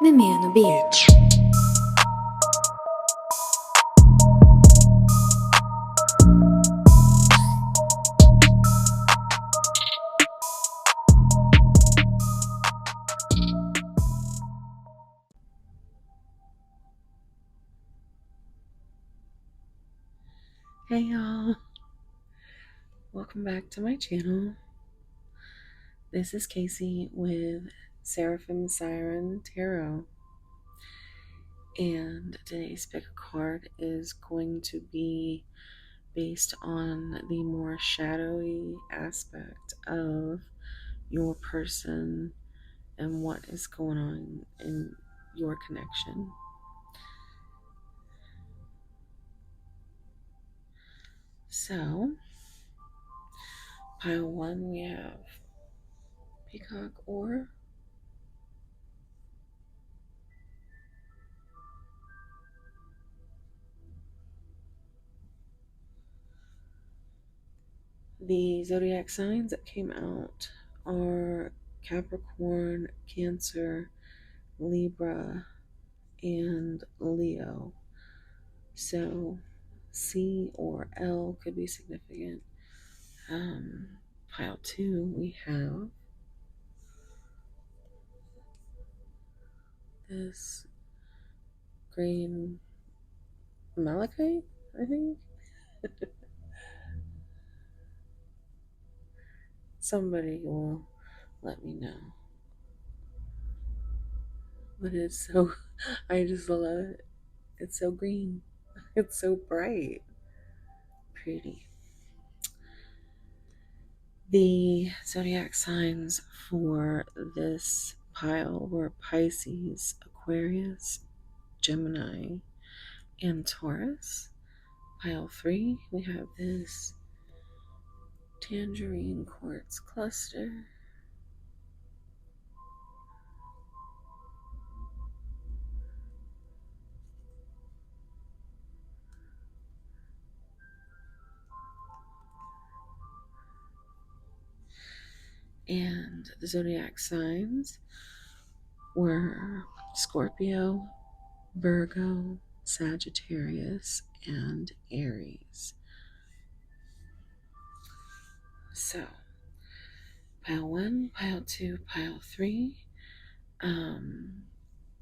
Menino Beach. Hey y'all, welcome back to my channel. This is Casey with Seraphim, Siren Tarot, and today's pick a card is going to be based on the more shadowy aspect of your person and what is going on in your connection. So, pile one, we have Peacock Ore. The zodiac signs that came out are Capricorn, Cancer, Libra, and Leo. So C or L could be significant. Pile two, we have this green malachite, I think. Somebody will let me know. But it's so, I just love it. It's so green. It's so bright. Pretty. The zodiac signs for this pile were Pisces, Aquarius, Gemini, and Taurus. Pile 3, we have this tangerine quartz cluster. And the zodiac signs were Scorpio, Virgo, Sagittarius, and Aries. So, pile 1, pile 2, pile 3.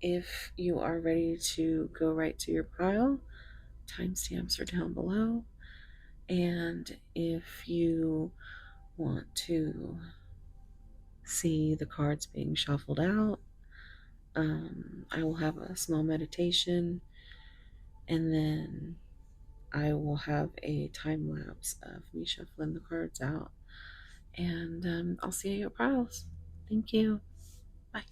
If you are ready to go right to your pile, timestamps are down below. And if you want to see the cards being shuffled out, I will have a small meditation, and then I will have a time lapse of me shuffling the cards out. And I'll see you at your piles. Thank you. Bye.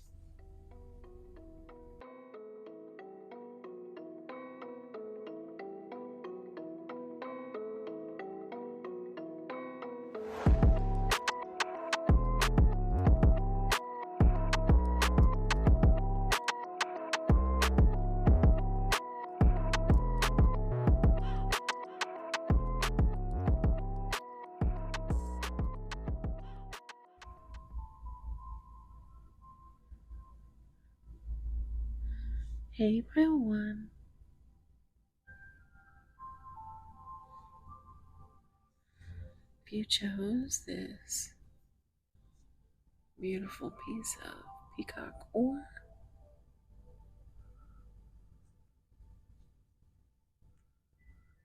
Hey, pile 1. If you chose this beautiful piece of peacock ore,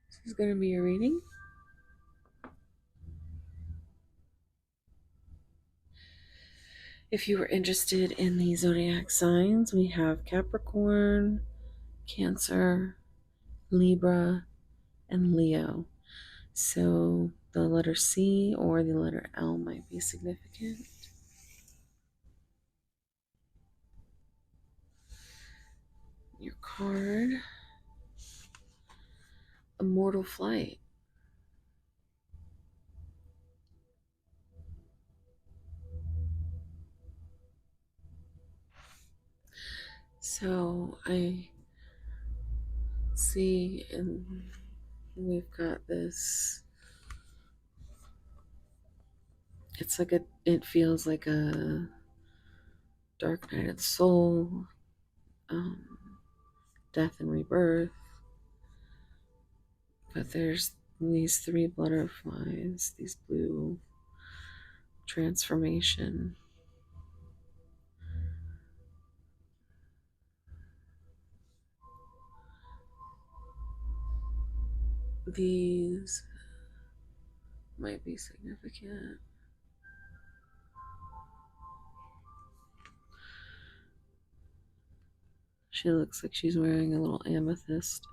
this is going to be your reading. If you were interested in the zodiac signs, we have Capricorn, Cancer, Libra, and Leo. So the letter C or the letter L might be significant. Your card, Immortal Flight. So I see, and we've got this, it's like it feels like a dark night of the soul, um, death and rebirth. But there's these three butterflies, these blue transformation. These might be significant. She looks like she's wearing a little amethyst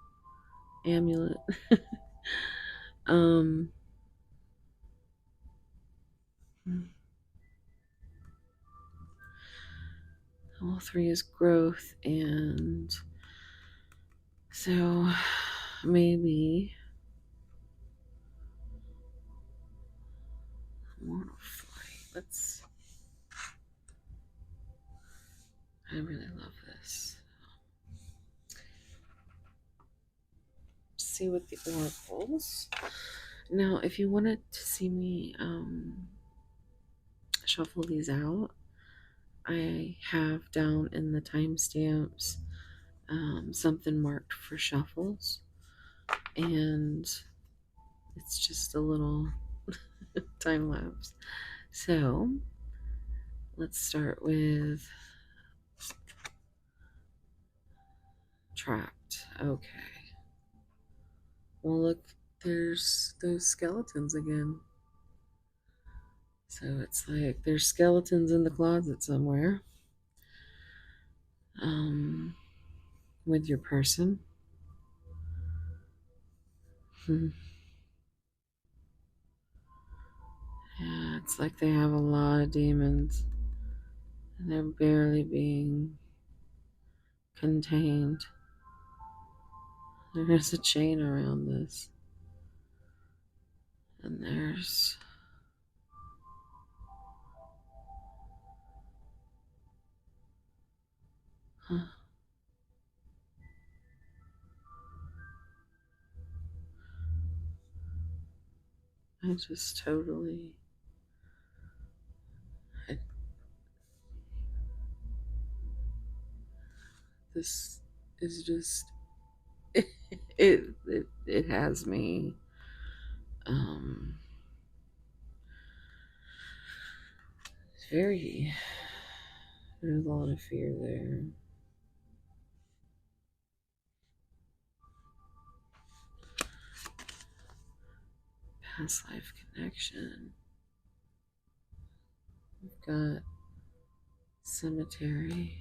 amulet. um, all three is growth, and so maybe mortal flight. I really love this. See what the oracles. Now, if you wanted to see me shuffle these out, I have down in the timestamps something marked for shuffles, and it's just a little time lapse. So let's start with trapped. Okay. Well, look, there's those skeletons again. So it's like there's skeletons in the closet somewhere. With your person. Yeah, it's like they have a lot of demons and they're barely being contained. There's a chain around this. And there's I just totally I, this is just it has me um very there's a lot of fear there. Past life connection. We've got cemetery.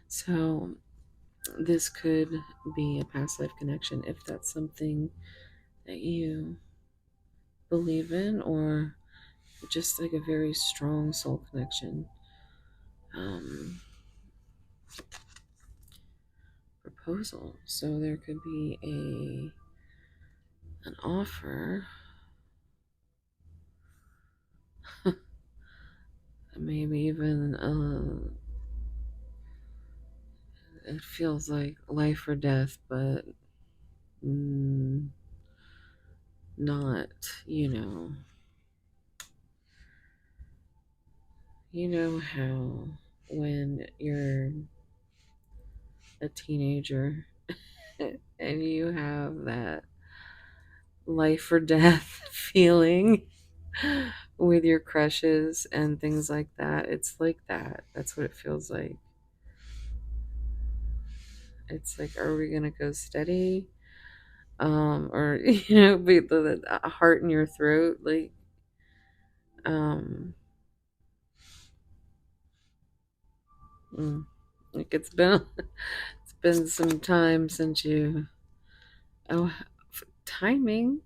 So this could be a past life connection if that's something that you believe in, or just like a very strong soul connection. Proposal. So there could be an offer, maybe even it feels like life or death, but not, you know how when you're a teenager and you have that life or death feeling with your crushes and things like that. It's like that. That's what it feels like. It's like, are we gonna go steady? Or be the heart in your throat, like, um, like it's been some time since you. Oh, timing.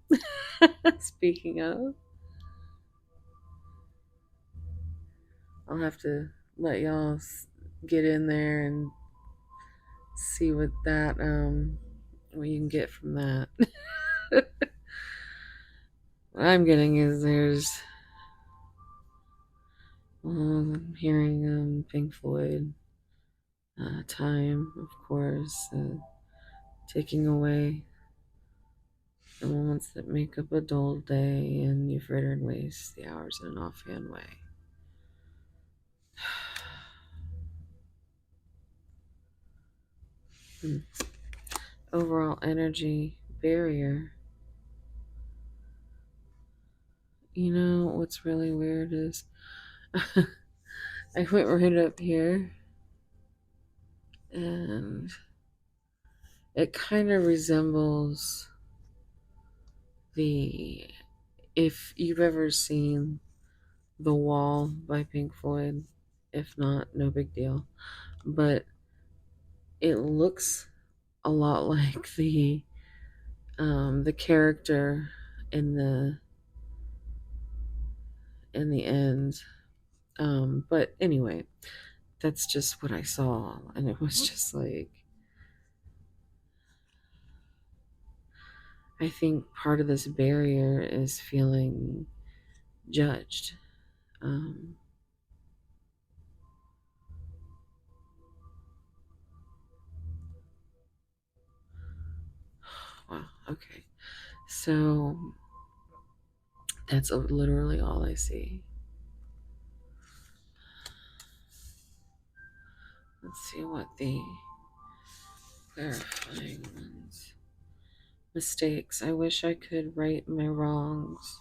Speaking of, I'll have to let y'all get in there and see what you can get from that. What I'm getting is I'm hearing Pink Floyd, time, of course, taking away The moments that make up a dull day, and you fritter and waste the hours in an offhand way. Overall energy barrier. You know what's really weird is I went right up here and it kind of resembles the, if you've ever seen The Wall by Pink Floyd. If not, no big deal. But it looks a lot like the character in the end. But anyway, that's just what I saw, and it was just like, I think part of this barrier is feeling judged. Um, wow. Okay. So that's literally all I see. Let's see what the clarifying ones. Mistakes. I wish I could right my wrongs.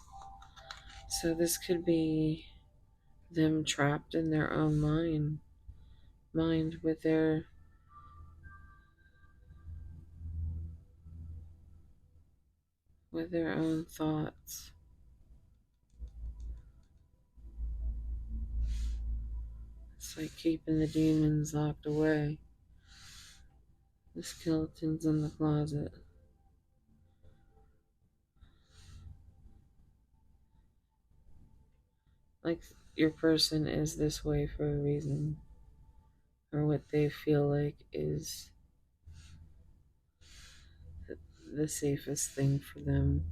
So this could be them trapped in their own mind with their own thoughts. It's like keeping the demons locked away. The skeletons in the closet. Like your person is this way for a reason, or what they feel like is the safest thing for them.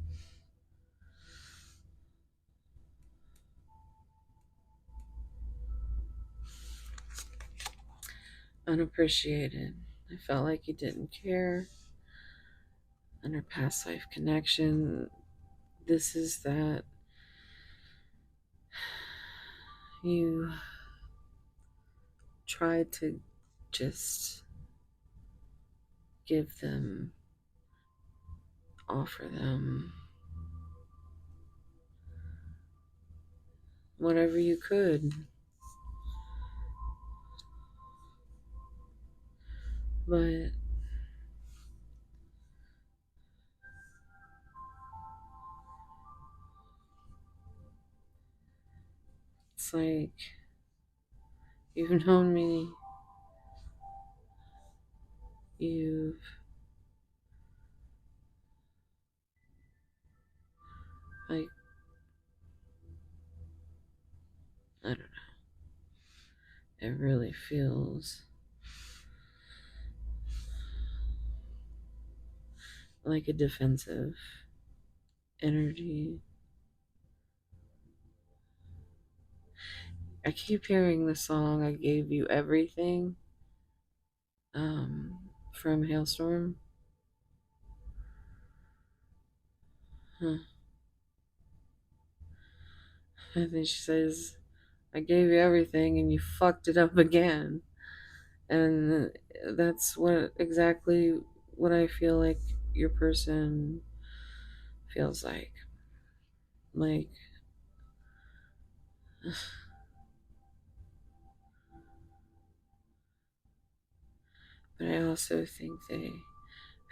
Unappreciated. I felt like you didn't care. Under past life connection, this is that you tried to just give them, offer them whatever you could. But it's like, you've known me, you've, like, I don't know. It really feels like a defensive energy. I keep hearing the song "I Gave You Everything" from Hailstorm. Huh. I think she says, "I gave you everything and you fucked it up again." And that's exactly what I feel like your person feels like. Like, but I also think they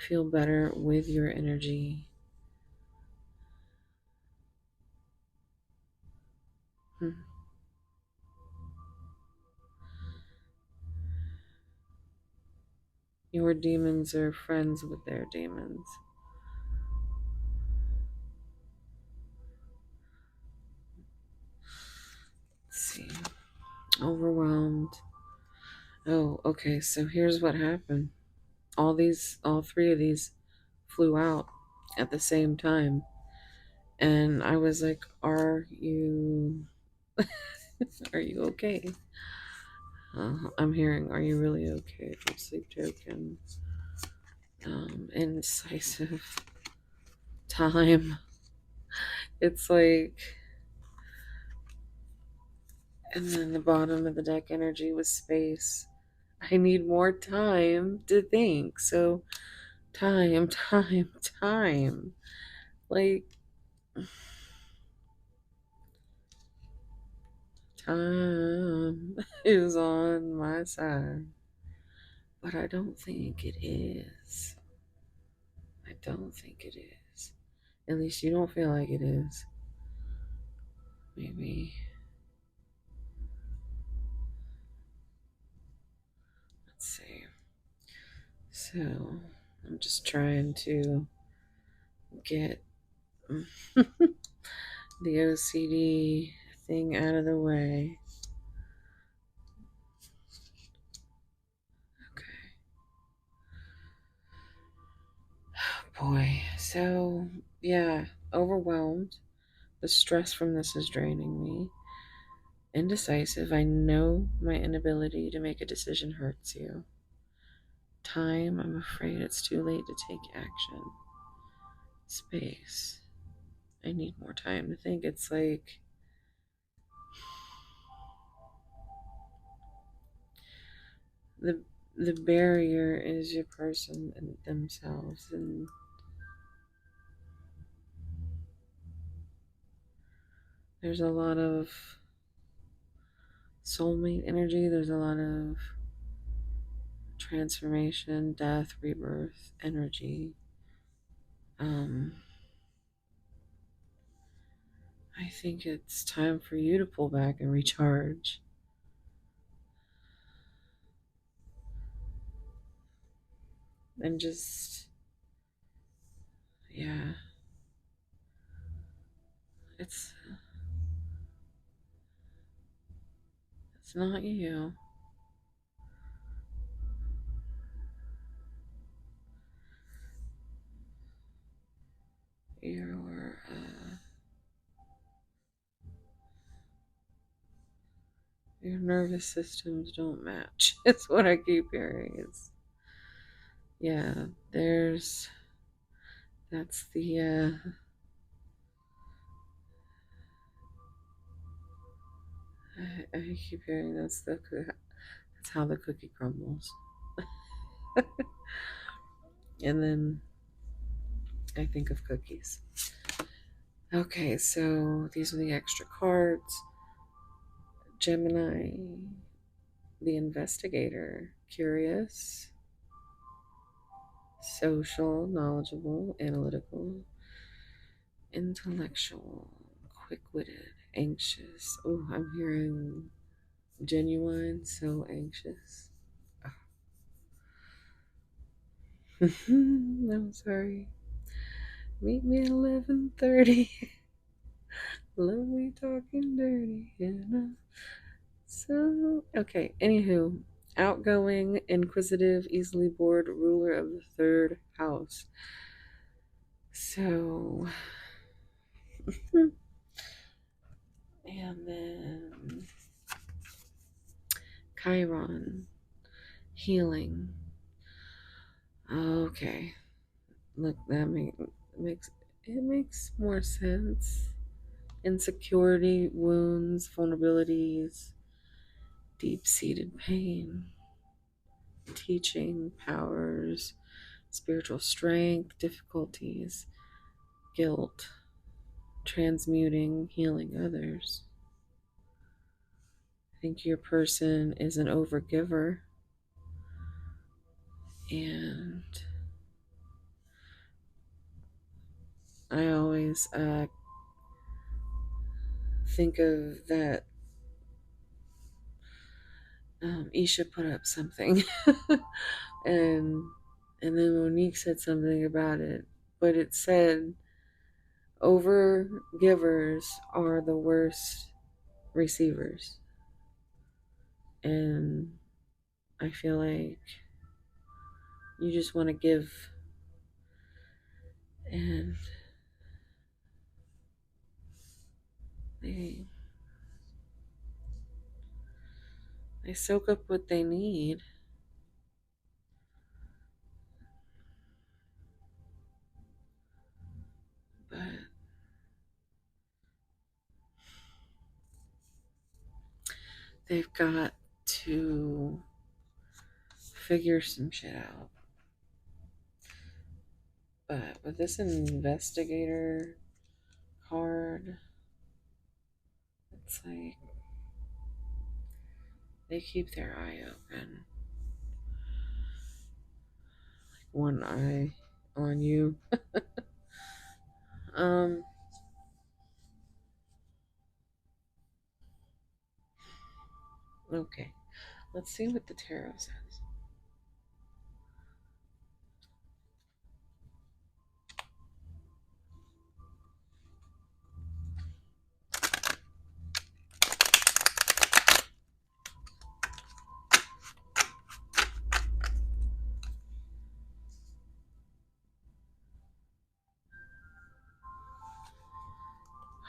feel better with your energy. Hmm. Your demons are friends with their demons. Let's see. Overwhelmed. Oh, okay. So here's what happened. All three of these flew out at the same time. And I was like, are you okay? I'm hearing, are you really okay from Sleep Token? Indecisive. time. It's like, and then the bottom of the deck energy was space. I need more time to think. So, time, time, time. Like, time is on my side. But I don't think it is. I don't think it is. At least you don't feel like it is. Maybe. Let's see. So, I'm just trying to get the OCD thing out of the way. Okay. Boy. So, yeah, overwhelmed. The stress from this is draining me. Indecisive. I know my inability to make a decision hurts you. Time. I'm afraid it's too late to take action. Space. I need more time to think. It's like the barrier is your person and themselves, and there's a lot of soulmate energy. There's a lot of transformation, death, rebirth energy. I think it's time for you to pull back and recharge. And just, yeah, it's it's not you. Your nervous systems don't match. It's what I keep hearing. It's, yeah, that's the I keep hearing that's how the cookie crumbles. And then I think of cookies. Okay, so these are the extra cards. Gemini, the investigator, curious, social, knowledgeable, analytical, intellectual, quick-witted, anxious. Oh, I'm hearing genuine, so anxious. I'm sorry. Meet me at 11:30. Love me talking dirty, you know. So, okay, anywho, outgoing, inquisitive, easily bored, ruler of the third house. So, and then Chiron, healing. Okay, look, makes more sense. Insecurity, wounds, vulnerabilities, deep-seated pain, teaching powers, spiritual strength, difficulties, guilt, transmuting, healing others. I think your person is an overgiver, and I always think of that. Isha put up something, and then Monique said something about it, but it said over givers are the worst receivers. And I feel like you just want to give, and they soak up what they need. they've got to figure some shit out. But with this investigator card, it's like they keep their eye open. Like one eye on you. um okay. Let's see what the tarot says.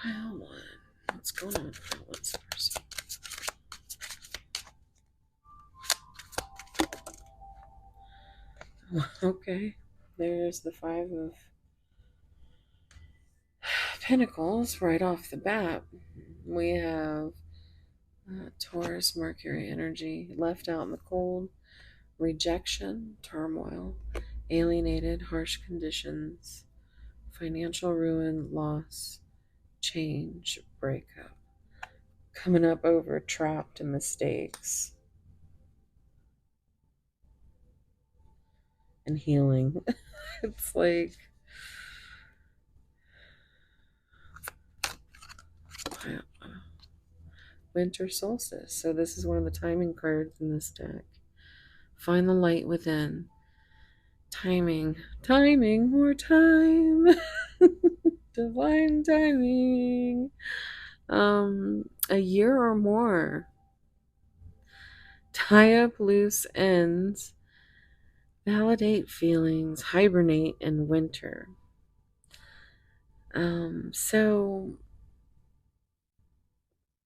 Pile one. What's going on with pile one's person? Okay. There's the Five of Pentacles right off the bat. We have Taurus, Mercury energy, left out in the cold, rejection, turmoil, alienated, harsh conditions, financial ruin, loss, change, breakup, coming up over trapped mistakes, and healing. It's like winter solstice. So this is one of the timing cards in this deck. Find the light within. Timing, more time. Divine timing. A year or more. Tie up loose ends. Validate feelings. Hibernate in winter. So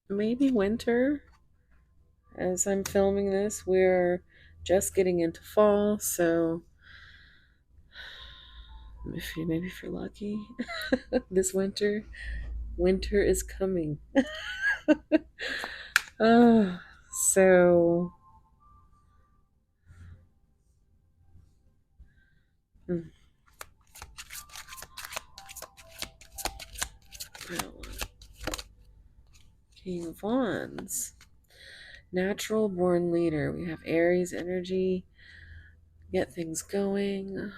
maybe winter. As I'm filming this, we're just getting into fall, so maybe if you're lucky, this winter is coming. So King of Wands, natural born leader. We have Aries energy, get things going.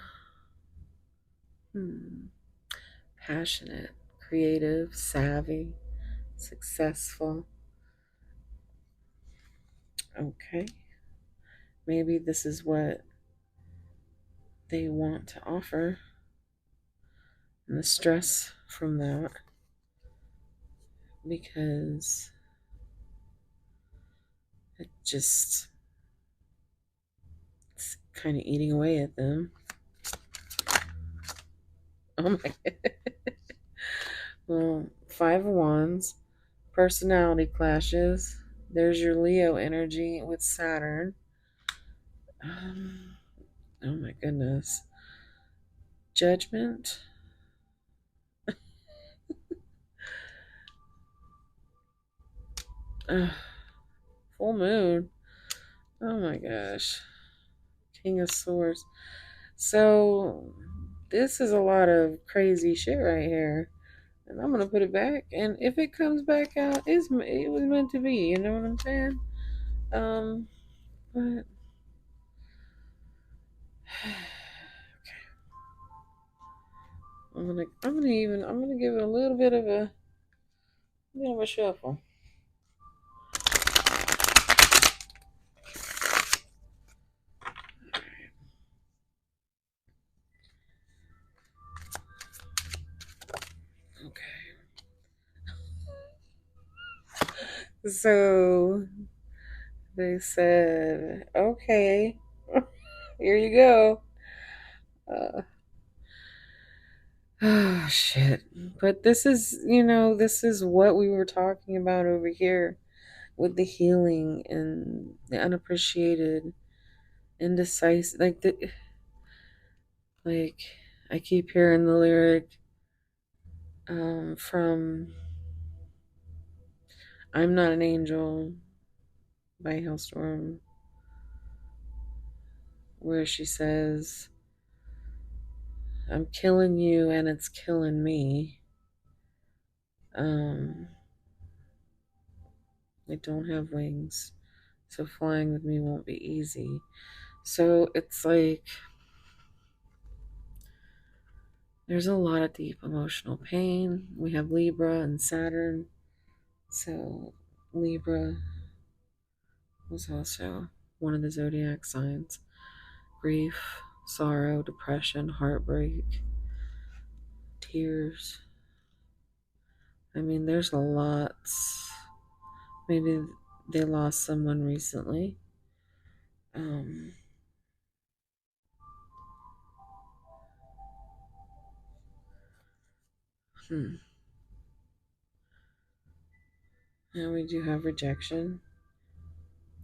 Passionate, creative, savvy, successful. Okay. Maybe this is what they want to offer. And the stress from that. Because it's kind of eating away at them. Oh my God. Well, Five of Wands, personality clashes. There's your Leo energy with Saturn. Oh my goodness. Judgment. Full moon. Oh my gosh. King of Swords. So this is a lot of crazy shit right here. And I'm gonna put it back. And if it comes back out, it was meant to be. You know what I'm saying? But okay. I'm gonna give it a little bit of a shuffle. Okay. So they said, okay, here you go. Oh shit. But this is, this is what we were talking about over here with the healing and the unappreciated, indecisive, like I keep hearing the lyric from I'm Not an Angel, by Hailstorm, where she says, I'm killing you and it's killing me. I don't have wings, so flying with me won't be easy. So it's like there's a lot of deep emotional pain. We have Libra and Saturn. So Libra was also one of the zodiac signs. Grief, sorrow, depression, heartbreak, tears. I mean, there's lots. Maybe they lost someone recently. Um, hmm. And we do have rejection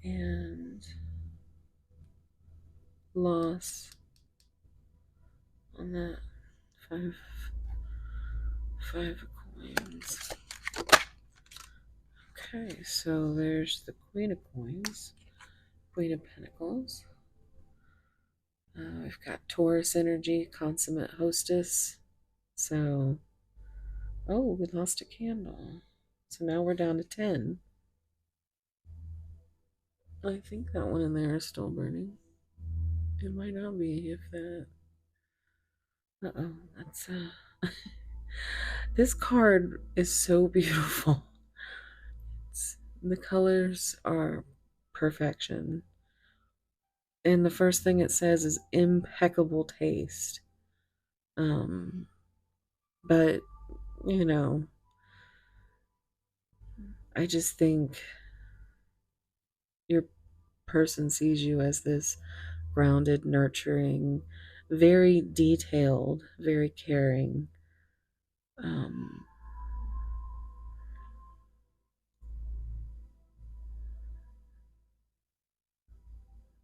and loss on that five five of coins. Okay, so there's the Queen of Coins, Queen of Pentacles. We've got Taurus energy, consummate hostess. So, oh, we lost a candle. So now we're down to 10. I think that one in there is still burning. It might not be if that. Uh-oh, that's this card is so beautiful. The colors are perfection. And the first thing it says is impeccable taste. Um, but you know, I just think your person sees you as this grounded, nurturing, very detailed, very caring. Um,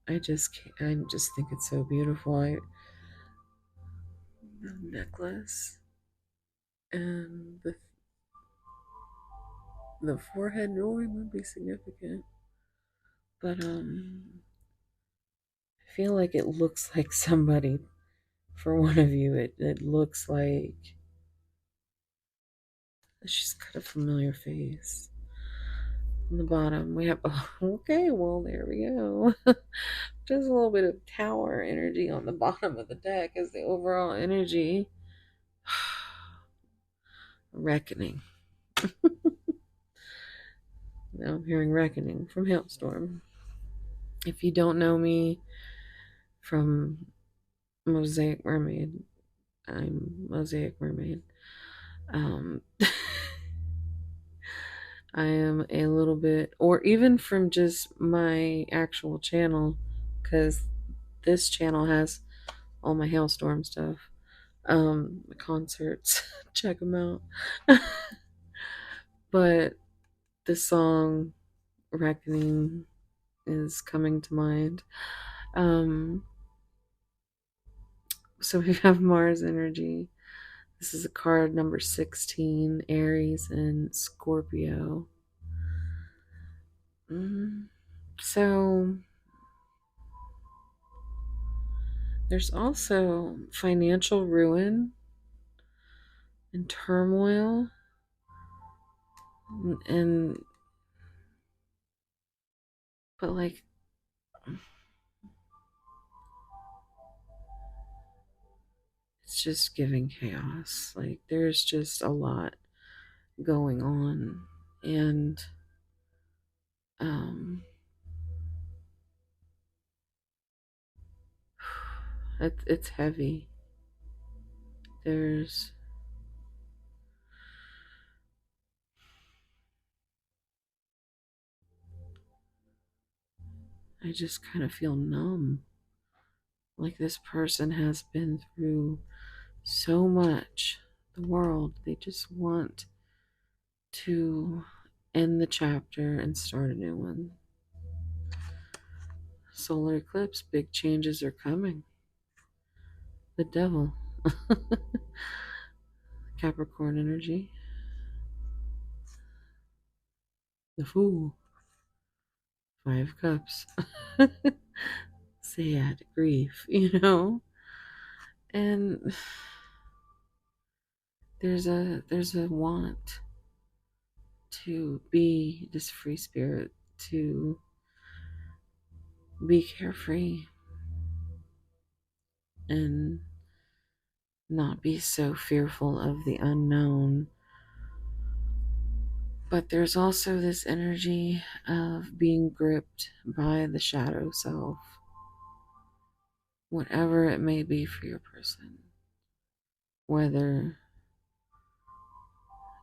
I just think it's so beautiful. The necklace and the forehead jewelry would be significant, but I feel like it looks like somebody. For one of you, it looks like she's got a familiar face. On the bottom, we have, oh, okay, well, there we go. Just a little bit of tower energy on the bottom of the deck as the overall energy. Reckoning. Now I'm hearing reckoning from Hailstorm. If you don't know me from Mosaic Mermaid, I'm Mosaic Mermaid. Um, I am a little bit, or even from just my actual channel, because this channel has all my Hailstorm stuff, concerts, check them out. But the song Reckoning is coming to mind. Um, so we have Mars energy. This is a card number 16, Aries and Scorpio. So there's also financial ruin and turmoil and but like it's just giving chaos. Like there's just a lot going on and um it's heavy. There's I just kind of feel numb. Like this person has been through so much. The world, they just want to end the chapter and start a new one. Solar eclipse, big changes are coming. The devil. Capricorn energy. The fool. Five of Cups. Sad grief, And there's a want to be this free spirit, to be carefree and not be so fearful of the unknown. But there's also this energy of being gripped by the shadow self, whatever it may be for your person, whether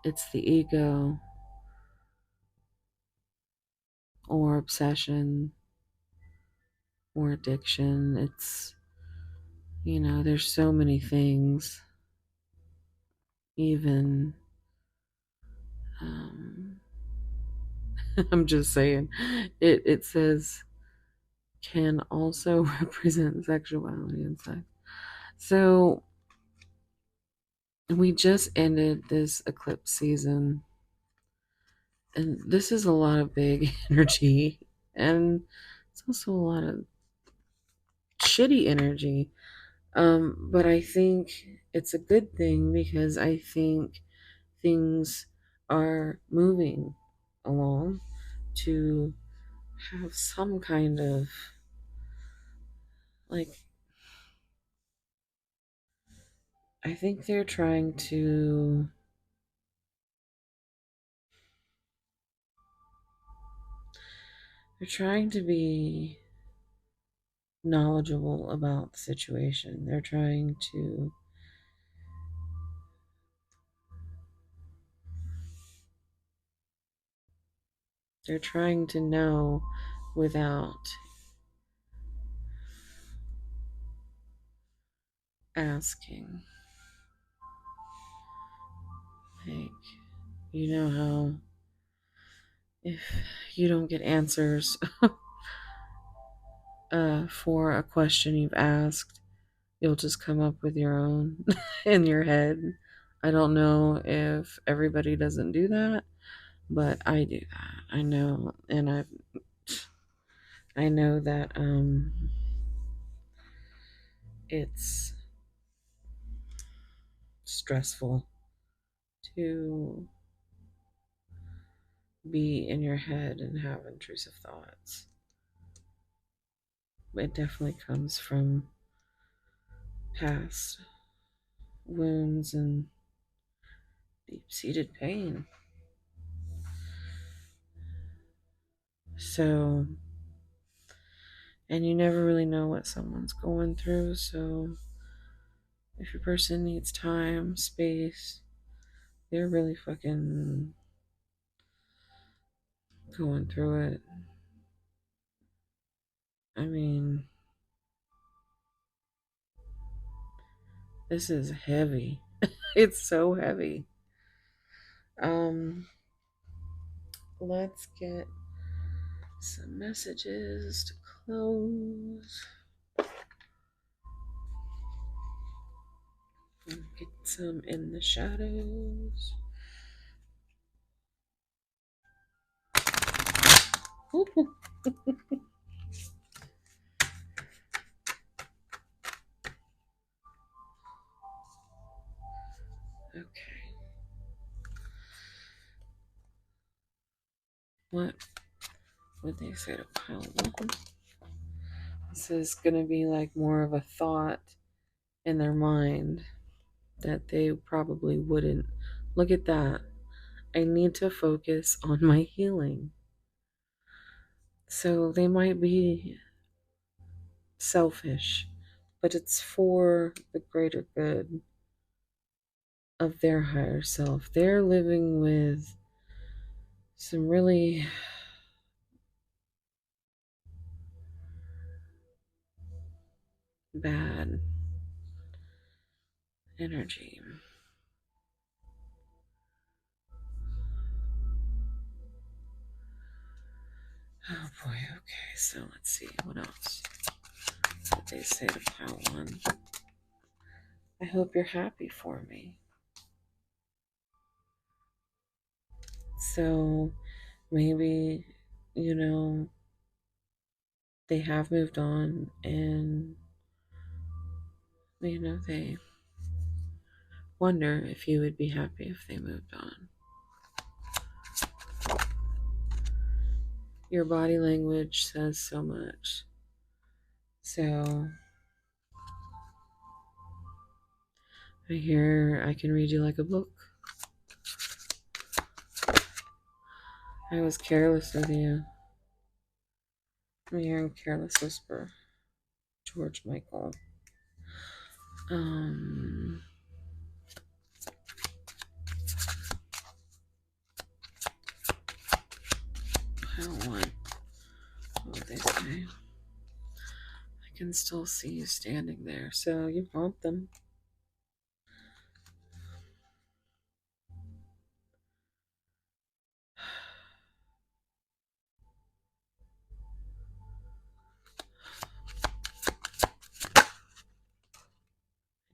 it's the ego or obsession or addiction. There's so many things. Even, um, I'm just saying, it says can also represent sexuality and sex. So we just ended this eclipse season, and this is a lot of big energy, and it's also a lot of shitty energy. But I think it's a good thing because I think things are moving along to have some kind of, like, I think they're trying to be knowledgeable about the situation. They're trying to know without asking. Like, how if you don't get answers for a question you've asked, you'll just come up with your own in your head. I don't know if everybody doesn't do that, but I do that. I know, and I know that it's stressful to be in your head and have intrusive thoughts. It definitely comes from past wounds and deep-seated pain. So, and you never really know what someone's going through, so if your person needs time, space, they're really fucking going through it. I mean, this is heavy. It's so heavy. Um, let's get some messages to close. And get some in the shadows. Okay. What would they say to pile one? This is going to be like more of a thought in their mind that they probably wouldn't. Look at that. I need to focus on my healing. So they might be selfish, but it's for the greater good of their higher self. They're living with some really bad energy. Oh boy, okay, so let's see what else. What they say to pile one. I hope you're happy for me. So maybe, you know, they have moved on, and they wonder if you would be happy if they moved on. Your body language says so much. So I can read you like a book. I was careless with you. I'm hearing careless whisper. George Michael. I don't want what they say. I can still see you standing there, so you want them.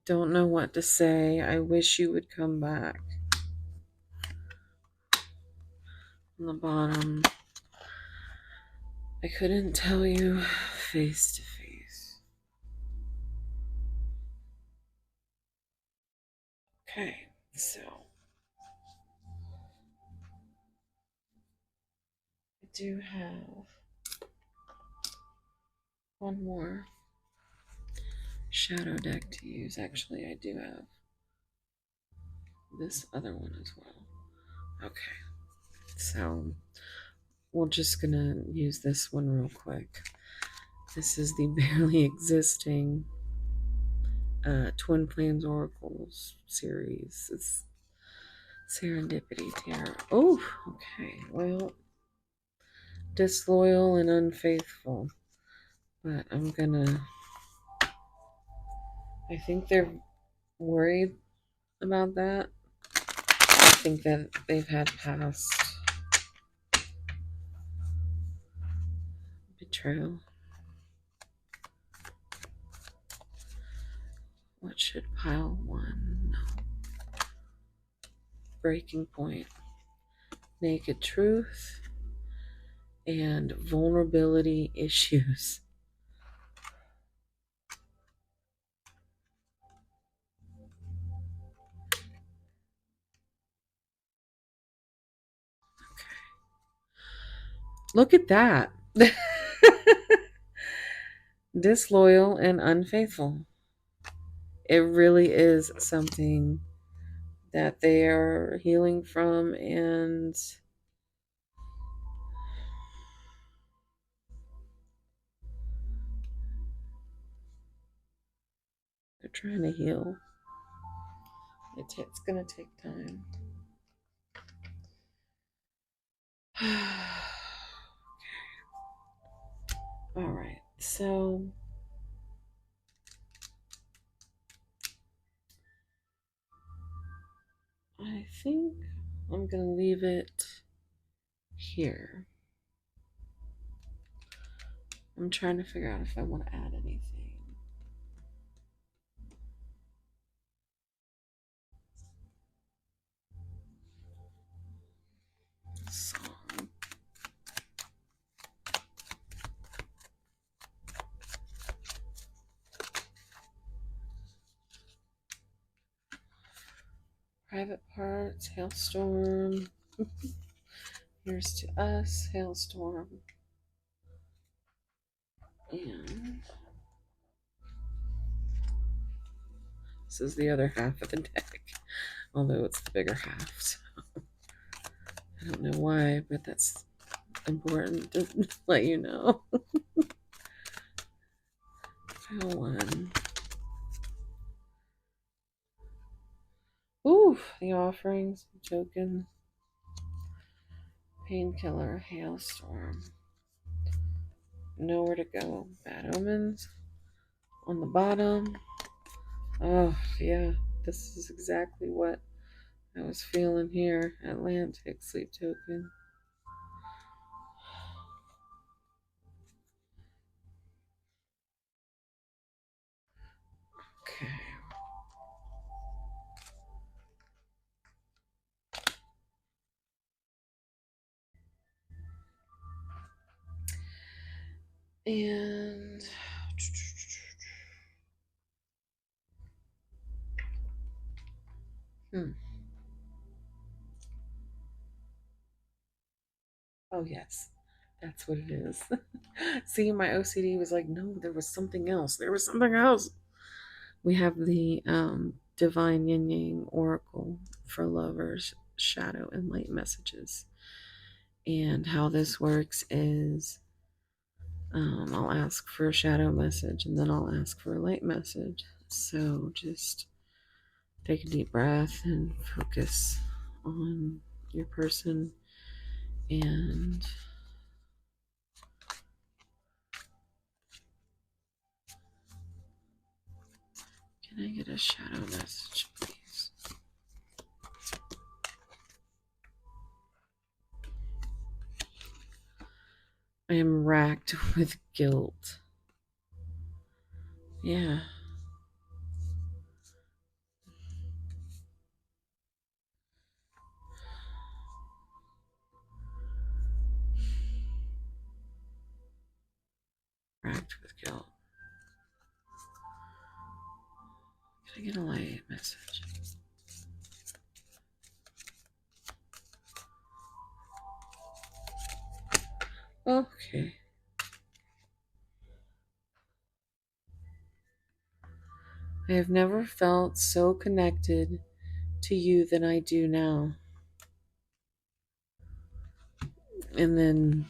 Don't know what to say. I wish you would come back. On the bottom, I couldn't tell you face to face. Okay, so I do have one more shadow deck to use. Actually, I do have this other one as well. Okay, so we're just gonna use this one real quick. This is the barely existing Twin Flames Oracles series. It's Serendipity Tarot. Oh, okay. Well, disloyal and unfaithful. But I think they're worried about that. I think that they've had past betrayal. What should pile one? No. Breaking point. Naked truth and vulnerability issues. Look at that. Disloyal and unfaithful. It really is something that they are healing from, and they're trying to heal. It's going to take time. All right, so I think I'm going to leave it here. I'm trying to figure out if I want to add anything. Song. Private parts, hailstorm. Here's to us, hailstorm. And this is the other half of the deck, although it's the bigger half. So I don't know why, but that's important to let you know. Pile one. Ooh, the offerings, token, painkiller, hailstorm. Nowhere to go. Bad omens on the bottom. Oh, yeah, this is exactly what I was feeling here. Atlantic, sleep token. Okay. And oh yes, that's what it is. See, my OCD was like, no, there was something else. There was something else. We have the Divine Yin Yang Oracle for lovers, shadow and light messages. And how this works is I'll ask for a shadow message and then I'll ask for a light message. So just take a deep breath and focus on your person. And can I get a shadow message, please? I am racked with guilt. Yeah. Racked with guilt. Can I get a light message? Okay. I have never felt so connected to you than I do now. And then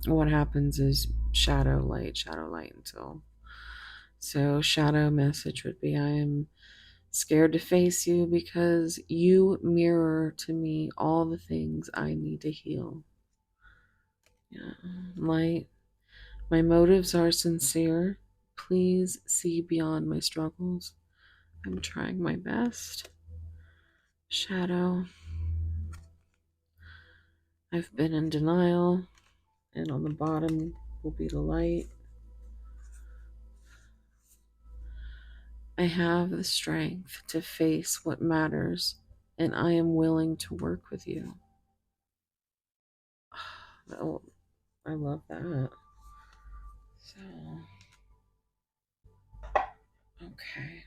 what happens is shadow light until. So, shadow message would be I am scared to face you because you mirror to me all the things I need to heal. Yeah. Light, my motives are sincere. Please see beyond my struggles. I'm trying my best. Shadow, I've been in denial. And on the bottom will be the light. I have the strength to face what matters, and I am willing to work with you. Oh, I love that. So, okay.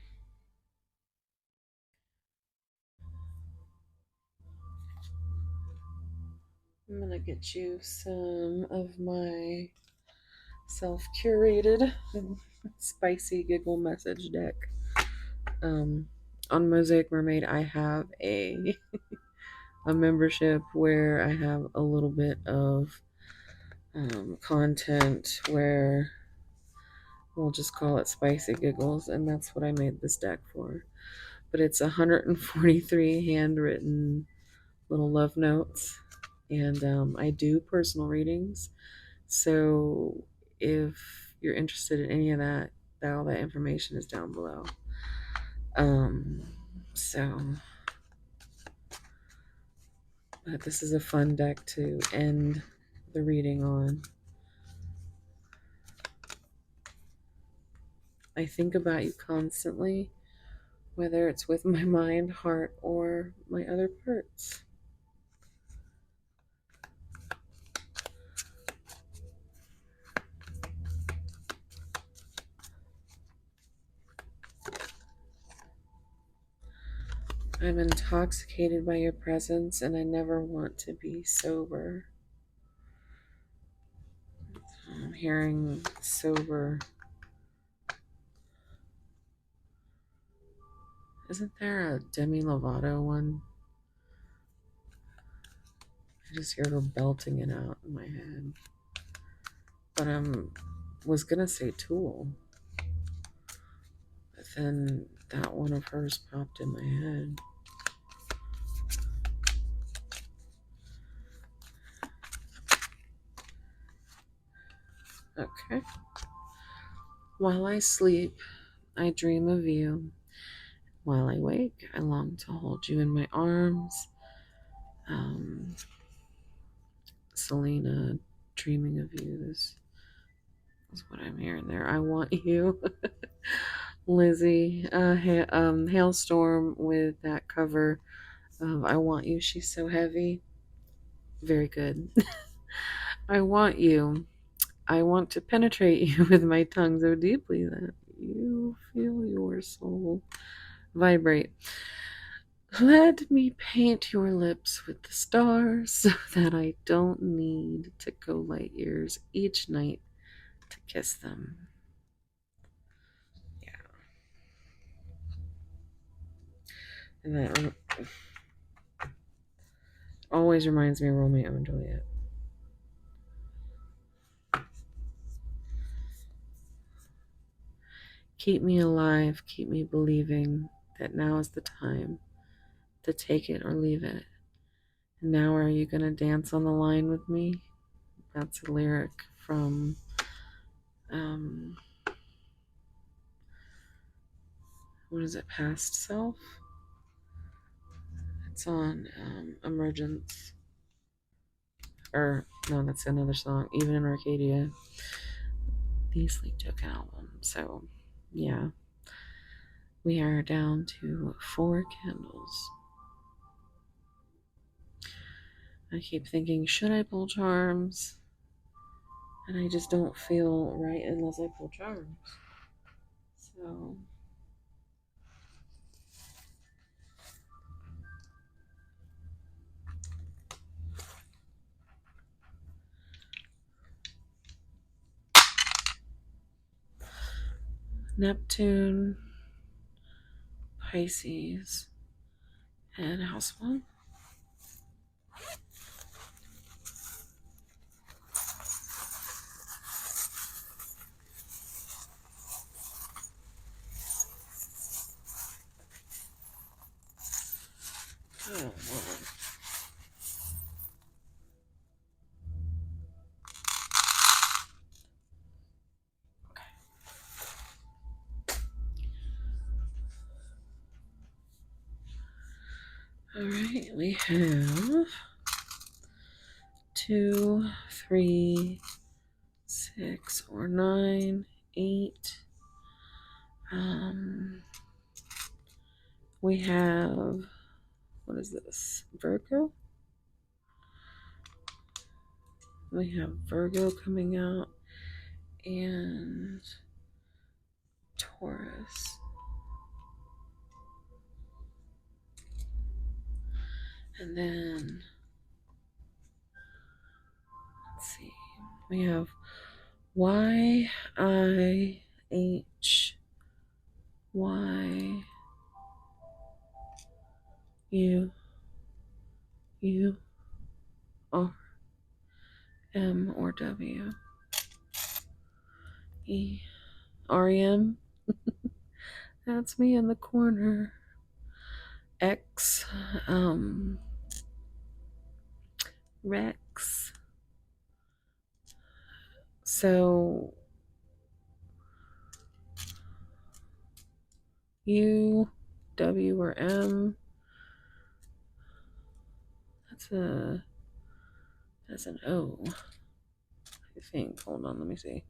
I'm going to get you some of my self curated spicy giggle message deck. On Mosaic Mermaid, I have a membership where I have a little bit of content where we'll just call it Spicy Giggles, and that's what I made this deck for. But it's 143 handwritten little love notes, and I do personal readings. So if you're interested in any of that, all that information is down below. So, but this is a fun deck to end the reading on. I think about you constantly, whether it's with my mind, heart, or my other parts. I'm intoxicated by your presence and I never want to be sober. I'm hearing sober. Isn't there a Demi Lovato one? I just hear her belting it out in my head. But I was gonna say Tool. But then that one of hers popped in my head. Okay. While I sleep, I dream of you. While I wake, I long to hold you in my arms. Selena, dreaming of you is what I'm hearing there. I want you. Lizzie, Hailstorm with that cover of I Want You. She's so heavy. Very good. I want you. I want to penetrate you with my tongue so deeply that you feel your soul vibrate. Let me paint your lips with the stars so that I don't need to go light years each night to kiss them. Yeah. And that always reminds me of Romeo and Juliet. Keep me alive, keep me believing that now is the time to take it or leave it. And now are you going to dance on the line with me? That's a lyric from what is it, Past Self? It's on Emergence. Or, no, that's another song. Even in Arcadia. The Sleep Token album. So, yeah. We are down to 4 candles. I keep thinking, should I pull charms? And I just don't feel right unless I pull charms. So, Neptune, Pisces, and House 1. Oh, Lord. All right, we have 2, 3, 6, or 9, 8. We have, what is this? Virgo? We have Virgo coming out and Taurus. And then, let's see, we have Y, I, H, Y, U, U, R, M, or W, E, R, M. That's me in the corner. X, Rex. So U, W, or M. That's an O. I think. Hold on, let me see.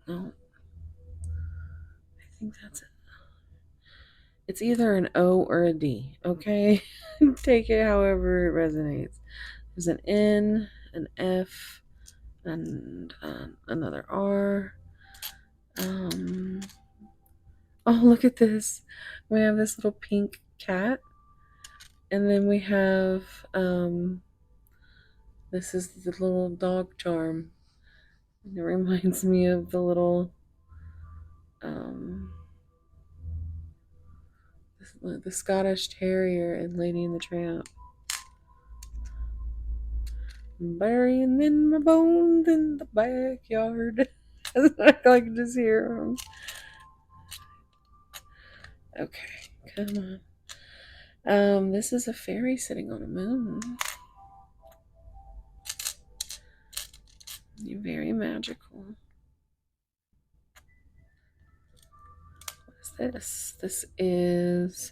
No. I think that's it. It's either an O or a D, okay? Take it however it resonates. There's an N, an F, and another R. Oh, look at this. We have this little pink cat. And then we have, this is the little dog charm. And it reminds me of the little, the Scottish Terrier in Lady and the Tramp. Burying in my bones in the backyard. I can just hear him. Okay, come on. This is a fairy sitting on a moon. You're very magical. What is this? This is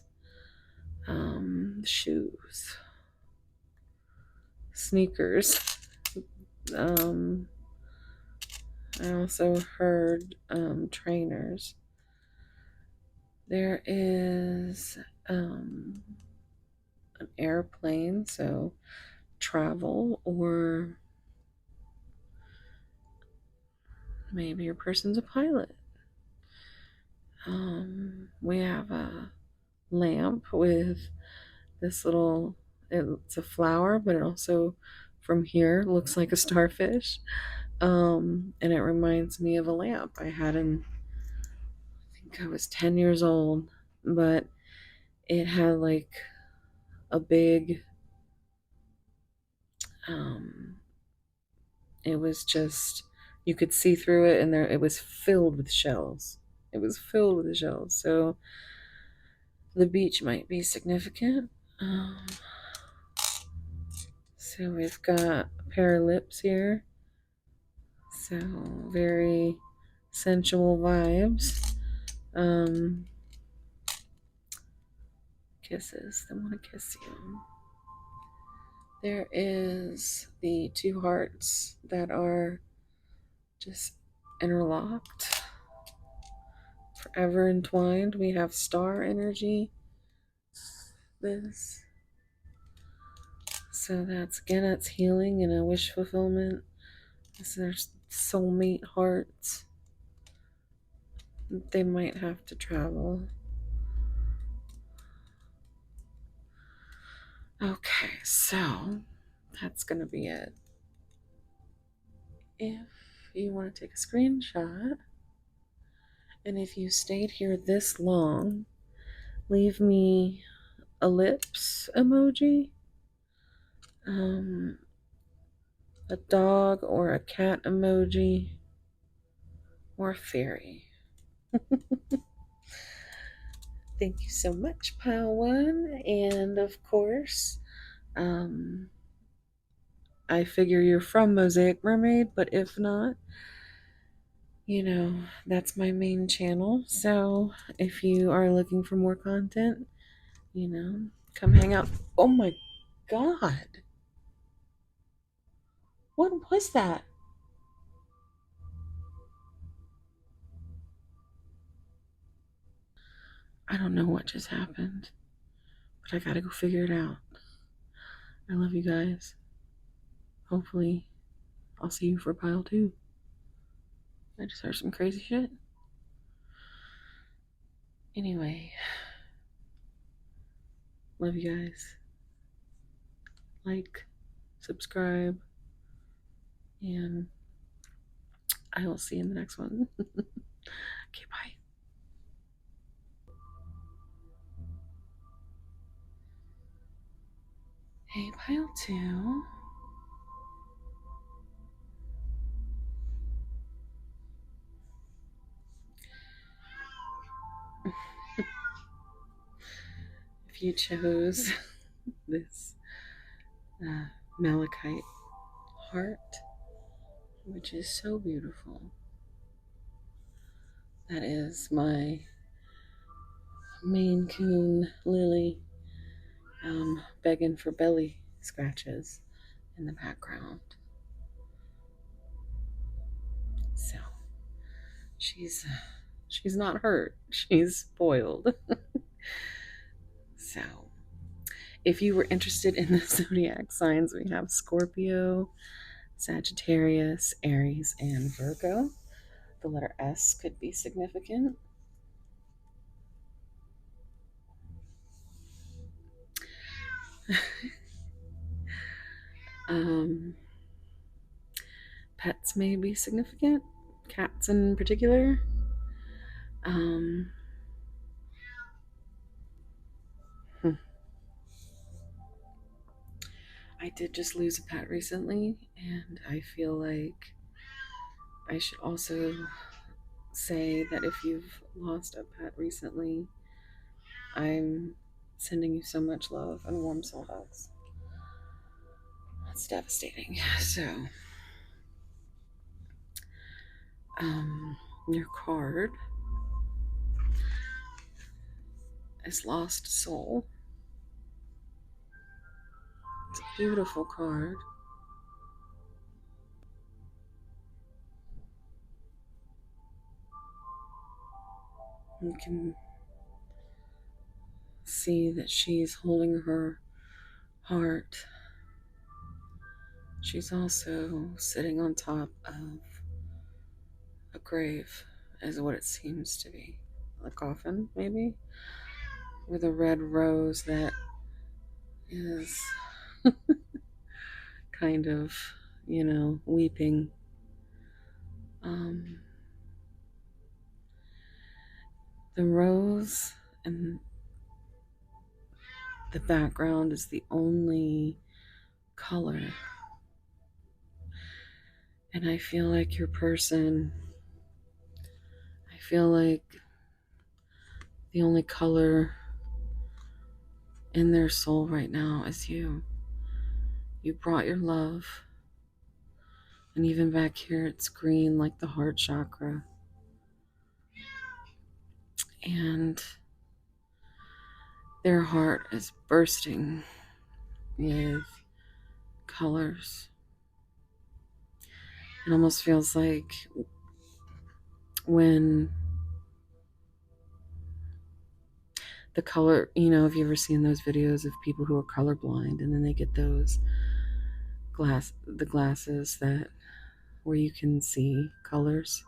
shoes. Sneakers. I also heard trainers. There is an airplane, so travel or Maybe your person's a pilot. We have a lamp with this little, it's a flower, but it also from here looks like a starfish. And it reminds me of a lamp I had I think I was 10 years old, but it had like a big, um, it was just, you could see through it, and it was filled with shells. It was filled with shells. So the beach might be significant. So we've got a pair of lips here. So very sensual vibes. Kisses. They want to kiss you. There is the two hearts that are just interlocked, forever entwined. We have star energy. This. So that's again, it's healing and a wish fulfillment. There's soulmate hearts. They might have to travel. Okay, so that's gonna be it. If you want to take a screenshot, and if you stayed here this long, leave me a lips emoji, a dog or a cat emoji, or a fairy. Thank you so much, Pile One. And of course, I figure you're from Mosaic Mermaid, but if not, that's my main channel. So if you are looking for more content, come hang out. Oh my God. What was that? I don't know what just happened, but I gotta go figure it out. I love you guys. Hopefully, I'll see you for pile 2. I just heard some crazy shit. Anyway, love you guys. Like, subscribe, and I will see you in the next one. Okay, bye. Hey, pile 2. If you chose this malachite heart, which is so beautiful, that is my Maine Coon Lily begging for belly scratches in the background. So she's not hurt, she's spoiled. So if you were interested in the zodiac signs, we have Scorpio, Sagittarius, Aries, and Virgo. The letter S could be significant. Pets may be significant, cats in particular. I did just lose a pet recently, and I feel like I should also say that if you've lost a pet recently, I'm sending you so much love and warm soul hugs. That's devastating. So, your card is Lost Soul. It's a beautiful card. You can see that she's holding her heart. She's also sitting on top of grave is what it seems to be. A coffin, maybe? With a red rose that is kind of, weeping. Um, the rose and the background is the only color. And I feel like your person, I feel like the only color in their soul right now is you. You brought your love. And even back here, it's green like the heart chakra. And their heart is bursting with colors. It almost feels like when the color, have you ever seen those videos of people who are colorblind and then they get those the glasses that where you can see colors,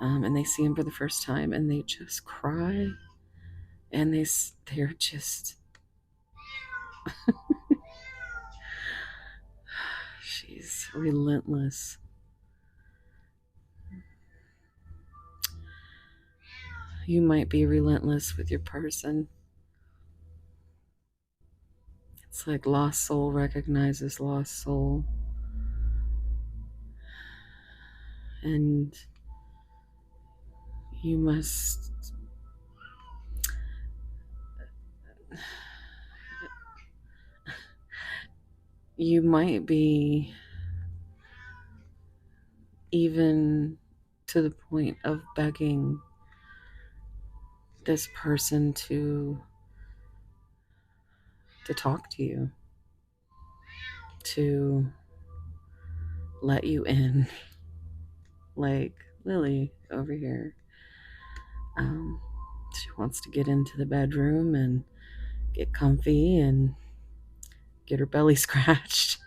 and they see them for the first time and they just cry, and they're just she's relentless. You might be relentless with your person. It's like lost soul recognizes lost soul. And you must you might be even to the point of begging this person to talk to you, to let you in, like Lily over here. She wants to get into the bedroom and get comfy and get her belly scratched.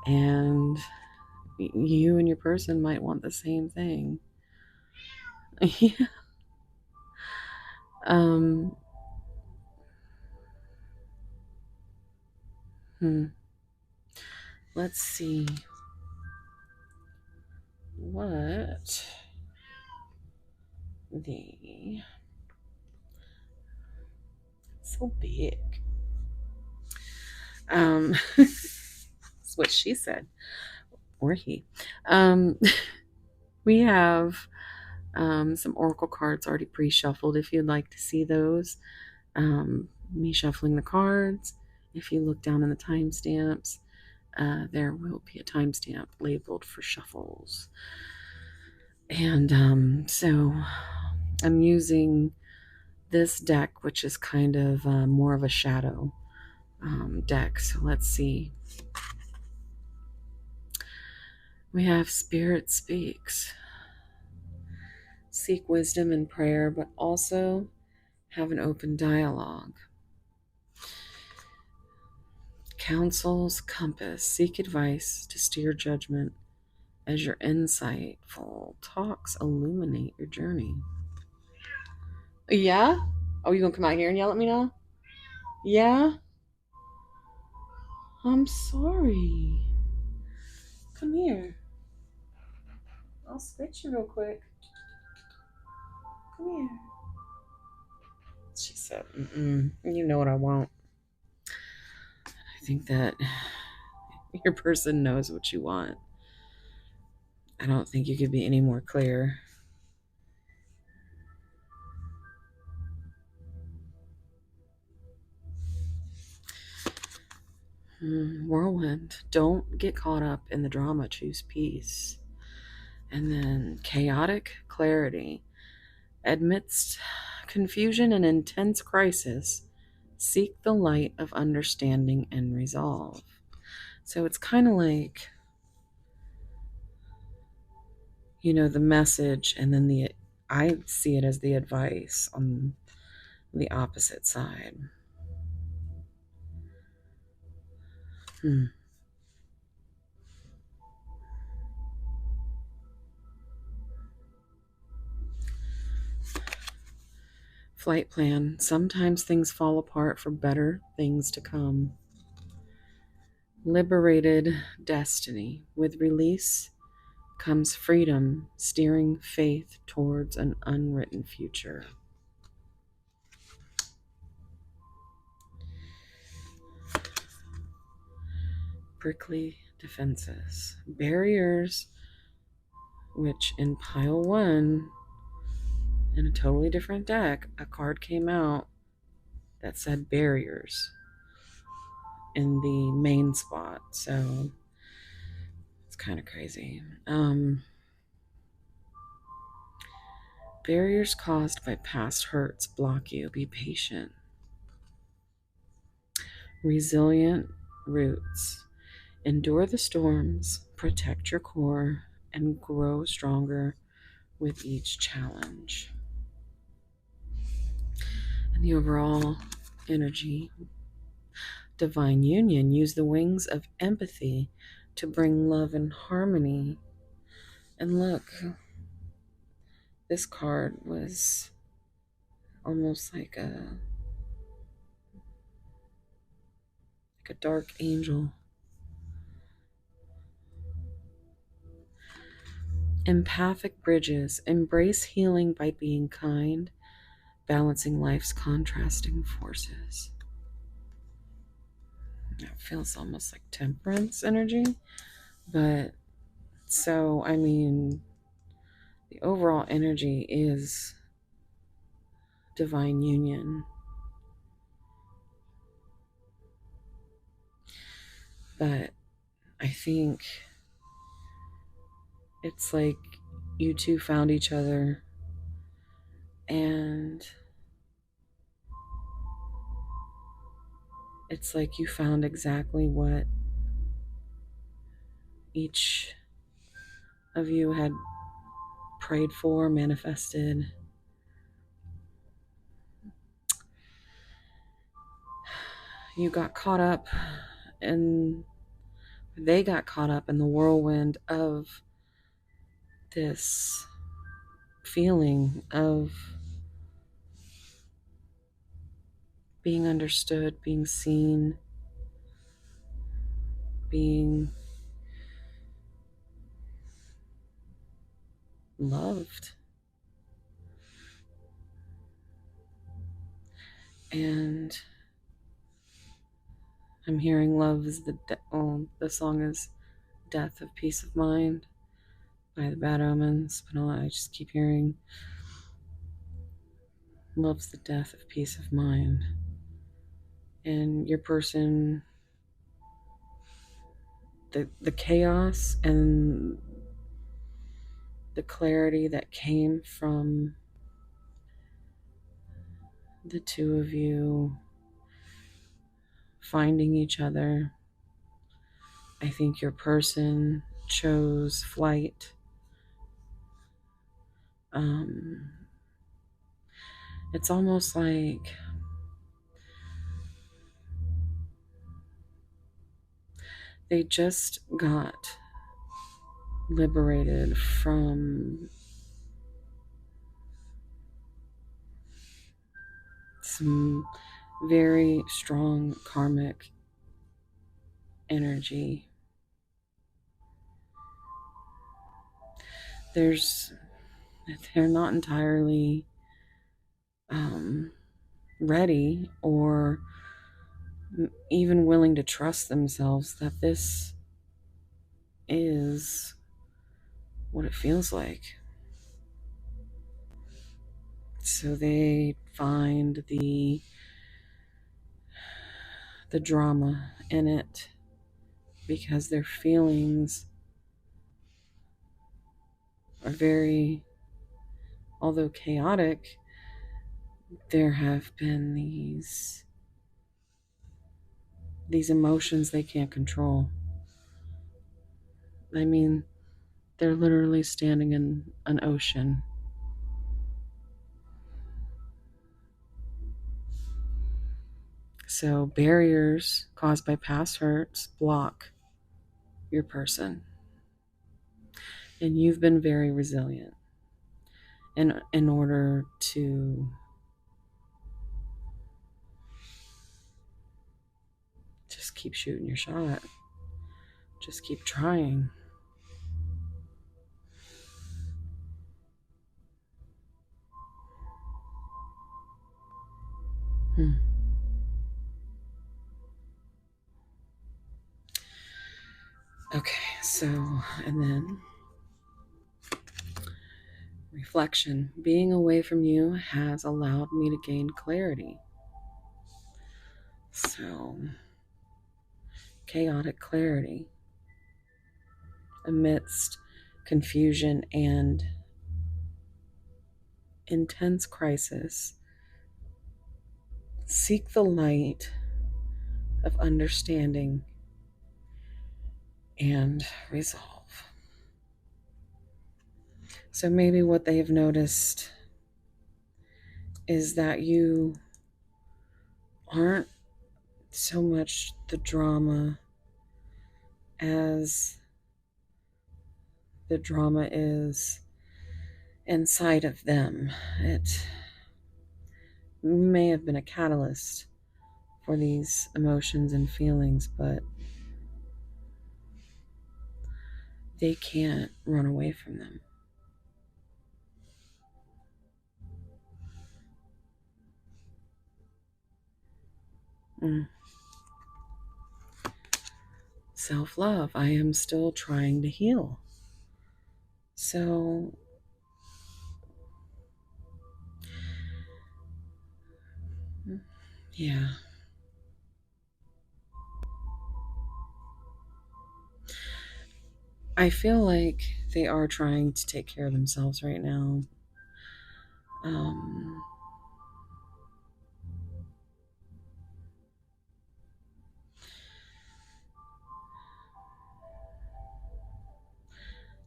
And you and your person might want the same thing. Yeah. Um, Let's see what the so big. That's what she said, or he. Um, we have some oracle cards already pre-shuffled. If you'd like to see those, me shuffling the cards. If you look down in the timestamps, there will be a timestamp labeled for shuffles. And so I'm using this deck, which is kind of more of a shadow deck. So let's see. We have Spirit Speaks. Seek wisdom and prayer, but also have an open dialogue. Counsel's compass. Seek advice to steer judgment as your insightful talks illuminate your journey. Yeah? Oh, you gonna come out here and yell at me now? Yeah? I'm sorry. Come here. I'll spit you real quick. Come here. She said, you know what I want. I think that your person knows what you want. I don't think you could be any more clear. Whirlwind. Don't get caught up in the drama. Choose peace. And then chaotic clarity. Amidst confusion and intense crisis, seek the light of understanding and resolve. So it's kind of like, the message, and then I see it as the advice on the opposite side. Flight plan. Sometimes things fall apart for better things to come. Liberated destiny. With release comes freedom, steering faith towards an unwritten future. Prickly defenses. Barriers, which in pile 1, in a totally different deck, a card came out that said barriers in the main spot. So it's kind of crazy. Barriers caused by past hurts block you. Be patient. Resilient roots. Endure the storms, protect your core, and grow stronger with each challenge. And the overall energy. Divine union. Use the wings of empathy to bring love and harmony. And look, this card was almost like a dark angel. Empathic bridges. Embrace healing by being kind, balancing life's contrasting forces. That feels almost like temperance energy. But so, I mean, the overall energy is divine union. But I think it's like you two found each other, and it's like you found exactly what each of you had prayed for, manifested. You got caught up, and they got caught up in the whirlwind of this feeling of being understood, being seen, being loved. And I'm hearing love is the song is Death of Peace of Mind by the Bad Omens, but I just keep hearing love's the death of peace of mind. And your person, the chaos and the clarity that came from the two of you finding each other. I think your person chose flight. It's almost like they just got liberated from some very strong karmic energy. They're not entirely ready or even willing to trust themselves that this is what it feels like. So they find the drama in it because their feelings are very, although chaotic, there have been these emotions they can't control. I mean, they're literally standing in an ocean. So barriers caused by past hurts block your person. And you've been very resilient in order to just keep shooting your shot. Just keep trying. Okay, so, and then reflection. Being away from you has allowed me to gain clarity. So, chaotic clarity amidst confusion and intense crisis. Seek the light of understanding and resolve. So maybe what they've noticed is that you aren't so much the drama as the drama is inside of them. It may have been a catalyst for these emotions and feelings, but they can't run away from them. Self-love. I am still trying to heal. So yeah. I feel like they are trying to take care of themselves right now.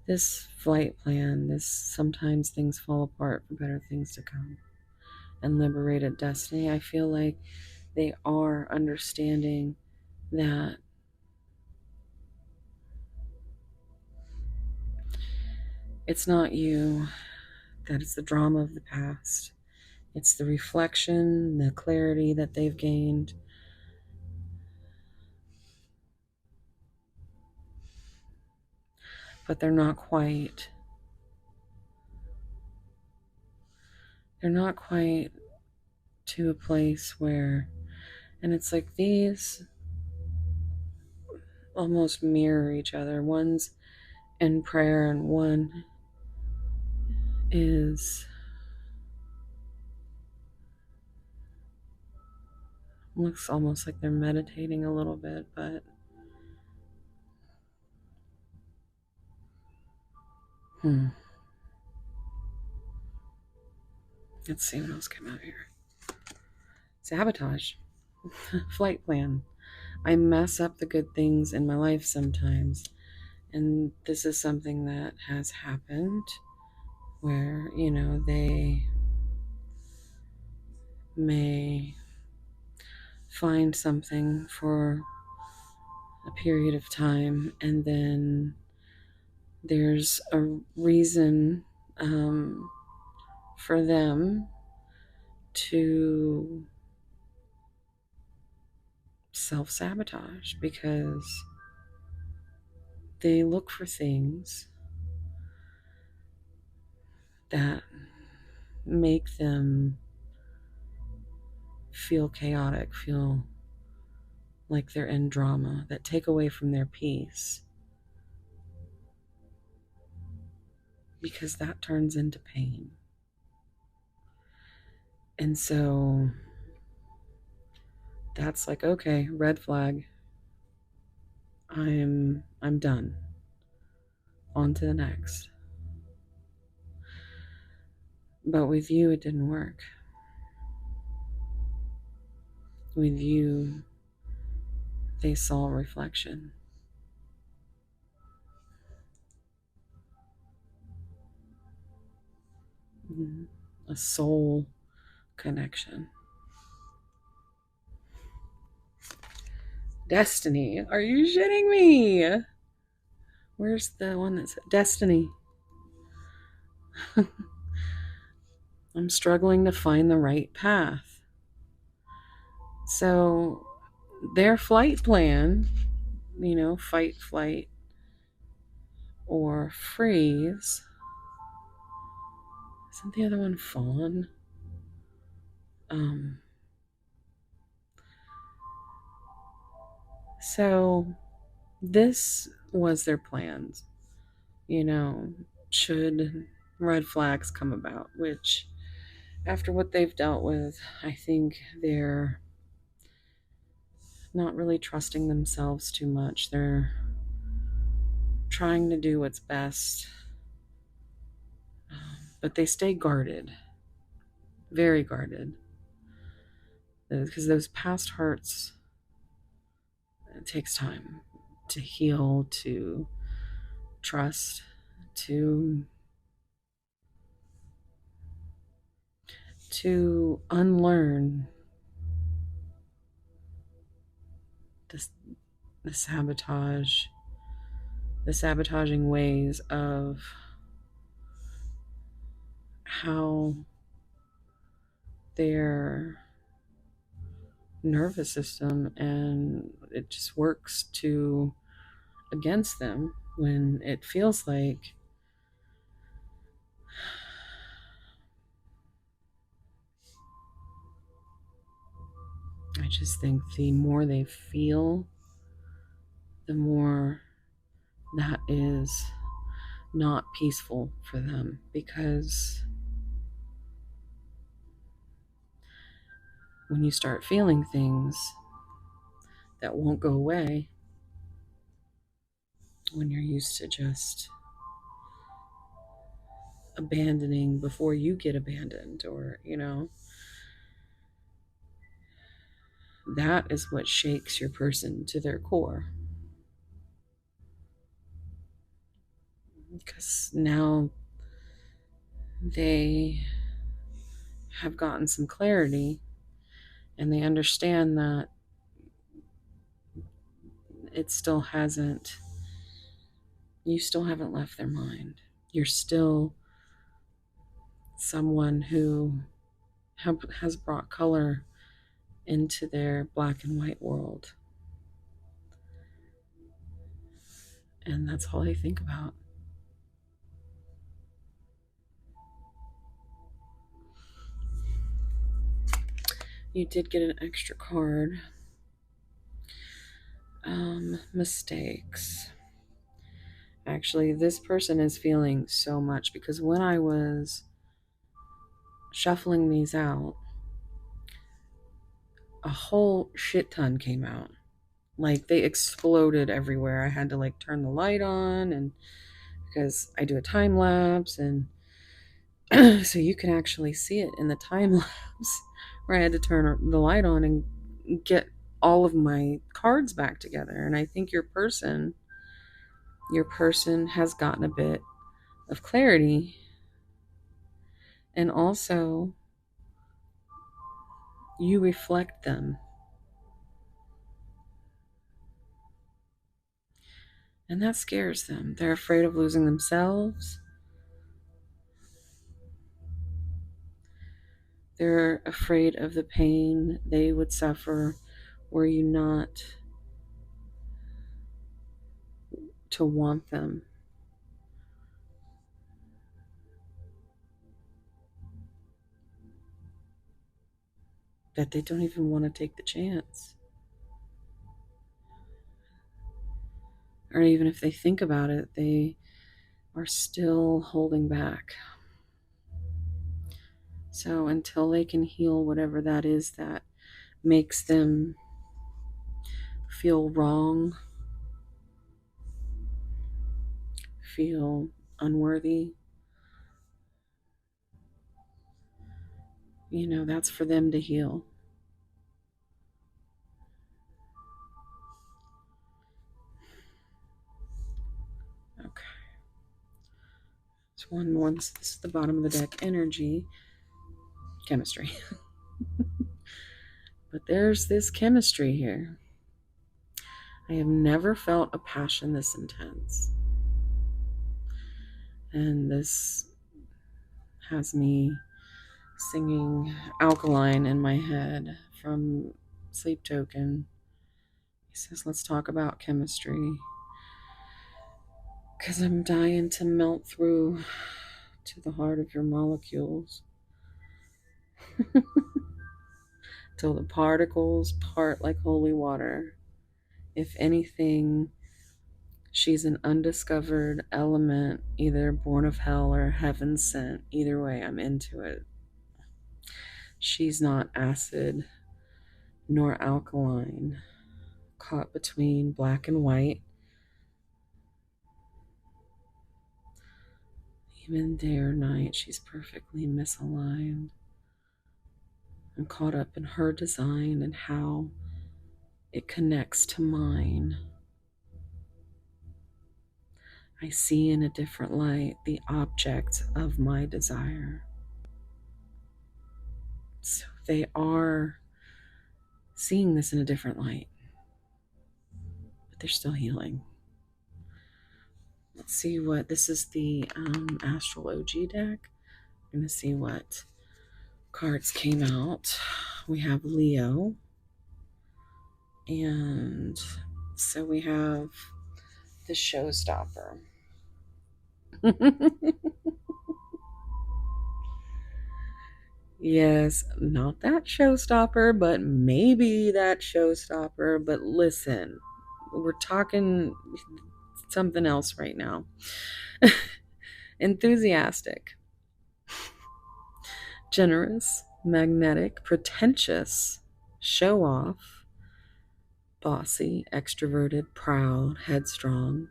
This flight plan, sometimes things fall apart for better things to come. And liberated destiny, I feel like they are understanding that it's not you, that it's the drama of the past. It's the reflection, the clarity that they've gained. But they're not quite to a place where, and it's like these almost mirror each other. One's in prayer and one is looks almost like they're meditating a little bit, but let's see what else came out here. Sabotage. Flight plan. I mess up the good things in my life sometimes, and this is something that has happened where, they may find something for a period of time, and then there's a reason for them to self-sabotage because they look for things that make them feel chaotic, feel like they're in drama, that take away from their peace, because that turns into pain. And so that's like, okay, red flag. I'm done. On to the next. But with you, it didn't work. With you, they saw reflection. A soul connection. Destiny. Are you shitting me? Where's the one that's Destiny? I'm struggling to find the right path. So their flight plan, fight, flight, or freeze. Isn't the other one fawn? So this was their plans, should red flags come about, which after what they've dealt with, I think they're not really trusting themselves too much. They're trying to do what's best, but they stay guarded, very guarded, because those past hurts, it takes time to heal, to trust, to unlearn this the sabotaging ways of how their nervous system, and it just works to against them when it feels like I just think the more they feel, the more that is not peaceful for them, because when you start feeling things that won't go away, when you're used to just abandoning before you get abandoned, or that is what shakes your person to their core, because now they have gotten some clarity and they understand that it still hasn't you still haven't left their mind. You're still someone who has brought color into their black and white world. And that's all I think about. You did get an extra card. Mistakes. Actually, this person is feeling so much, because when I was shuffling these out, a whole shit ton came out. Like, they exploded everywhere. I had to turn the light on, and because I do a time lapse, and so you can actually see it in the time lapse, where I had to turn the light on and get all of my cards back together. And I think your person has gotten a bit of clarity, and also you reflect them. And that scares them. They're afraid of losing themselves. They're afraid of the pain they would suffer were you not to want them. That they don't even want to take the chance. Or even if they think about it, they are still holding back. So until they can heal whatever that is that makes them feel wrong, feel unworthy, that's for them to heal. Okay. It's one more. This is the bottom of the deck. Energy. Chemistry. But there's this chemistry here. I have never felt a passion this intense. And this has me singing Alkaline in my head from Sleep Token. says, let's talk about chemistry. Because I'm dying to melt through to the heart of your molecules. Till the particles part like holy water. If anything, she's an undiscovered element, either born of hell or heaven sent. Either way, I'm into it. She's not acid nor alkaline, caught between black and white. Even day or night, she's perfectly misaligned. I'm caught up in her design and how it connects to mine. I see in a different light the object of my desire. So they are seeing this in a different light, but they're still healing. Let's see what this is, the Astral OG deck. I'm going to see what cards came out. We have Leo, and so we have the Showstopper. Yes, not that showstopper, but maybe that showstopper. But listen, we're talking something else right now. Enthusiastic, generous, magnetic, pretentious, show off, bossy, extroverted, proud, headstrong,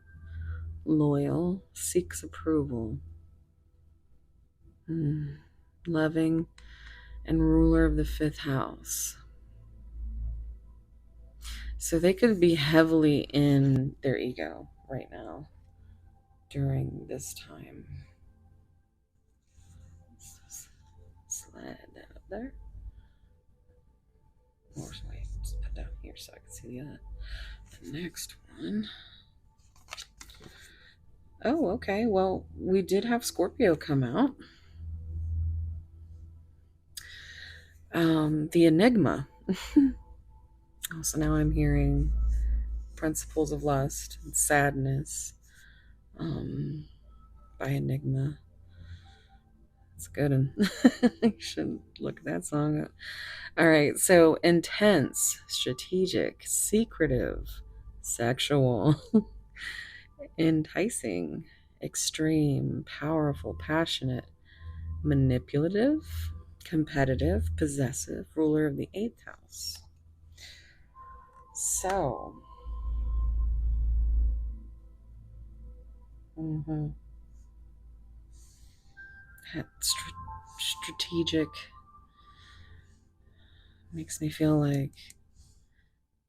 loyal, seeks approval, loving, and ruler of the 5th house. So they could be heavily in their ego right now during this time. Slide that up there. Or wait, just put down here so I can see the next one. Oh, okay. Well, we did have Scorpio come out. The Enigma. So now I'm hearing Principles of Lust and Sadness by Enigma. It's good. And you should look at that song up. All right. So intense, strategic, secretive, sexual, enticing, extreme, powerful, passionate, manipulative, competitive, possessive, ruler of the 8th house. So, that strategic makes me feel like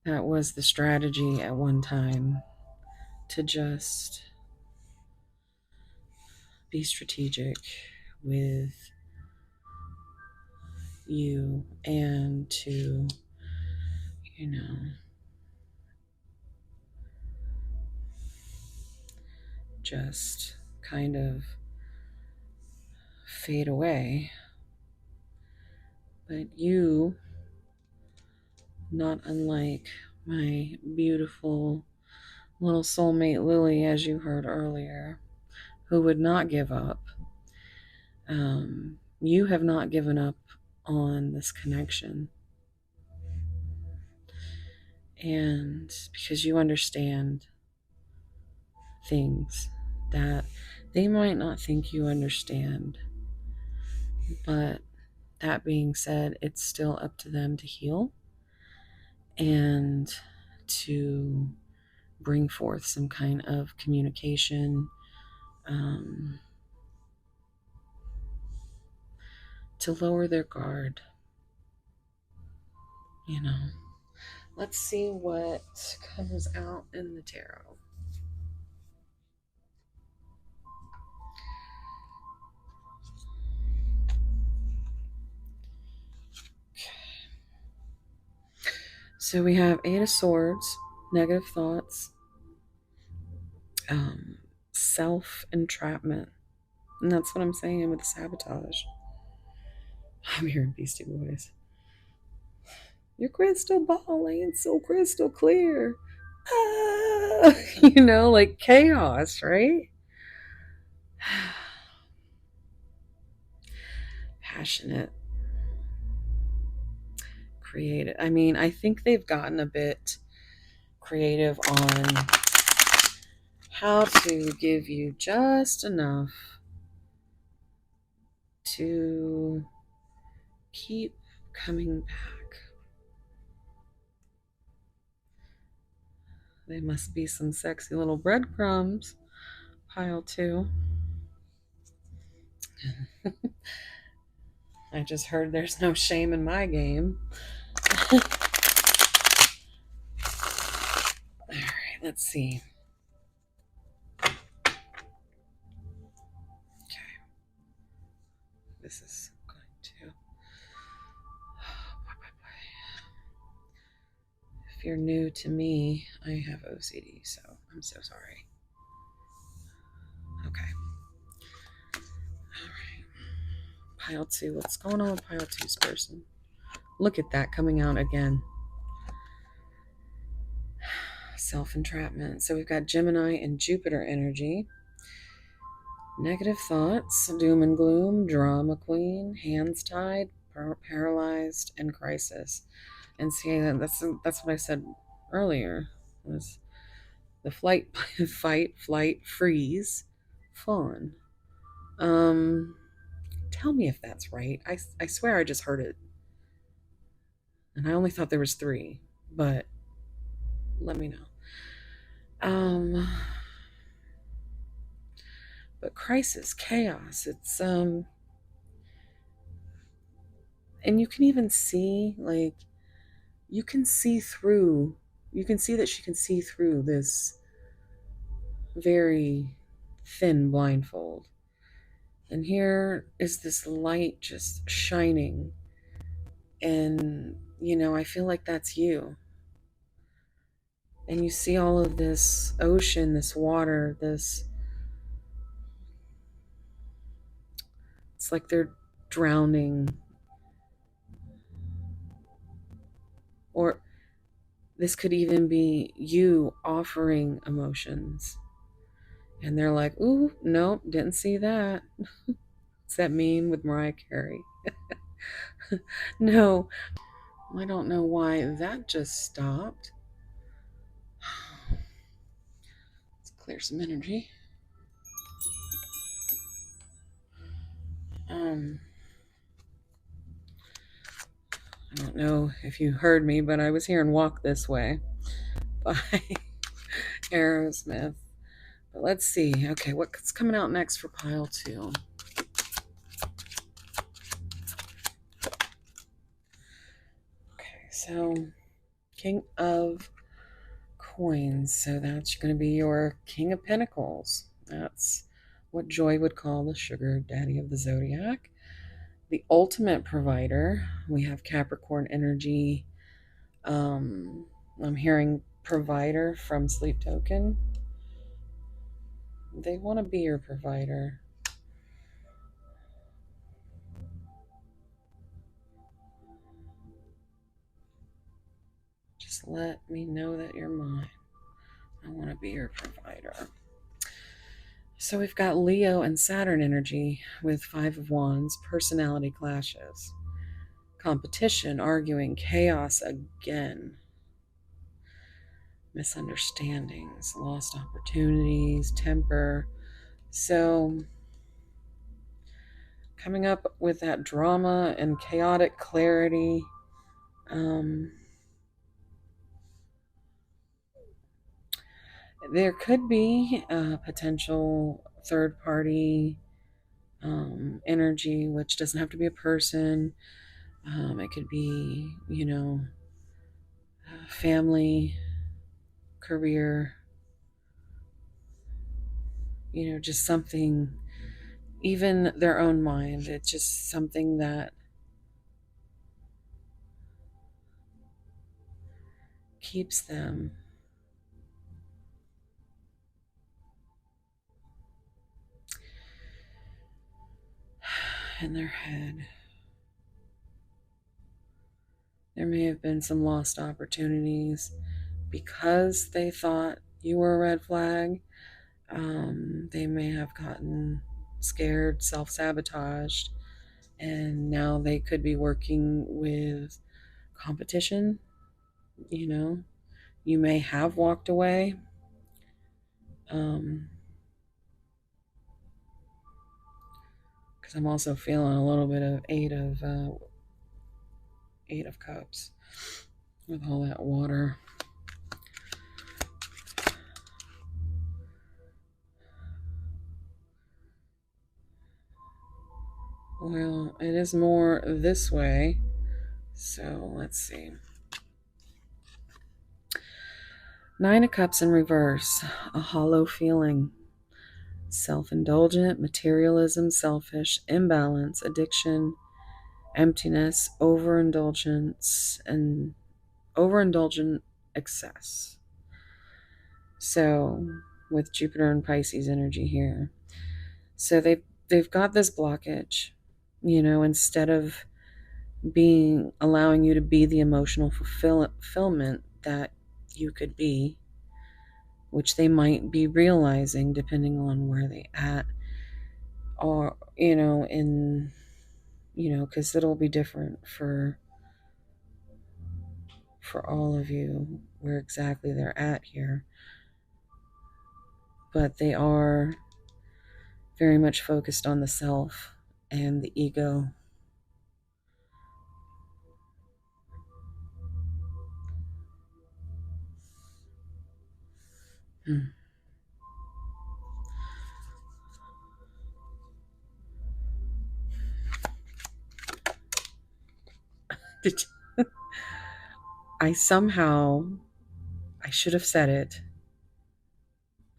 that was the strategy at one time, to just be strategic with you and to, just kind of fade away. But you, not unlike my beautiful little soulmate Lily, as you heard earlier, who would not give up, you have not given up on this connection. And because you understand things that they might not think you understand. But that being said, it's still up to them to heal and to bring forth some kind of communication, to lower their guard. Let's see what comes out in the tarot. So we have 8 of Swords, negative thoughts, self-entrapment. And that's what I'm saying with sabotage. I'm hearing Beastie Boys. Your crystal ball ain't so crystal clear. like chaos, right? Passionate, creative. I mean, I think they've gotten a bit creative on how to give you just enough to keep coming back. They must be some sexy little breadcrumbs. Pile two. I just heard there's no shame in my game. All right, let's see. Okay. This is going to. If you're new to me, I have OCD, so I'm so sorry. Okay. All right. Pile two. What's going on with pile two's person? Look at that coming out again. Self-entrapment. So we've got Gemini and Jupiter energy. Negative thoughts, doom and gloom, drama queen, hands tied, paralyzed, and crisis. And see, that's what I said earlier. Was the fight, flight, freeze, fawn. Tell me if that's right. I swear I just heard it, and I only thought there was three, but let me know. But crisis, chaos. It's and you can even see you can see through. You can see that she can see through this very thin blindfold. And here is this light just shining. And, I feel like that's you. And you see all of this ocean, this water, it's like they're drowning. Or this could even be you offering emotions. And they're like, ooh, nope, didn't see that. It's that meme with Mariah Carey. No, I don't know why that just stopped. Let's clear some energy. I don't know if you heard me, but I was hearing Walk This Way by Aerosmith. But let's see. Okay, what's coming out next for pile two? Okay, so King of Coins. So that's going to be your King of Pentacles. That's what Joy would call the sugar daddy of the zodiac. The ultimate provider. We have Capricorn energy. I'm hearing provider from Sleep Token. They want to be your provider. Just let me know that you're mine. I want to be your provider. So we've got Leo and Saturn energy with Five of Wands, personality clashes, competition, arguing, chaos again, misunderstandings, lost opportunities, temper. So coming up with that drama and chaotic clarity. There could be a potential third party energy, which doesn't have to be a person. It could be, family, career, just something, even their own mind. It's just something that keeps them in their head. There may have been some lost opportunities, because they thought you were a red flag, they may have gotten scared, self-sabotaged, and now they could be working with competition. You know, you may have walked away. Because I'm also feeling a little bit of Eight of Cups with all that water. Well, it is more this way. So let's see. Nine of Cups in reverse. A hollow feeling. Self-indulgent, materialism, selfish, imbalance, addiction, emptiness, overindulgence, and overindulgent excess. So with Jupiter and Pisces energy here. So they've got this blockage, instead of allowing you to be the emotional fulfillment that you could be, which they might be realizing depending on where they at, or because it'll be different for all of you where exactly they're at here, but they are very much focused on the self and the ego. Did you, I should have said it,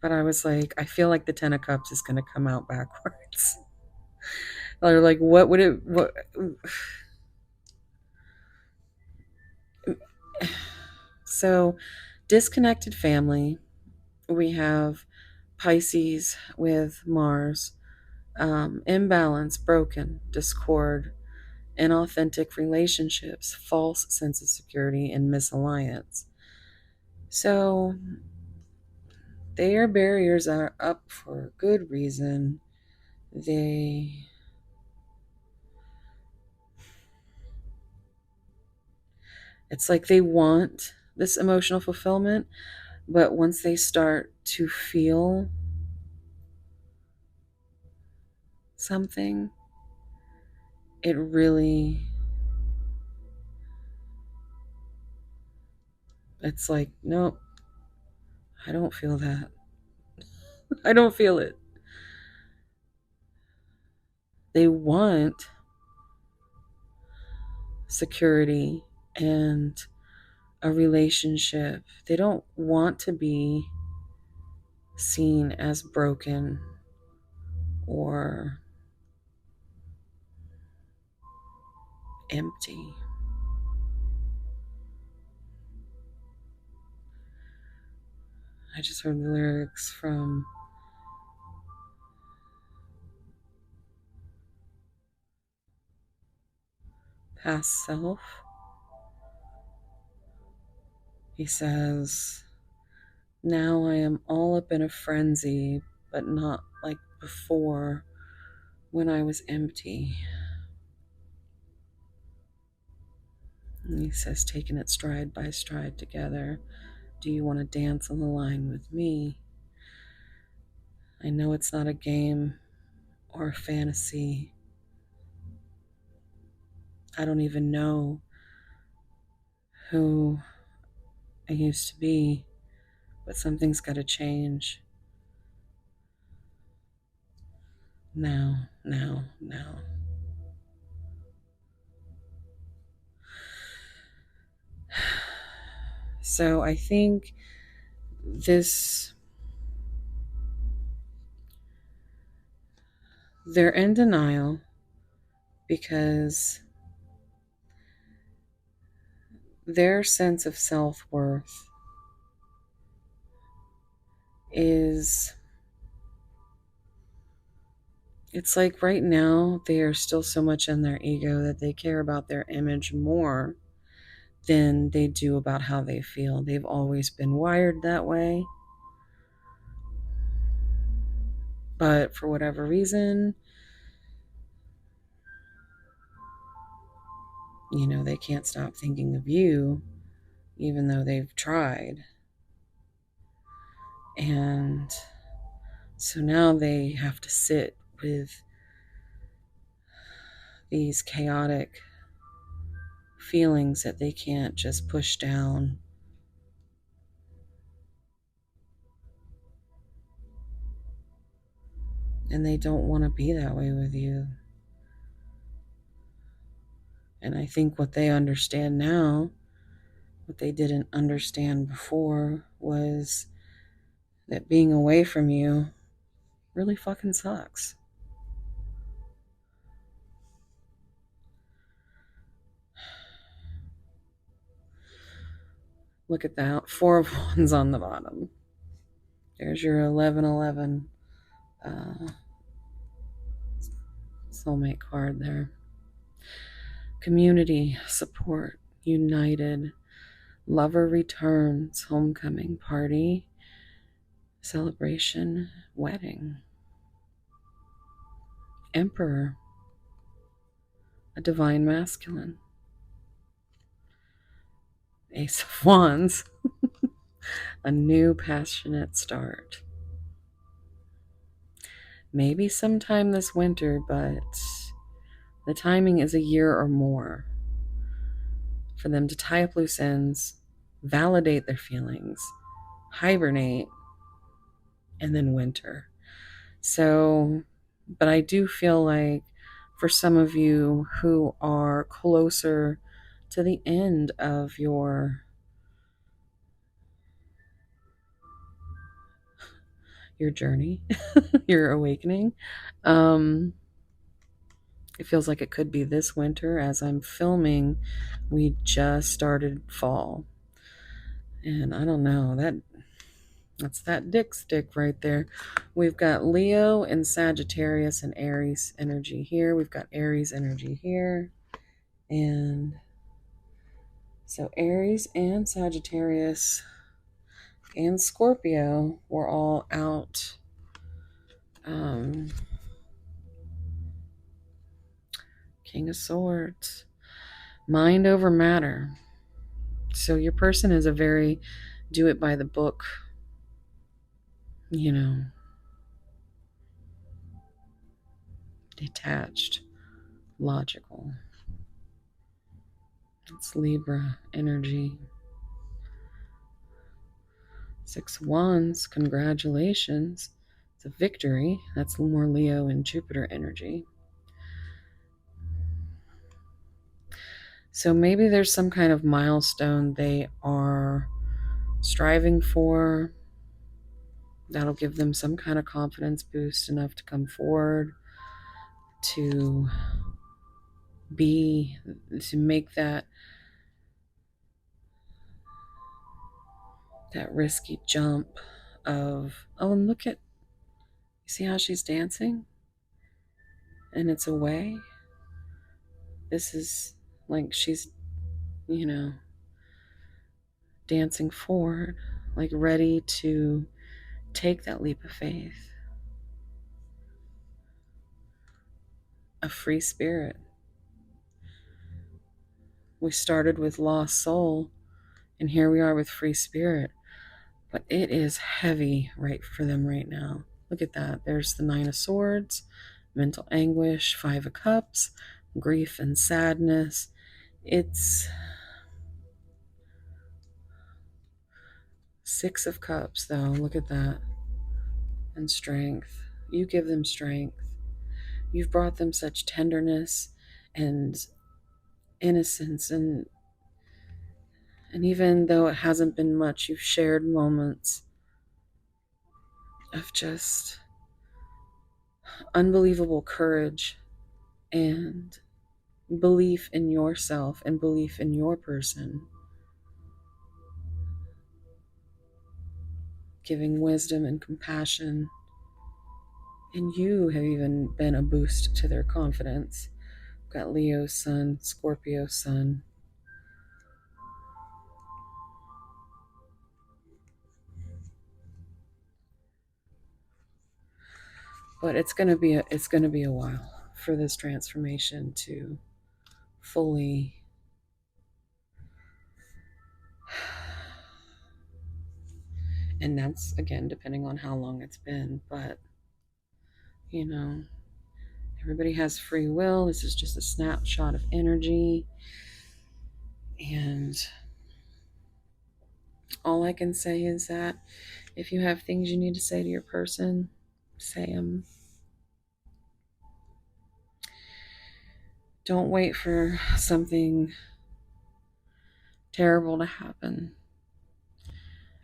but I was like, I feel like the Ten of Cups is going to come out backwards. Or like, what? So, disconnected family. We have Pisces with Mars. Imbalance, broken, discord, inauthentic relationships, false sense of security, and misalliance. So, their barriers are up for a good reason. It's like they want this emotional fulfillment, but once they start to feel something, it really, it's like, nope, I don't feel that. I don't feel it. They want security and a relationship. They don't want to be seen as broken or empty. I just heard the lyrics from Past Self. He says, now I am all up in a frenzy, but not like before when I was empty. And he says, taking it stride by stride together. Do you want to dance on the line with me? I know it's not a game or a fantasy. I don't even know who I used to be, but something's got to change. Now, now, now. So I think they're in denial because their sense of self-worth is, it's like right now they are still so much in their ego that they care about their image more than they do about how they feel. They've always been wired that way. But for whatever reason, they can't stop thinking of you, even though they've tried. And so now they have to sit with these chaotic feelings that they can't just push down. And they don't want to be that way with you. And I think what they understand now, what they didn't understand before, was that being away from you really fucking sucks. Look at that. 4 of Wands on the bottom. There's your 1111 soulmate card there. Community, support, united, lover returns, homecoming, party, celebration, wedding. Emperor, a divine masculine. Ace of Wands, a new passionate start. Maybe sometime this winter, but the timing is a year or more for them to tie up loose ends, validate their feelings, hibernate, and then winter. So, but I do feel like for some of you who are closer to the end of your journey, your awakening, it feels like it could be this winter. As I'm filming, we just started fall. And I don't know, that's that dick stick right there. We've got Leo and Sagittarius and Aries energy here. We've got Aries energy here. And so Aries and Sagittarius and Scorpio were all out. King of Swords. Mind over matter. So your person is a very do it by the book, detached, logical. It's Libra energy. 6 of Wands, congratulations. It's a victory. That's more Leo and Jupiter energy. So maybe there's some kind of milestone they are striving for. That'll give them some kind of confidence boost enough to come forward, to make that risky jump of, oh, and look at, you see how she's dancing? And it's away. This is like she's, dancing forward, like ready to take that leap of faith. A free spirit. We started with lost soul, and here we are with free spirit. But it is heavy for them right now. Look at that. There's the 9 of Swords, mental anguish, 5 of Cups, grief and sadness. It's 6 of Cups, though. Look at that. And strength. You give them strength. You've brought them such tenderness and innocence, and even though it hasn't been much, you've shared moments of just unbelievable courage and belief in yourself and belief in your person, giving wisdom and compassion. And you have even been a boost to their confidence. We've got Leo sun, Scorpio sun. But it's gonna be a while for this transformation to fully and that's again depending on how long it's been, but you know, everybody has free will. This is just a snapshot of energy, and all I can say is that if you have things you need to say to your person, say them. Don't wait for something terrible to happen.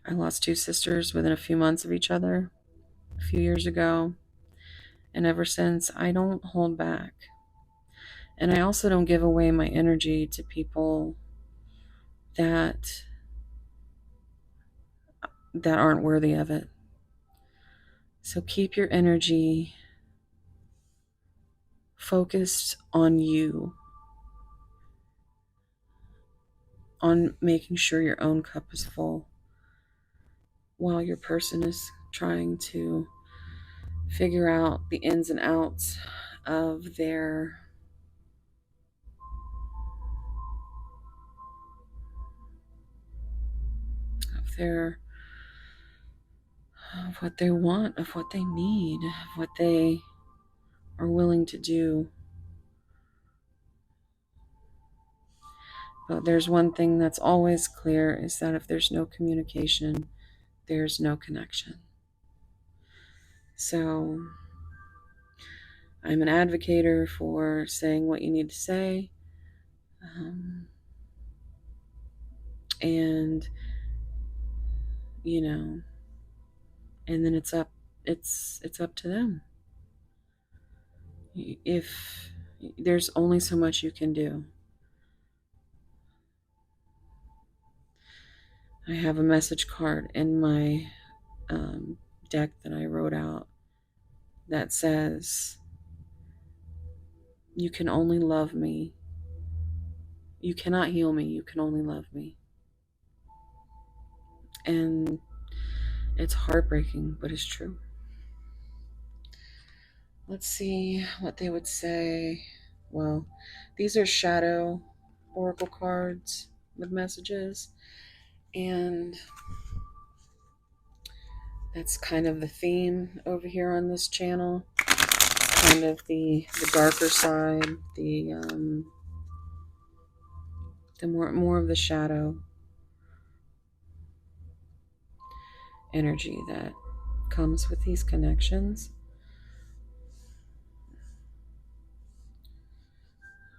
I lost two sisters within a few months of each other a few years ago, and ever since, I don't hold back. And I also don't give away my energy to people that aren't worthy of it. So keep your energy focused on you, on making sure your own cup is full, while your person is trying to figure out the ins and outs of their of what they want, of what they need, of what they are willing to do. But there's one thing that's always clear is that if there's no communication, there's no connection. So I'm an advocator for saying what you need to say. And you know, and then it's up to them. If there's only so much you can do. I have a message card in my deck that I wrote out that says, you can only love me. You cannot heal me. You can only love me. And it's heartbreaking, but it's true. Let's see what they would say. Well, these are shadow oracle cards with messages. And that's kind of the theme over here on this channel. Kind of the darker side, the more of the shadow energy that comes with these connections.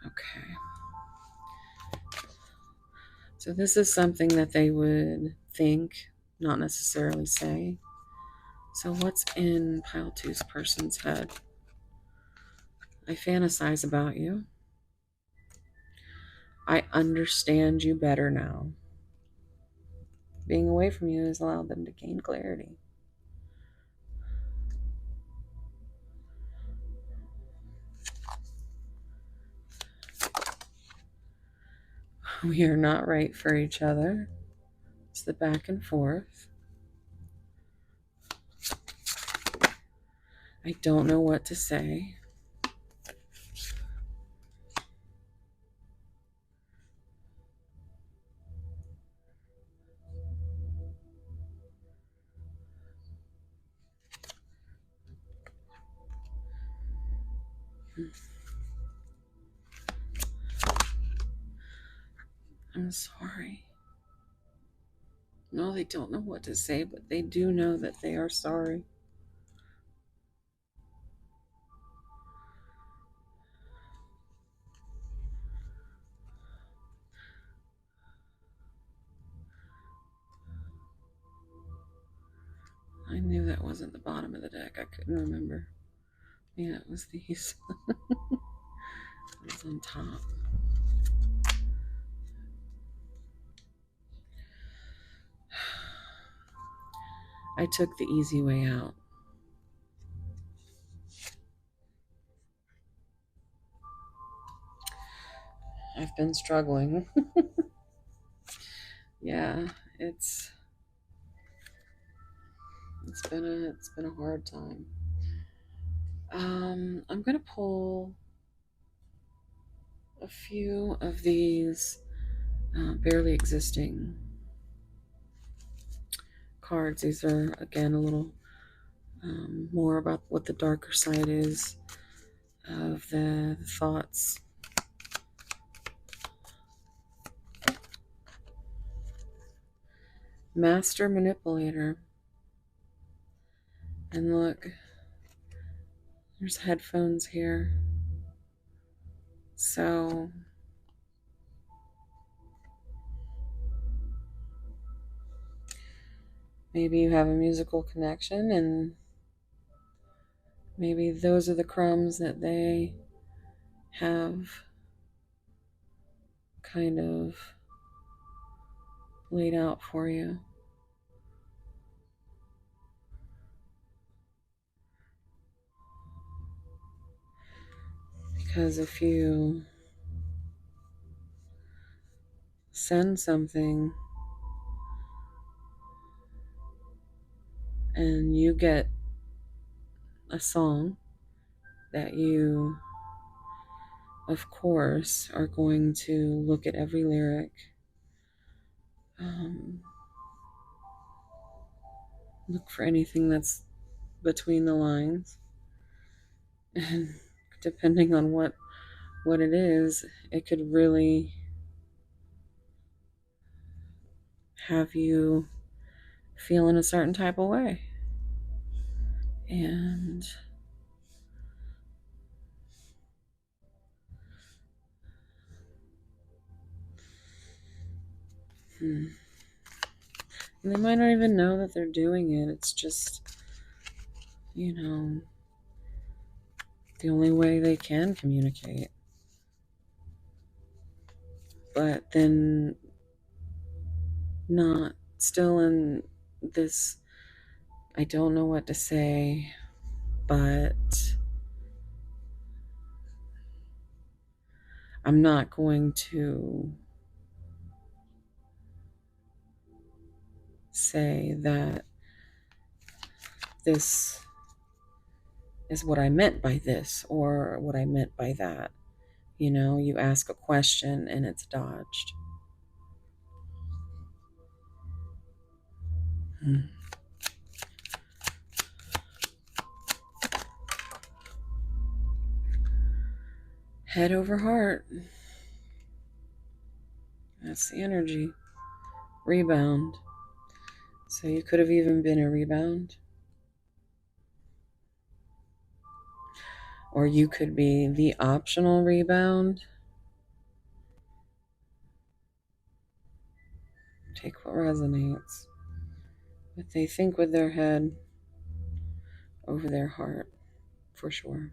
Okay. So this is something that they would think, not necessarily say. So what's in pile two's person's head? I fantasize about you. I understand you better now. Being away from you has allowed them to gain clarity. We are not right for each other. It's the back and forth. I don't know what to say. I'm sorry. No, they don't know what to say, but they do know that they are sorry. I knew that wasn't the bottom of the deck. I couldn't remember. Yeah, it was these. It was on top. I took the easy way out. I've been struggling. Yeah, it's been a hard time. I'm going to pull a few of these barely existing cards. These are, again, a little more about what the darker side is of the thoughts. Master Manipulator. And look, there's headphones here. So maybe you have a musical connection, and maybe those are the crumbs that they have kind of laid out for you. Because if you send something and you get a song that you, of course, are going to look at every lyric, look for anything that's between the lines, and depending on what it is, it could really have you feel in a certain type of way. And and they might not even know that they're doing it. It's just, the only way they can communicate. But then not still in this, I don't know what to say, but I'm not going to say that this is what I meant by this or what I meant by that. You ask a question and it's dodged. Head over heart. That's the energy. Rebound. So you could have even been a rebound. Or you could be the optional rebound. Take what resonates. But they think with their head over their heart, for sure.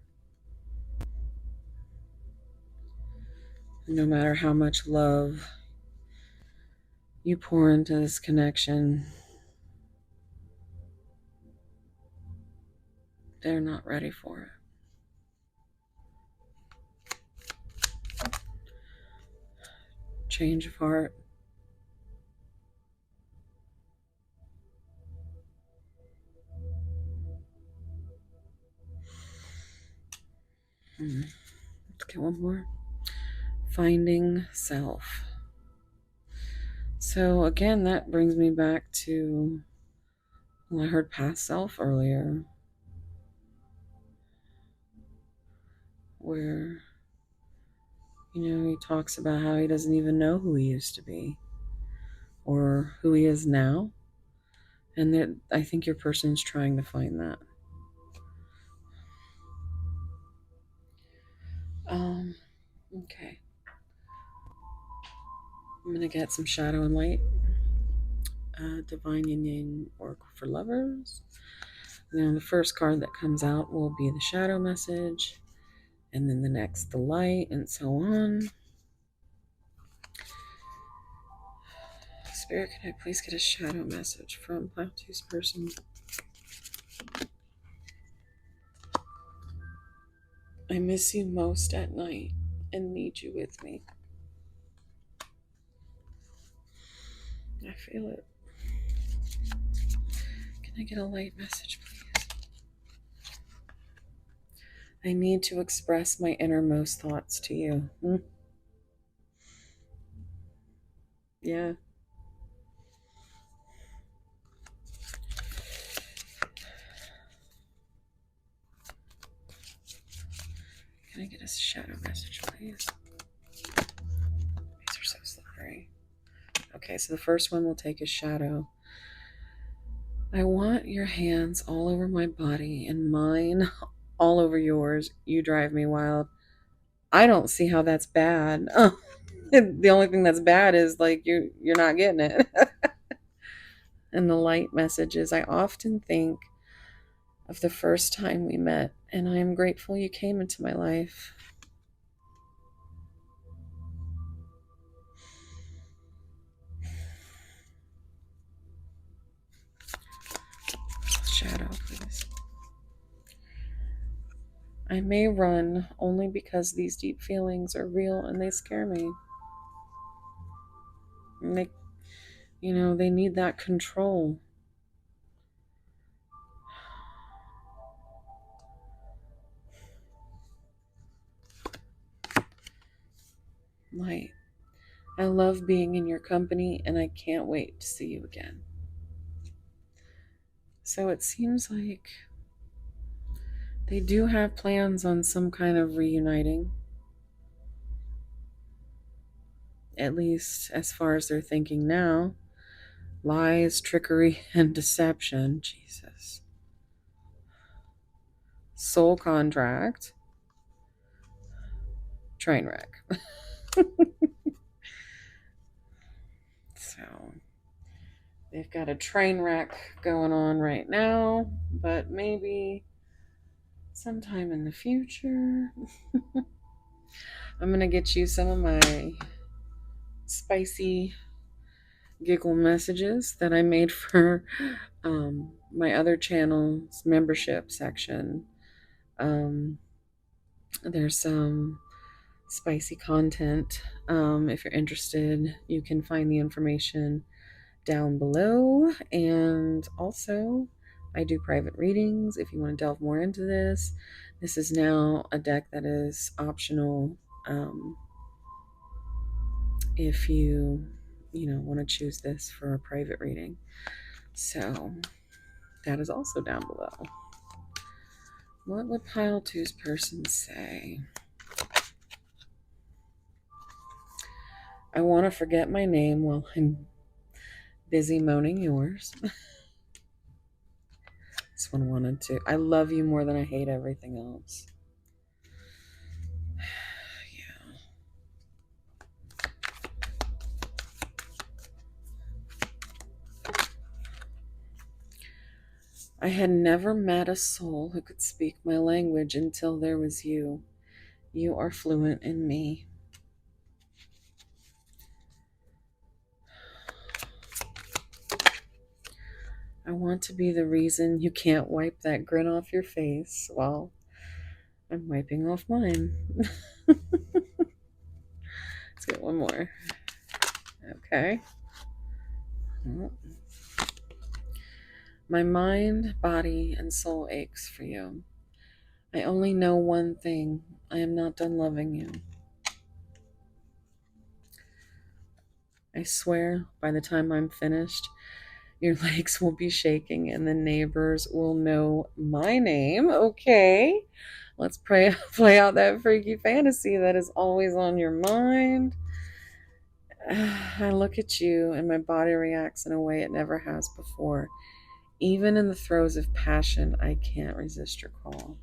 No matter how much love you pour into this connection, they're not ready for it. Change of heart. Let's get one more. Finding self. So again, that brings me back to, I heard past self earlier, where, he talks about how he doesn't even know who he used to be or who he is now. And that I think your person's trying to find that. Okay. I'm going to get some shadow and light. Divine Yin Oracle for Lovers. Now the first card that comes out will be the shadow message, and then the next the light, and so on. Spirit, can I please get a shadow message from Platu's person? I miss you most at night and need you with me. I feel it. Can I get a light message, please? I need to express my innermost thoughts to you. Yeah. Can I get a shadow message, please? These are so slippery. Okay, so the first one we'll take is shadow. I want your hands all over my body and mine all over yours. You drive me wild. I don't see how that's bad. The only thing that's bad is like you're not getting it. And the light message is I often think of the first time we met, and I am grateful you came into my life. Shadow, please. I may run only because these deep feelings are real and they scare me. And they need that control. Light. I love being in your company and I can't wait to see you again. So it seems like they do have plans on some kind of reuniting. At least as far as they're thinking now. Lies, trickery, and deception. Jesus. Soul contract. Train wreck. So they've got a train wreck going on right now, but maybe sometime in the future. I'm going to get you some of my spicy giggle messages that I made for my other channel's membership section. There's some spicy content. If you're interested, you can find the information down below. And also, I do private readings if you want to delve more into this. This is now a deck that is optional if you want to choose this for a private reading. So that is also down below. What would pile two's person say? I want to forget my name while I'm busy moaning yours. This one wanted to. I love you more than I hate everything else. Yeah. I had never met a soul who could speak my language until there was you. You are fluent in me. I want to be the reason you can't wipe that grin off your face while I'm wiping off mine. Let's get one more. Okay. My mind, body, and soul aches for you. I only know one thing. I am not done loving you. I swear, by the time I'm finished, your legs will be shaking and the neighbors will know my name. Okay. Let's play out that freaky fantasy that is always on your mind. I look at you and my body reacts in a way it never has before. Even in the throes of passion, I can't resist your call.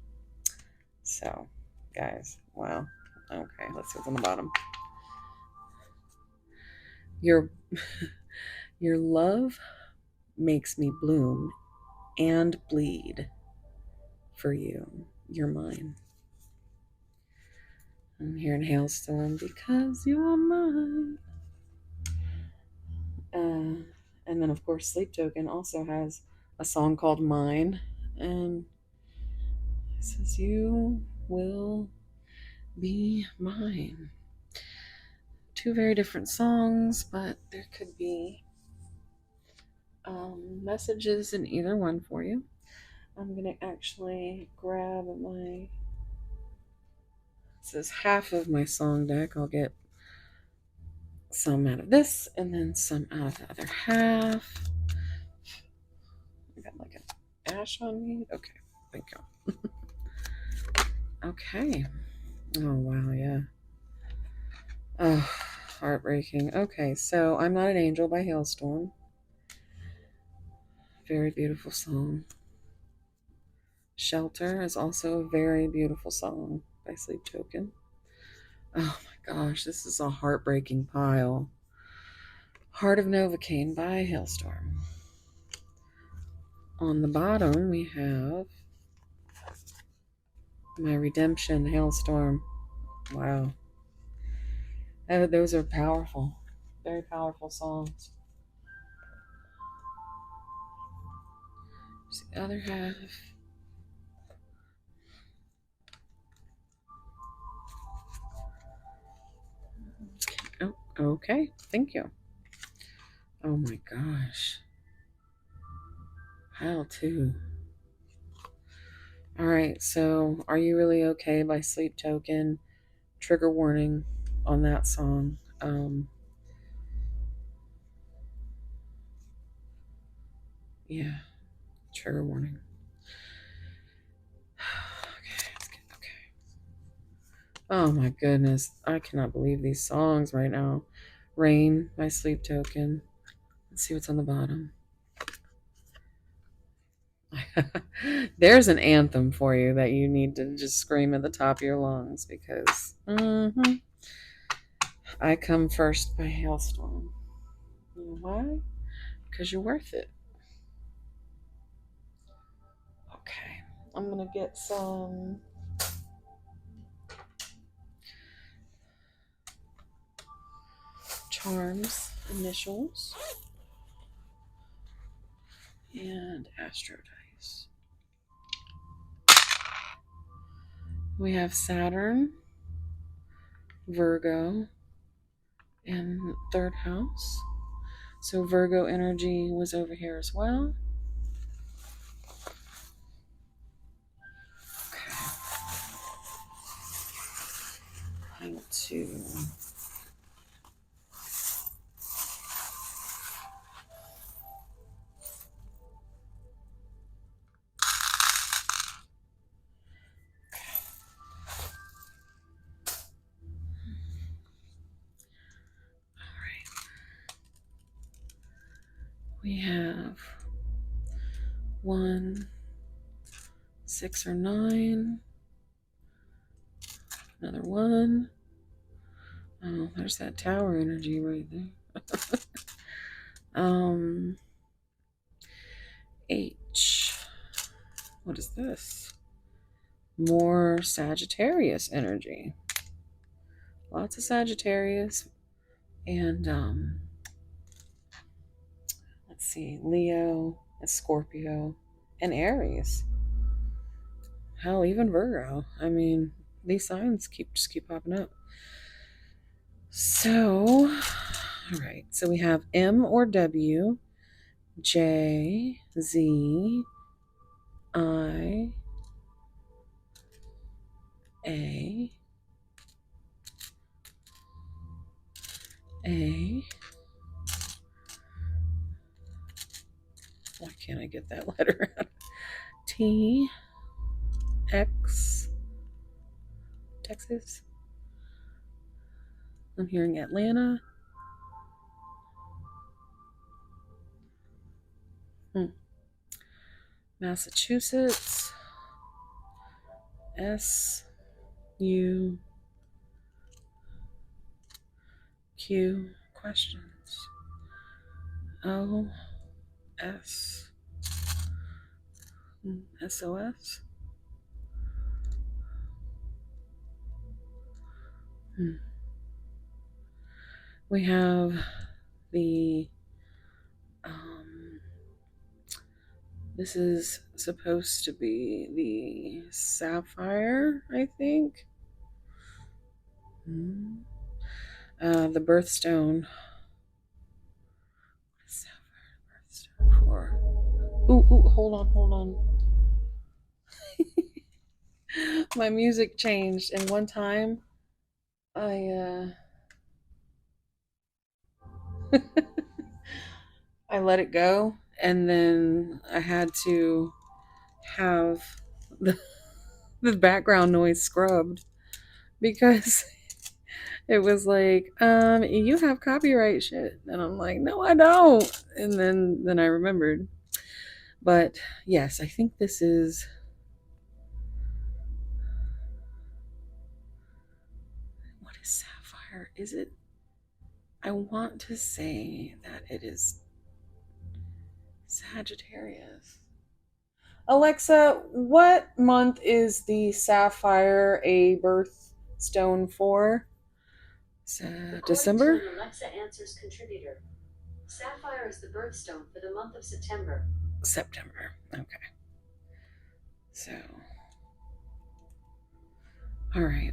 So, guys, wow. Okay, let's see what's on the bottom. Your love makes me bloom and bleed for you. You're mine. I'm here in Hailstorm because you're mine. And then, of course, Sleep Token also has a song called Mine. And it says, you will be mine. Two very different songs, but there could be messages in either one for you. I'm going to actually grab my This is half of my song deck. I'll get some out of this and then some out of the other half. I got like an ash on me. Okay, thank you. Okay. Oh, wow, yeah. Oh, heartbreaking. Okay, so I'm Not an Angel by Hailstorm. Very beautiful song. Shelter is also a very beautiful song by Sleep Token. Oh my gosh, this is a heartbreaking pile. Heart of Novocaine by Hailstorm. On the bottom, we have My Redemption, Hailstorm. Wow. Oh, those are powerful. Very powerful songs. Here's the other half. Oh, okay. Thank you. Oh my gosh. How to? All right. So, Are You Really Okay by Sleep Token. Trigger warning on that song. Yeah. Trigger warning. Okay. Oh my goodness. I cannot believe these songs right now. Rain by Sleep Token. Let's see what's on the bottom. There's an anthem for you that you need to just scream at the top of your lungs because I Come First by Hailstorm. You know why? Because you're worth it. Okay. I'm going to get some charms initials and astro dice. We have Saturn, Virgo, and third house. So Virgo energy was over here as well. Okay. Two. We have 1, 6, or 9. Another 1. Oh, there's that tower energy right there. H. What is this? More Sagittarius energy. Lots of Sagittarius. And let's see, Leo, and Scorpio, and Aries. Hell, even Virgo. I mean, these signs just keep popping up. So, all right. So we have M or W, J, Z, I, A, A. Why can't I get that letter out? T, X, Texas. I'm hearing Atlanta. Massachusetts. S, U, Q, questions. O, S, SOS. We have the this is supposed to be the sapphire, I think. The birthstone. What is sapphire birthstone for? Ooh, hold on. My music changed, and one time I let it go, and then I had to have the the background noise scrubbed because it was like, you have copyright shit, and I'm like, no, I don't. And then I remembered. But yes, I think this is, what is sapphire? Is it? I want to say that it is Sagittarius. Alexa, what month is the sapphire a birthstone for? December? To an Alexa Answers contributor, sapphire is the birthstone for the month of September. September. Okay. So, all right.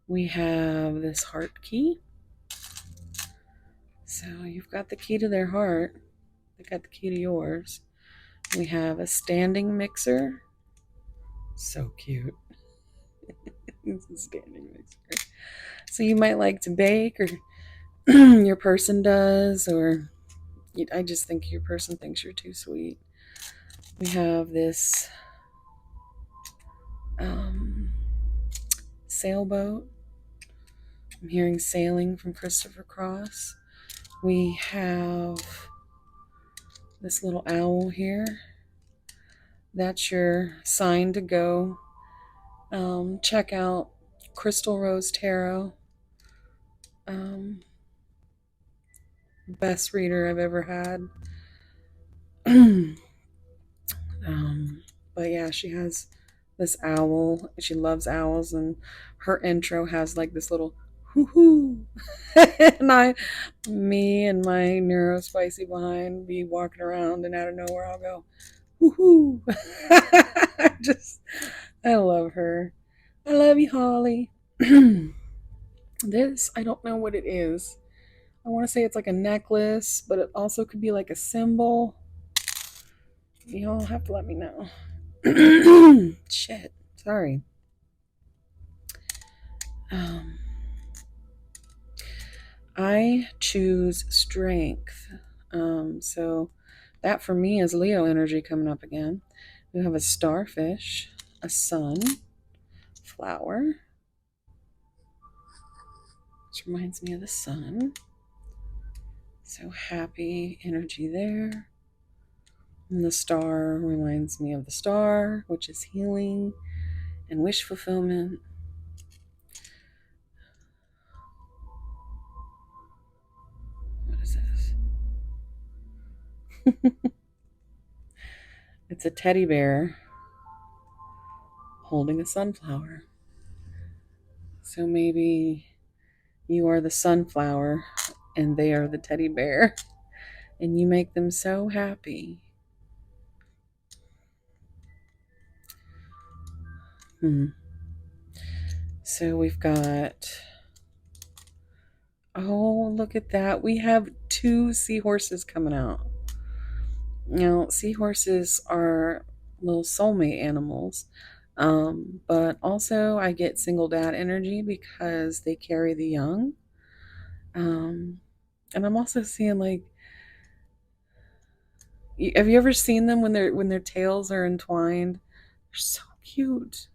We have this heart key. So you've got the key to their heart. They got the key to yours. We have a standing mixer. So cute. It's a standing mixer. So you might like to bake, or your person does, or I just think your person thinks you're too sweet. We have this sailboat. I'm hearing sailing from Christopher Cross. We have this little owl here. That's your sign to go check out Crystal Rose Tarot. Best reader I've ever had. But yeah, she has this owl. She loves owls, and her intro has like this little hoo-hoo. And me and my neurospicy behind be walking around, and out of nowhere I'll go hoo-hoo. I love her. I love you, Holly. This, I don't know what it is. I want to say it's like a necklace, but it also could be like a symbol. You'll have to let me know. Shit. Sorry. I choose strength. So that for me is Leo energy coming up again. We have a starfish, a sun, flower, which reminds me of the sun. So happy energy there. And the star reminds me of the star, which is healing and wish fulfillment. What is this? It's a teddy bear holding a sunflower. So maybe you are the sunflower and they are the teddy bear, and you make them so happy. So we've got, oh, look at that. We have 2 seahorses coming out. Now, seahorses are little soulmate animals, but also I get single dad energy because they carry the young. And I'm also seeing like, have you ever seen them when their tails are entwined? They're so cute.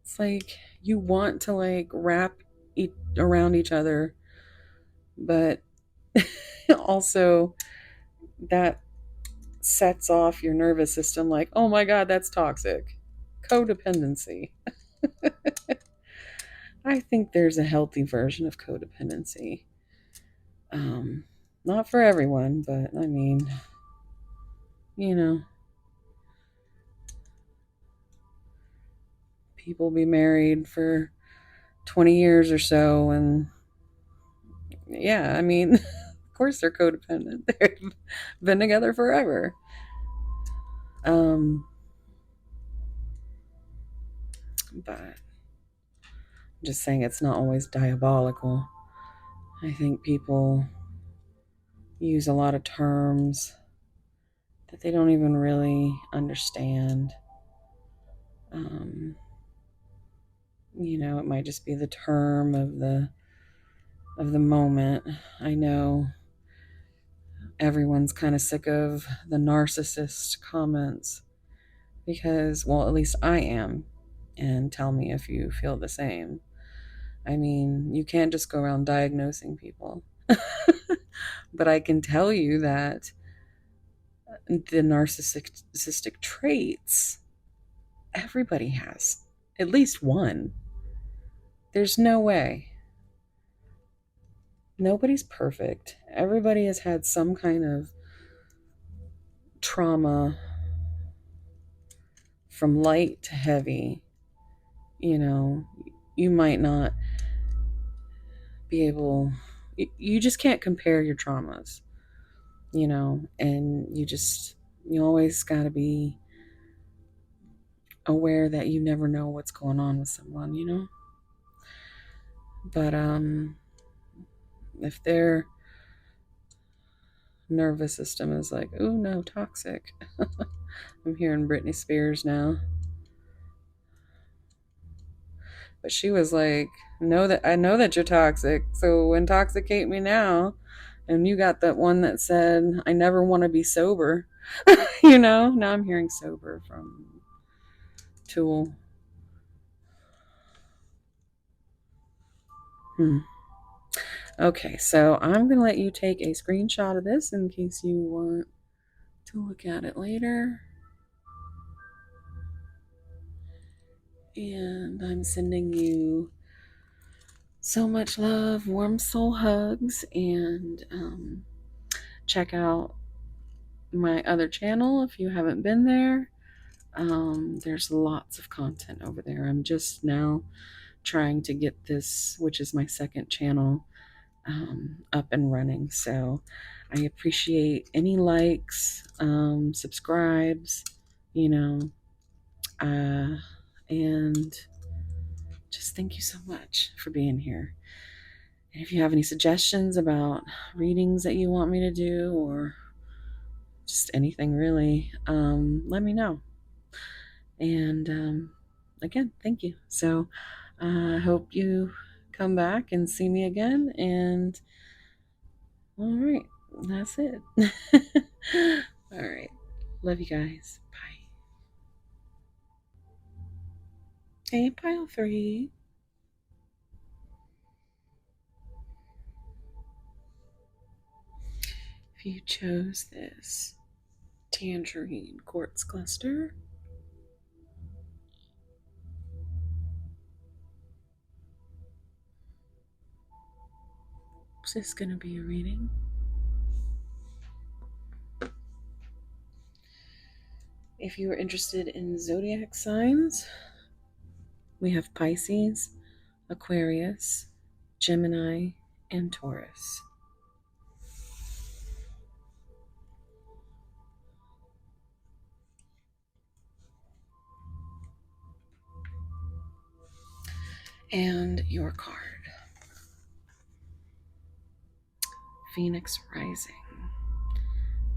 It's like you want to like wrap around each other, but also that sets off your nervous system like, oh my god, that's toxic. Codependency. I think there's a healthy version of codependency. Not for everyone, but I mean, you know, people be married for 20 years or so, and yeah, I mean, of course they're codependent. They've been together forever. But I'm just saying it's not always diabolical. I think people use a lot of terms that they don't even really understand. It might just be the term of the moment. I know everyone's kind of sick of the narcissist comments because, well, at least I am. And tell me if you feel the same. I mean, you can't just go around diagnosing people. But I can tell you that the narcissistic traits, everybody has at least one. There's no way. Nobody's perfect. Everybody has had some kind of trauma from light to heavy. You might not be able, you just can't compare your traumas, and you always got to be aware that you never know what's going on with someone. But if their nervous system is like, oh no, toxic. I'm hearing Britney Spears now. But she was like, I know that you're toxic, so intoxicate me now. And you got that one that said, I never want to be sober. Now I'm hearing sober from Tool. Okay, so I'm going to let you take a screenshot of this in case you want to look at it later. And I'm sending you so much love, warm soul hugs, and check out my other channel if you haven't been there. There's lots of content over there. I'm just now trying to get this, which is my second channel, up and running. So I appreciate any likes, subscribes, and just thank you so much for being here. And if you have any suggestions about readings that you want me to do or just anything really, let me know. And again, thank you. So I hope you come back and see me again. And all right, that's it. All right. Love you guys. Bye. Hey, pile 3. If you chose this tangerine quartz cluster, is this going to be a reading? If you are interested in zodiac signs, we have Pisces, Aquarius, Gemini, and Taurus. And your card, Phoenix Rising.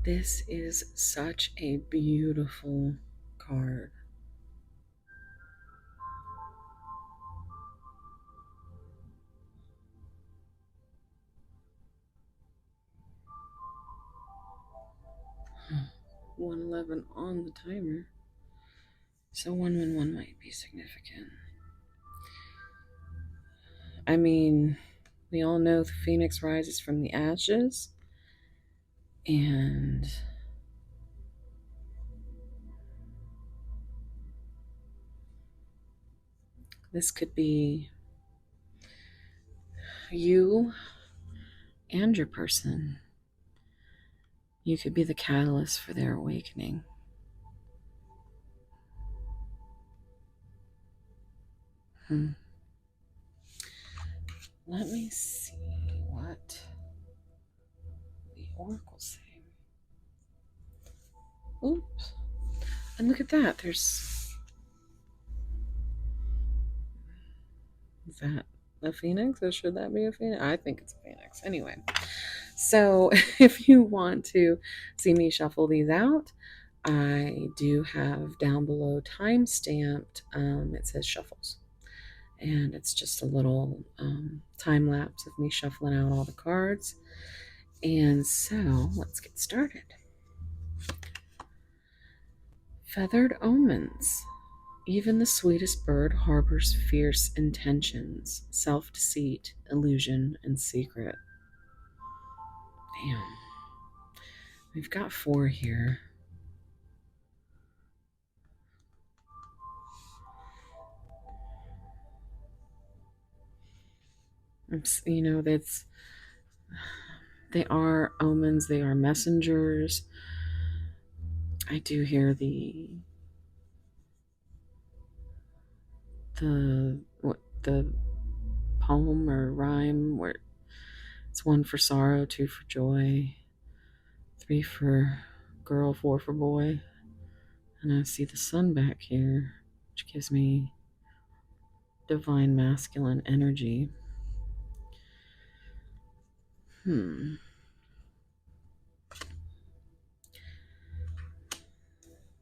This is such a beautiful card. Hmm. 111 on the timer. So 111 might be significant. I mean, we all know the phoenix rises from the ashes. And this could be you and your person. You could be the catalyst for their awakening. Let me see what the oracles say. Oops. And look at that. Is that a phoenix, or should that be a phoenix? I think it's a phoenix. Anyway, so if you want to see me shuffle these out, I do have down below time stamped. It says shuffles, and it's just a little time lapse of me shuffling out all the cards. And so let's get started. Feathered omens. Even the sweetest bird harbors fierce intentions, self-deceit, illusion, and secret. Damn. We've got 4 here. You know, they are omens, they are messengers. I do hear the poem or rhyme where it's 1 for sorrow, 2 for joy, 3 for girl, 4 for boy. And I see the sun back here, which gives me divine masculine energy.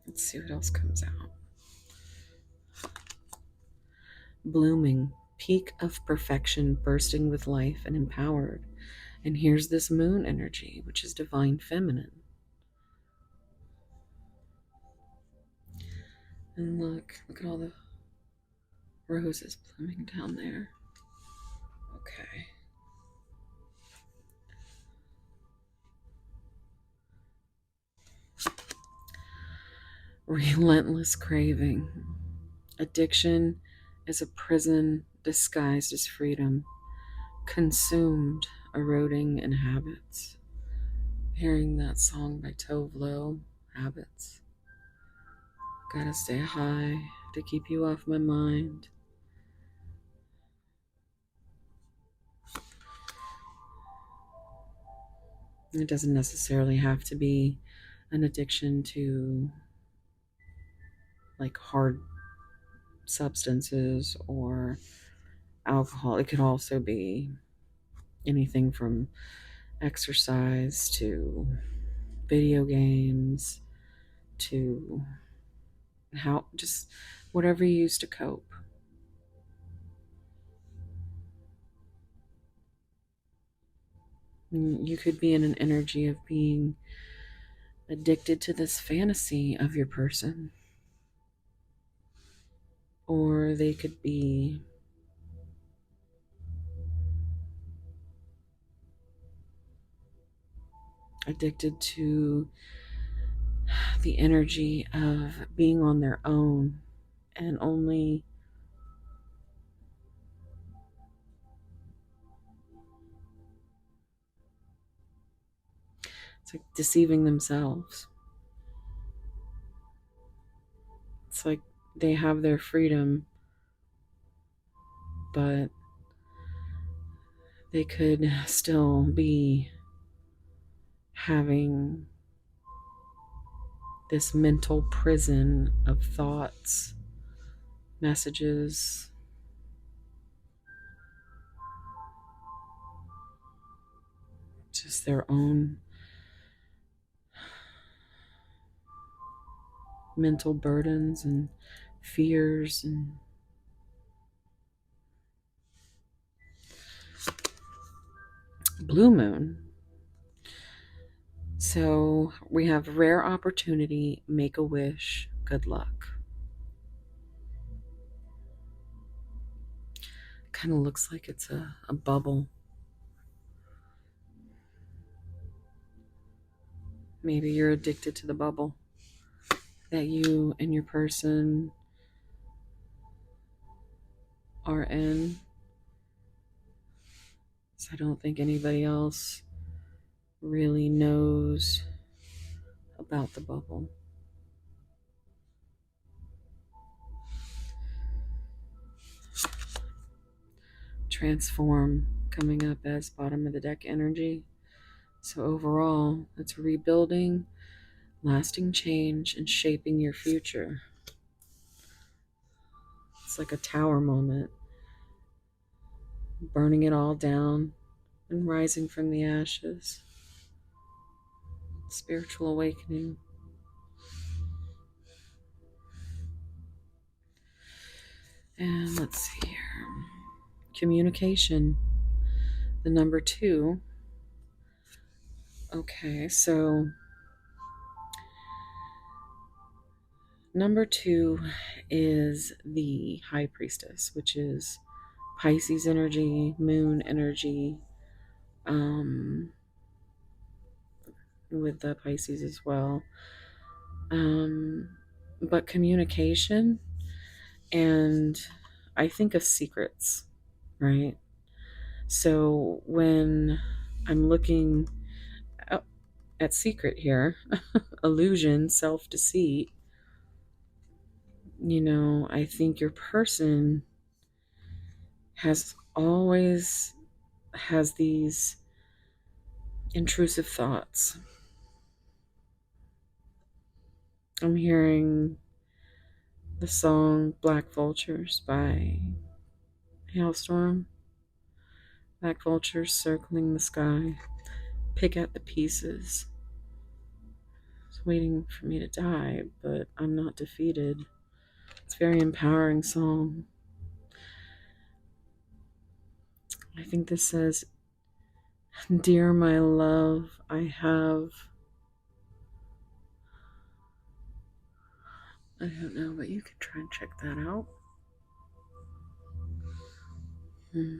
Let's see what else comes out. Blooming, peak of perfection, bursting with life and empowered. And here's this moon energy, which is divine feminine. And look at all the roses blooming down there. Okay. Relentless craving. Addiction is a prison disguised as freedom. Consumed, eroding in habits. Hearing that song by Tove Lo, Habits. Gotta stay high to keep you off my mind. It doesn't necessarily have to be an addiction to like hard substances or alcohol. It could also be anything from exercise to video games to just whatever you use to cope. You could be in an energy of being addicted to this fantasy of your person, or they could be addicted to the energy of being on their own and only it's like deceiving themselves. It's like they have their freedom, but they could still be having this mental prison of thoughts, messages, just their own mental burdens and fears and blue moon. So we have rare opportunity, make a wish, good luck. Kind of looks like it's a bubble. Maybe you're addicted to the bubble that you and your person are in. So I don't think anybody else really knows about the bubble. Transform coming up as bottom of the deck energy. So overall, it's rebuilding, lasting change, and shaping your future. It's like a tower moment. burning it all down and rising from the ashes. Spiritual awakening. And let's see here. Communication. The number 2. Okay, so number 2 is the High Priestess, which is Pisces energy, moon energy, with the Pisces as well. But communication, and I think of secrets, right? So when I'm looking at secret here, illusion, self-deceit, I think your person always has these intrusive thoughts. I'm hearing the song Black Vultures by Hailstorm. Black vultures circling the sky, pick at the pieces. It's waiting for me to die, but I'm not defeated. It's a very empowering song. I think this says, "Dear my love, I don't know, but you can try and check that out." Hmm.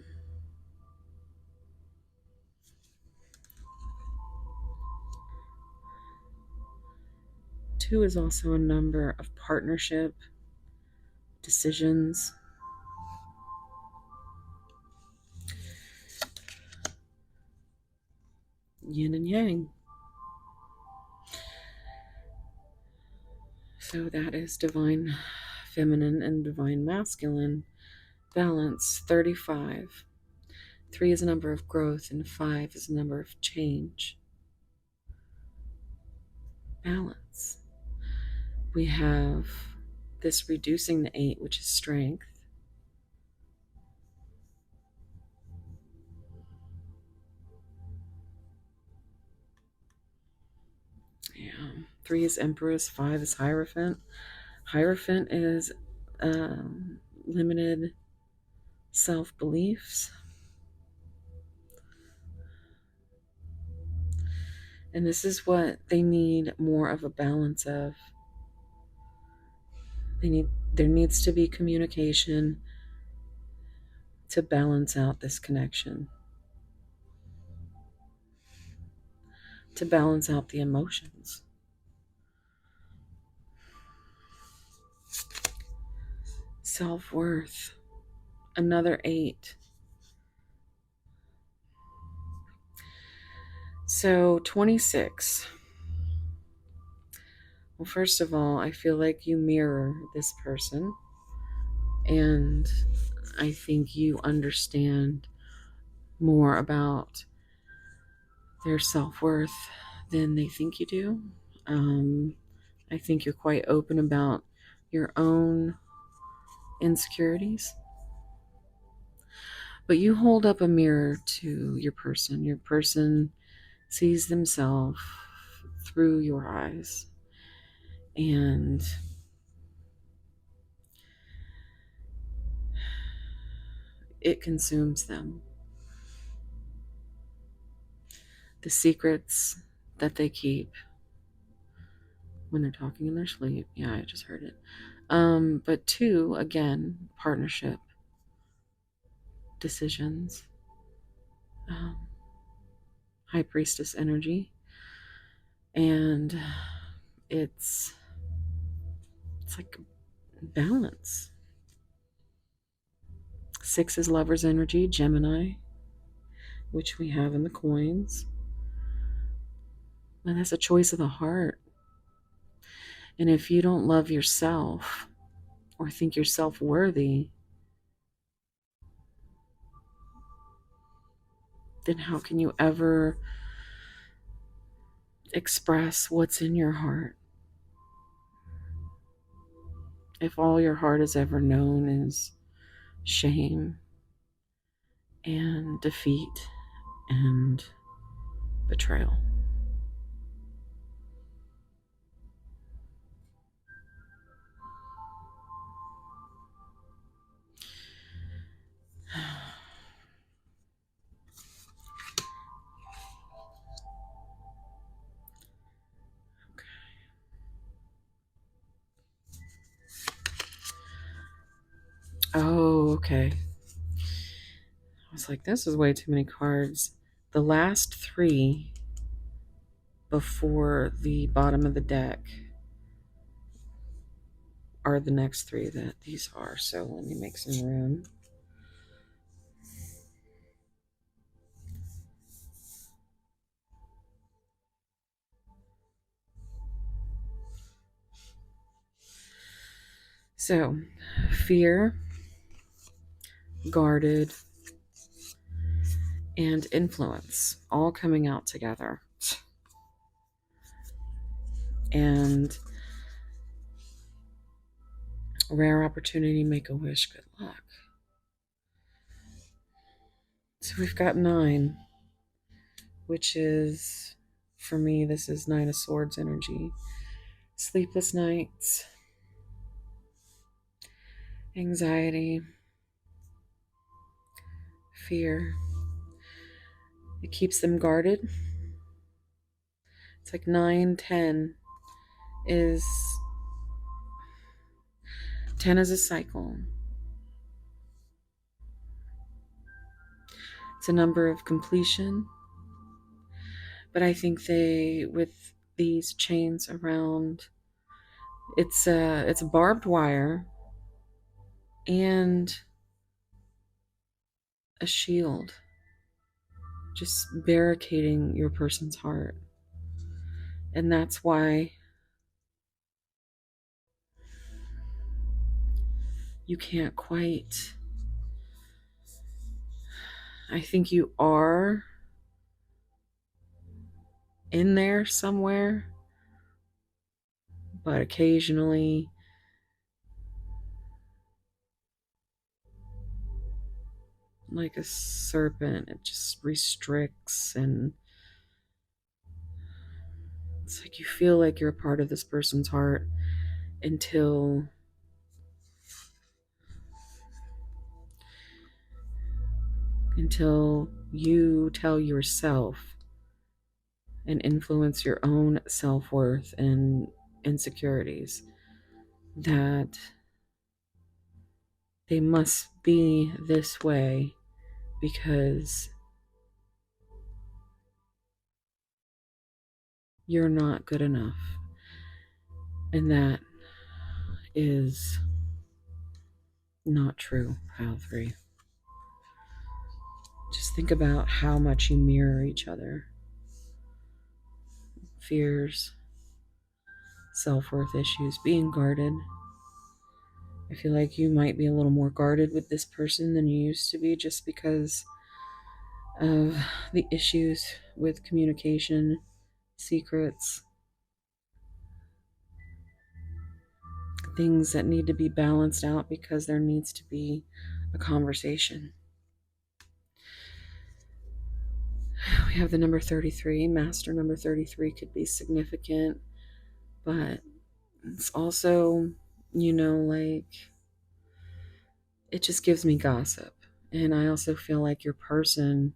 2 is also a number of partnership, decisions. Yin and yang. So that is divine feminine and divine masculine. Balance, 35. 3 is a number of growth, and 5 is a number of change. Balance. We have this reducing the 8, which is strength. Yeah. 3 is Empress, 5 is Hierophant. Hierophant is limited self-beliefs. And this is what they need more of a balance of. There needs to be communication to balance out this connection, to balance out the emotions. Self-worth, another 8. So 26. Well, first of all, I feel like you mirror this person, and I think you understand more about their self-worth than they think you do. I think you're quite open about your own insecurities, but you hold up a mirror to your person. Your person sees themselves through your eyes, and it consumes them. The secrets that they keep when they're talking in their sleep. Yeah, I just heard it. But 2, again, partnership, decisions, High Priestess energy, and it's like balance. 6 is Lover's energy, Gemini, which we have in the coins. And that's a choice of the heart. And if you don't love yourself or think yourself worthy, then how can you ever express what's in your heart? If all your heart has ever known is shame and defeat and betrayal. Oh, okay. I was like, this is way too many cards. The last three before the bottom of the deck are the next three that these are. So let me make some room. So, fear, guarded, and influence all coming out together. And rare opportunity, make a wish, good luck. So we've got 9, which is, for me, this is 9 of Swords energy. Sleepless nights, anxiety, fear. It keeps them guarded. It's like 9, 10 is 10 is a cycle. It's a number of completion. But I think with these chains around, it's a barbed wire and a shield, just barricading your person's heart. And that's why you can't quite, I think you are in there somewhere, but occasionally like a serpent, it just restricts, and it's like you feel like you're a part of this person's heart until you tell yourself and influence your own self-worth and insecurities that they must be this way because you're not good enough. And that is not true, pile 3. Just think about how much you mirror each other. Fears, self-worth issues, being guarded. I feel like you might be a little more guarded with this person than you used to be just because of the issues with communication, secrets, things that need to be balanced out because there needs to be a conversation. We have the number 33. Master number 33 could be significant, but it's also, like, it just gives me gossip. And I also feel like your person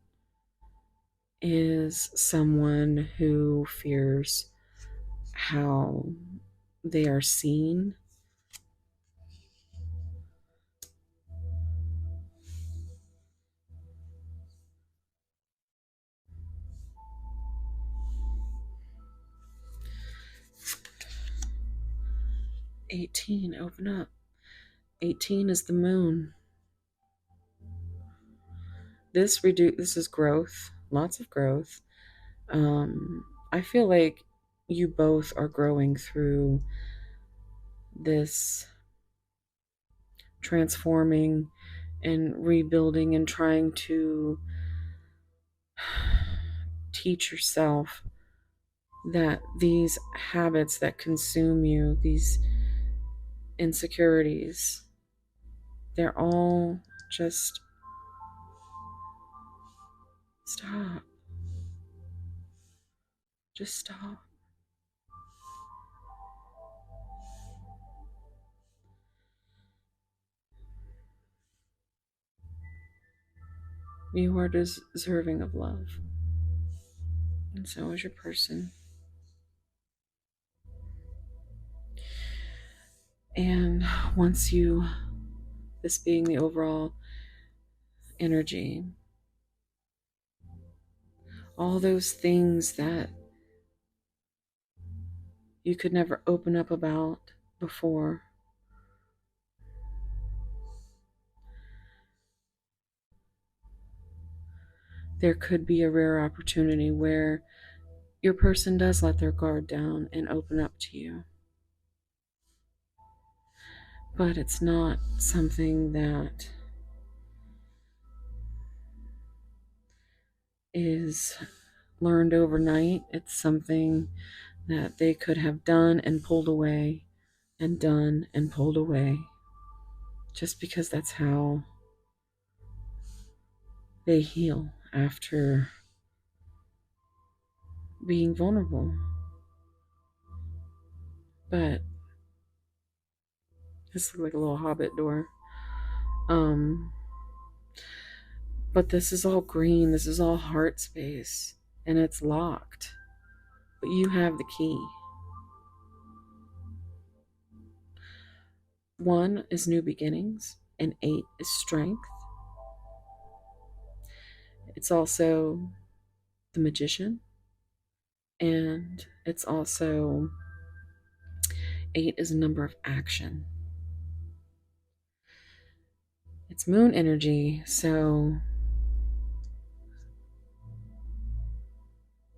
is someone who fears how they are seen. "18, open up." 18 is the moon. This is growth, lots of growth. I feel like you both are growing through this transforming and rebuilding and trying to teach yourself that these habits that consume you, these insecurities, they're all just Stop. Just stop. You are deserving of love. And so is your person. And once you, this being the overall energy, all those things that you could never open up about before, there could be a rare opportunity where your person does let their guard down and open up to you. But it's not something that is learned overnight. It's something that they could have done and pulled away and done and pulled away, just because that's how they heal after being vulnerable. But this looks like a little hobbit door. But this is all green. This is all heart space. And it's locked. But you have the key. 1 is new beginnings, and 8 is strength. It's also the magician. And it's also 8 is a number of action. It's moon energy, so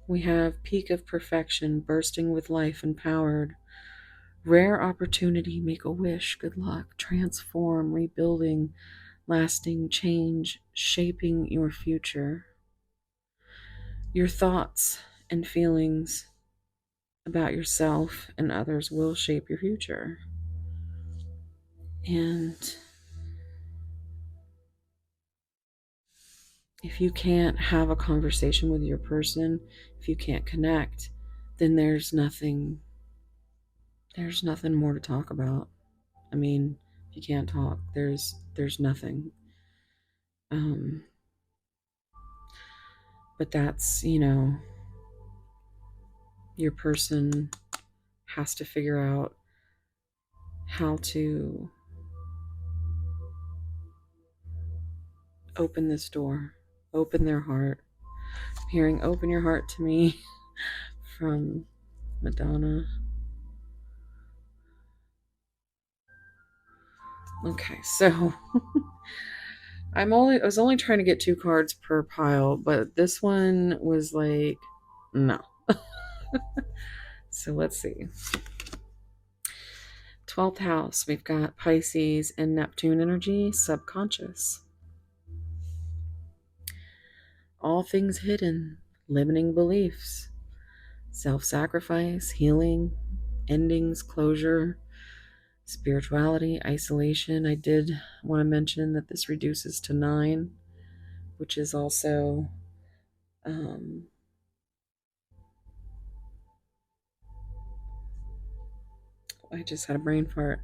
we have peak of perfection, bursting with life, empowered, rare opportunity, make a wish, good luck, transform, rebuilding, lasting change, shaping your future. Your thoughts and feelings about yourself and others will shape your future. And if you can't have a conversation with your person, if you can't connect, then there's nothing more to talk about. I mean, if you can't talk, there's nothing. But that's, your person has to figure out how to open this door, open their heart. I'm hearing open your heart to me from Madonna. Okay, so I was only trying to get 2 cards per pile, but this one was like, no. So let's see. 12th house, we've got Pisces and Neptune energy, subconscious. All things hidden, limiting beliefs, self-sacrifice, healing, endings, closure, spirituality, isolation. I did want to mention that this reduces to 9, which is also I just had a brain fart.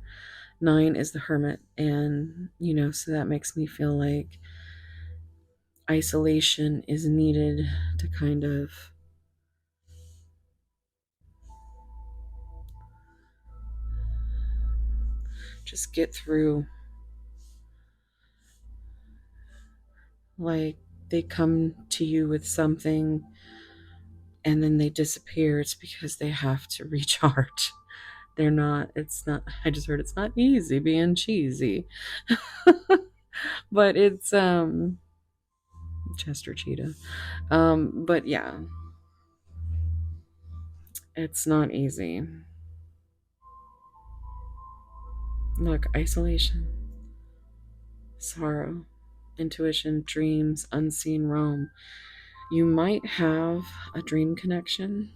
9 is the hermit, and so that makes me feel like isolation is needed to kind of just get through. Like, they come to you with something and then they disappear. It's because they have to recharge. I just heard it's not easy being cheesy. But it's Chester Cheetah. But yeah, it's not easy. Look, isolation, sorrow, intuition, dreams, unseen realm. You might have a dream connection.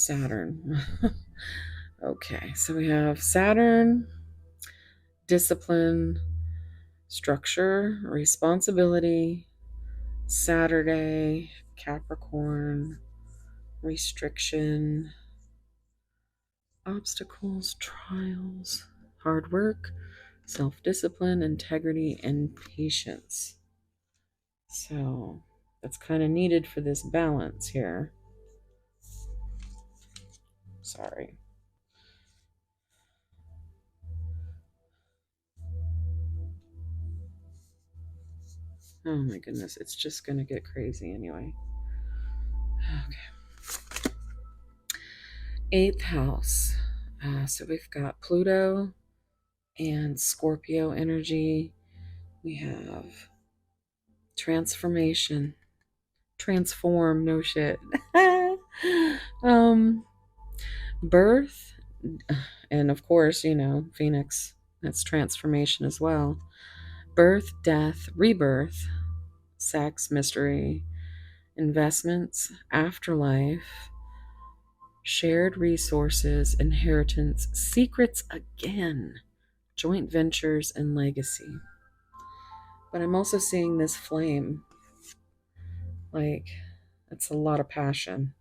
Saturn. Okay, so we have Saturn, discipline, structure, responsibility, Saturday, Capricorn, restriction, obstacles, trials, hard work, self discipline, integrity, and patience. So that's kind of needed for this balance here. Sorry. Oh my goodness, it's just going to get crazy anyway. Okay. Eighth house. So we've got Pluto and Scorpio energy. We have transformation. Transform, no shit. Birth, and of course, Phoenix, that's transformation as well. Birth, death, rebirth, sex, mystery, investments, afterlife, shared resources, inheritance, secrets again, joint ventures, and legacy. But I'm also seeing this flame. Like, it's a lot of passion.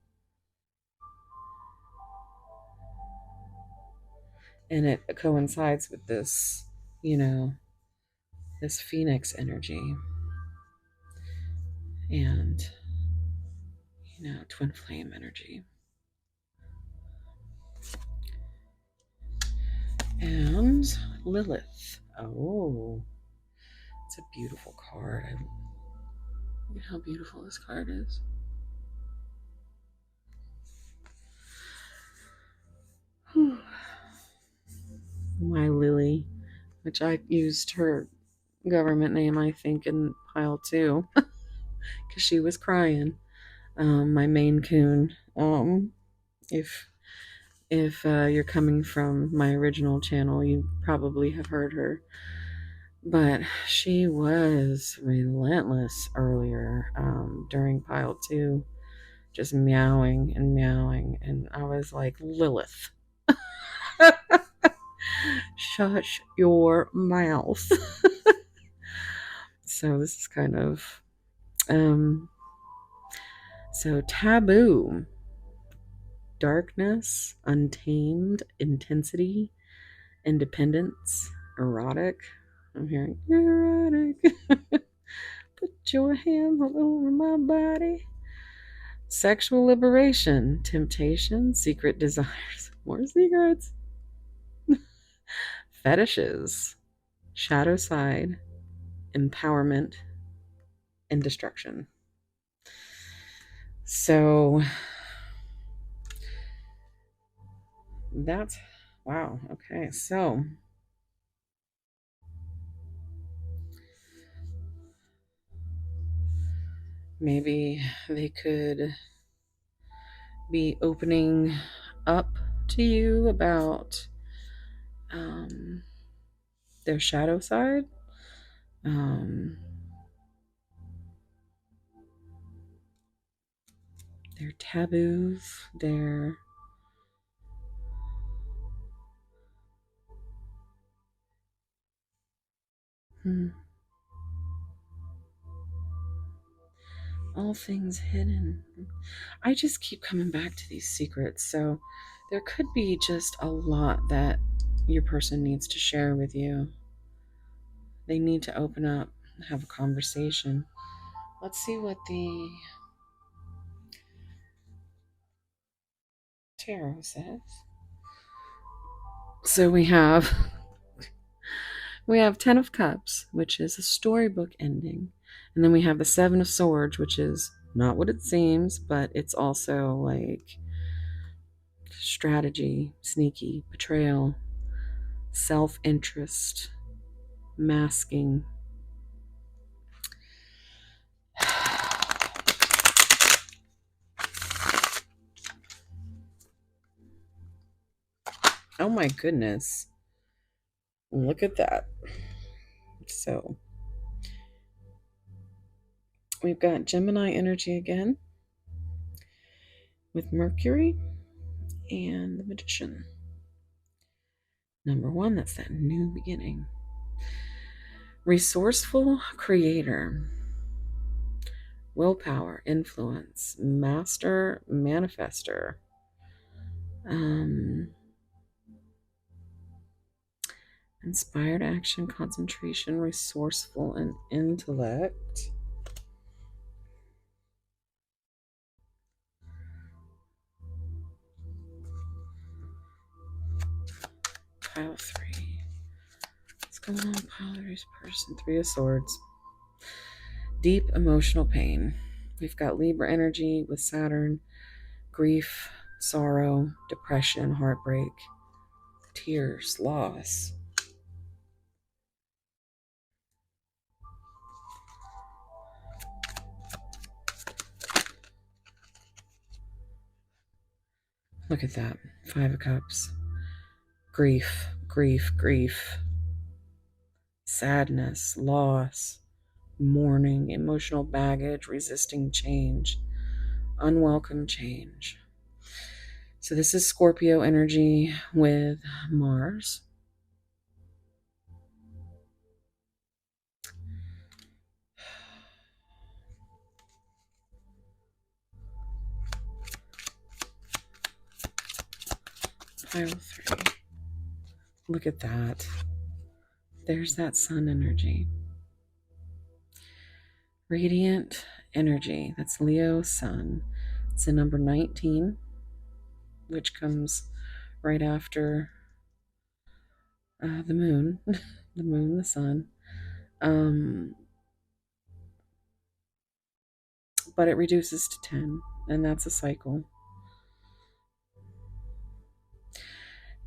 And it coincides with this, this Phoenix energy. And, twin flame energy. And Lilith. Oh, it's a beautiful card. Look at how beautiful this card is. Whew. My Lily, which I used her government name, I think, in pile 2 because she was crying. My Maine Coon. If you're coming from my original channel, you probably have heard her. But she was relentless earlier during pile 2, just meowing and meowing. And I was like, Lilith, shut your mouth. So this is kind of so taboo, darkness, untamed, intensity, independence, erotic. I'm hearing erotic. Put your hands all over my body. Sexual liberation, temptation, secret desires, more secrets, fetishes, shadow side, empowerment, and destruction. So that's wow. Okay, so maybe they could be opening up to you about their shadow side, their taboos, their all things hidden. I just keep coming back to these secrets. So there could be just a lot that your person needs to share with you. They need to open up, have a conversation. Let's see what the tarot says. So we have 10 of Cups, which is a storybook ending. And then we have the 7 of Swords, which is not what it seems, but it's also like strategy, sneaky, betrayal, self-interest, masking. Oh my goodness. Look at that. So we've got Gemini energy again with Mercury, and the Magician. Number 1, that's that new beginning. Resourceful creator. Willpower, influence, master, manifester. Inspired action, concentration, resourceful, and intellect. Pile 3. What's going on? Pile 3's person. 3 of Swords. Deep emotional pain. We've got Libra energy with Saturn, grief, sorrow, depression, heartbreak, tears, loss. Look at that. 5 of Cups. Grief, grief, grief. Sadness, loss, mourning, emotional baggage, resisting change, unwelcome change. So this is Scorpio energy with Mars. Pile 3. Look at that. There's that sun energy. Radiant energy. That's Leo sun. It's the number 19, which comes right after the moon. The moon, the sun. But it reduces to 10, and that's a cycle.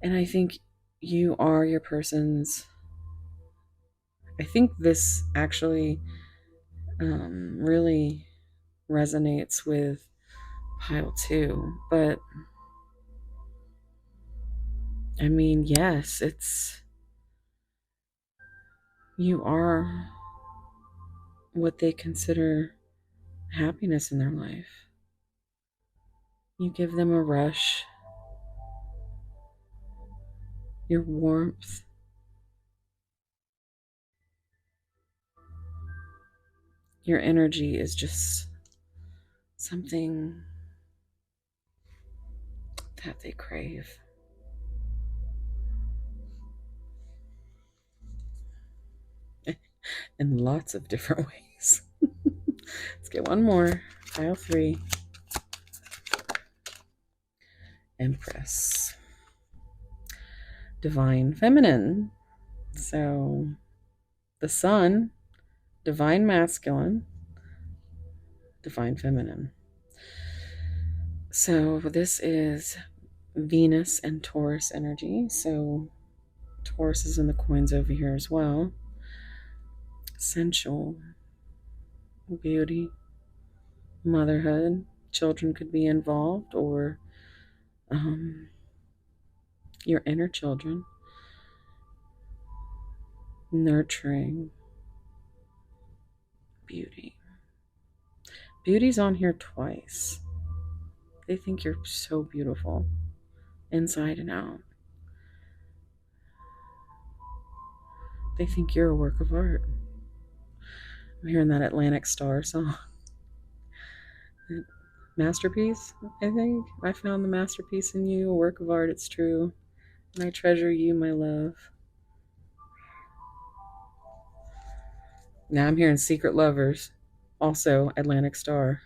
And I think you are your person's. I think this actually really resonates with pile 2. But I mean, yes, you are what they consider happiness in their life. You give them a rush, your warmth. Your energy is just something that they crave. In lots of different ways. Let's get one more. Pile 3. Empress. Divine feminine. So the sun, divine masculine, divine feminine. So this is Venus and Taurus energy. So Taurus is in the coins over here as well. Sensual, beauty, motherhood. Children could be involved, or your inner children. Nurturing, beauty. Beauty's on here twice. They think you're so beautiful, inside and out. They think you're a work of art. I'm hearing that Atlantic Star song. Masterpiece, I think. I found the masterpiece in you, a work of art, it's true. And I treasure you, my love. Now I'm hearing Secret Lovers, also Atlantic Star.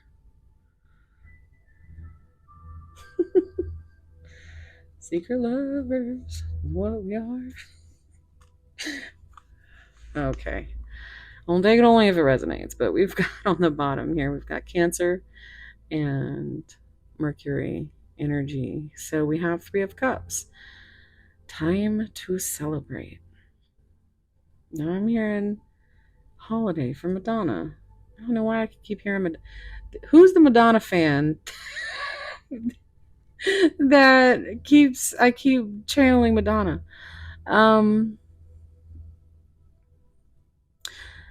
Secret lovers, what we are. Okay. I'll take it only if it resonates, but we've got on the bottom here, we've got Cancer and Mercury energy. So we have 3 of Cups. Time to celebrate. Now I'm hearing Holiday from Madonna. I don't know why I keep hearing who's the Madonna fan that I keep channeling Madonna.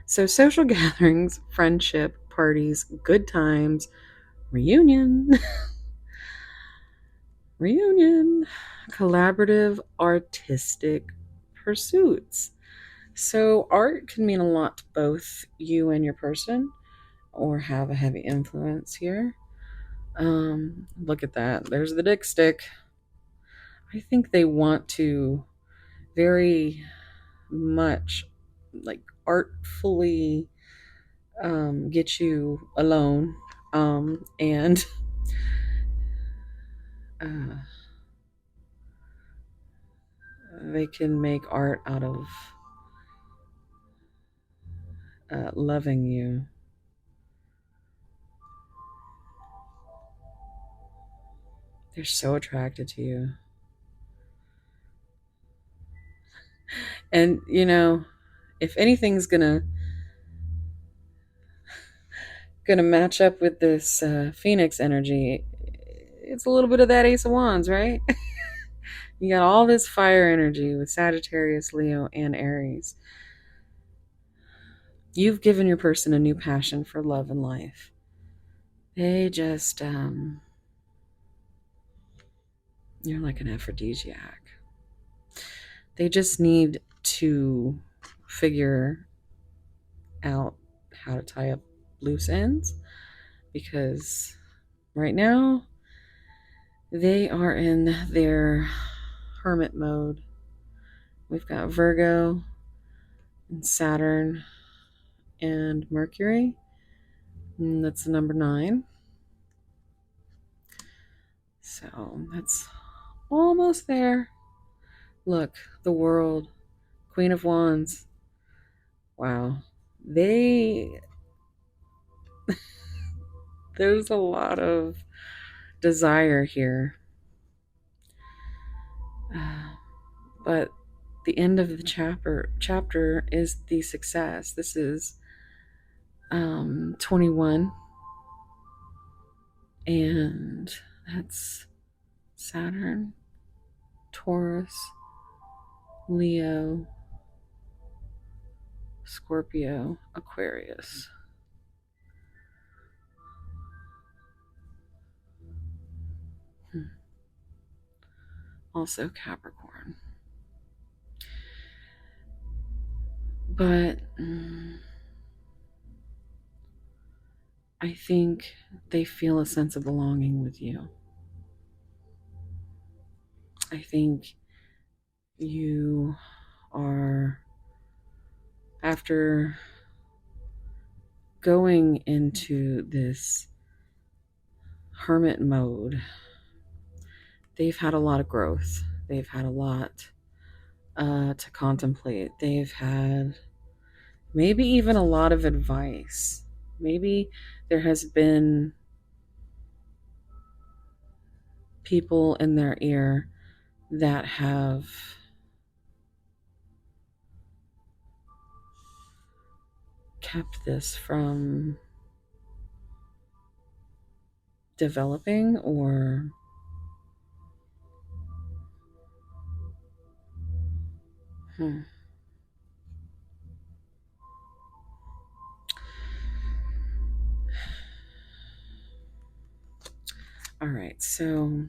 So social gatherings, friendship, parties, good times, reunion. Reunion. Collaborative artistic pursuits. So art can mean a lot to both you and your person, or have a heavy influence here. Look at that. There's the dick stick. I think they want to very much like artfully get you alone, and uh, they can make art out of loving you. They're so attracted to you. And you know, if anything's gonna match up with this Phoenix energy, it's a little bit of that Ace of Wands, right? You got all this fire energy with Sagittarius, Leo, and Aries. You've given your person a new passion for love and life. They just, you're like an aphrodisiac. They just need to figure out how to tie up loose ends, because right now they are in their hermit mode. We've got Virgo and Saturn and Mercury, and that's the number 9. So that's almost there. Look, the World, Queen of Wands. Wow. There's a lot of desire here. But the end of the chapter is the success. This is 21, and that's Saturn, Taurus, Leo, Scorpio, Aquarius. Also Capricorn. But I think they feel a sense of belonging with you. I think you are, after going into this hermit mode, they've had a lot of growth. They've had a lot to contemplate. They've had maybe even a lot of advice. Maybe there has been people in their ear that have kept this from developing, or all right, so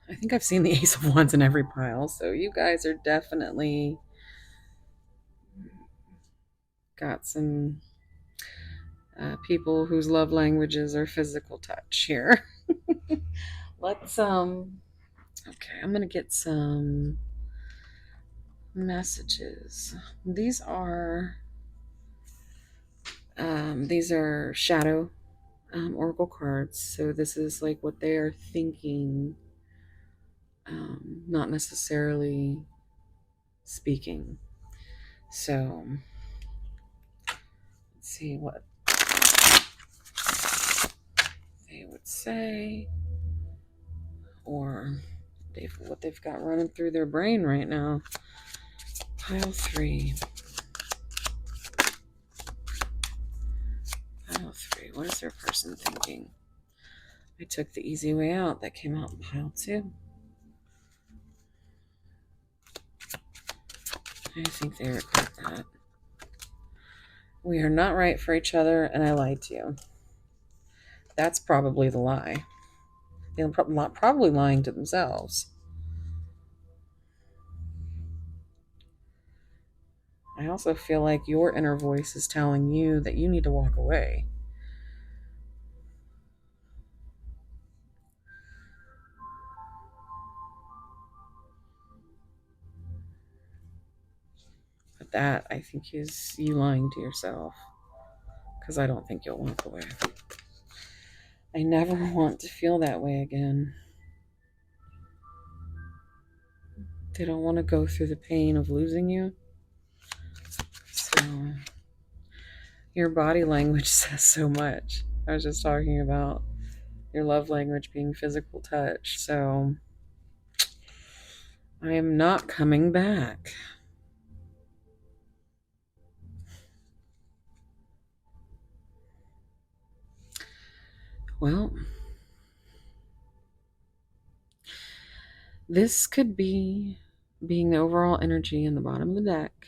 I think I've seen the Ace of Wands in every pile, so you guys are definitely got some people whose love languages are physical touch here. Let's okay, I'm gonna get some messages. These are shadow oracle cards, so this is like what they are thinking, not necessarily speaking. So let's see what they would say, or what they've got running through their brain right now. Pile 3. Pile 3. What is their person thinking? I took the easy way out. That came out in pile 2. I think they regret that. We are not right for each other, and I lied to you. That's probably the lie. They're probably lying to themselves. I also feel like your inner voice is telling you that you need to walk away. But that, I think, is you lying to yourself. Because I don't think you'll walk away. I never want to feel that way again. They don't want to go through the pain of losing you. So, your body language says so much. I was just talking about your love language being physical touch. So, I am not coming back. Well, this could be being the overall energy in the bottom of the deck.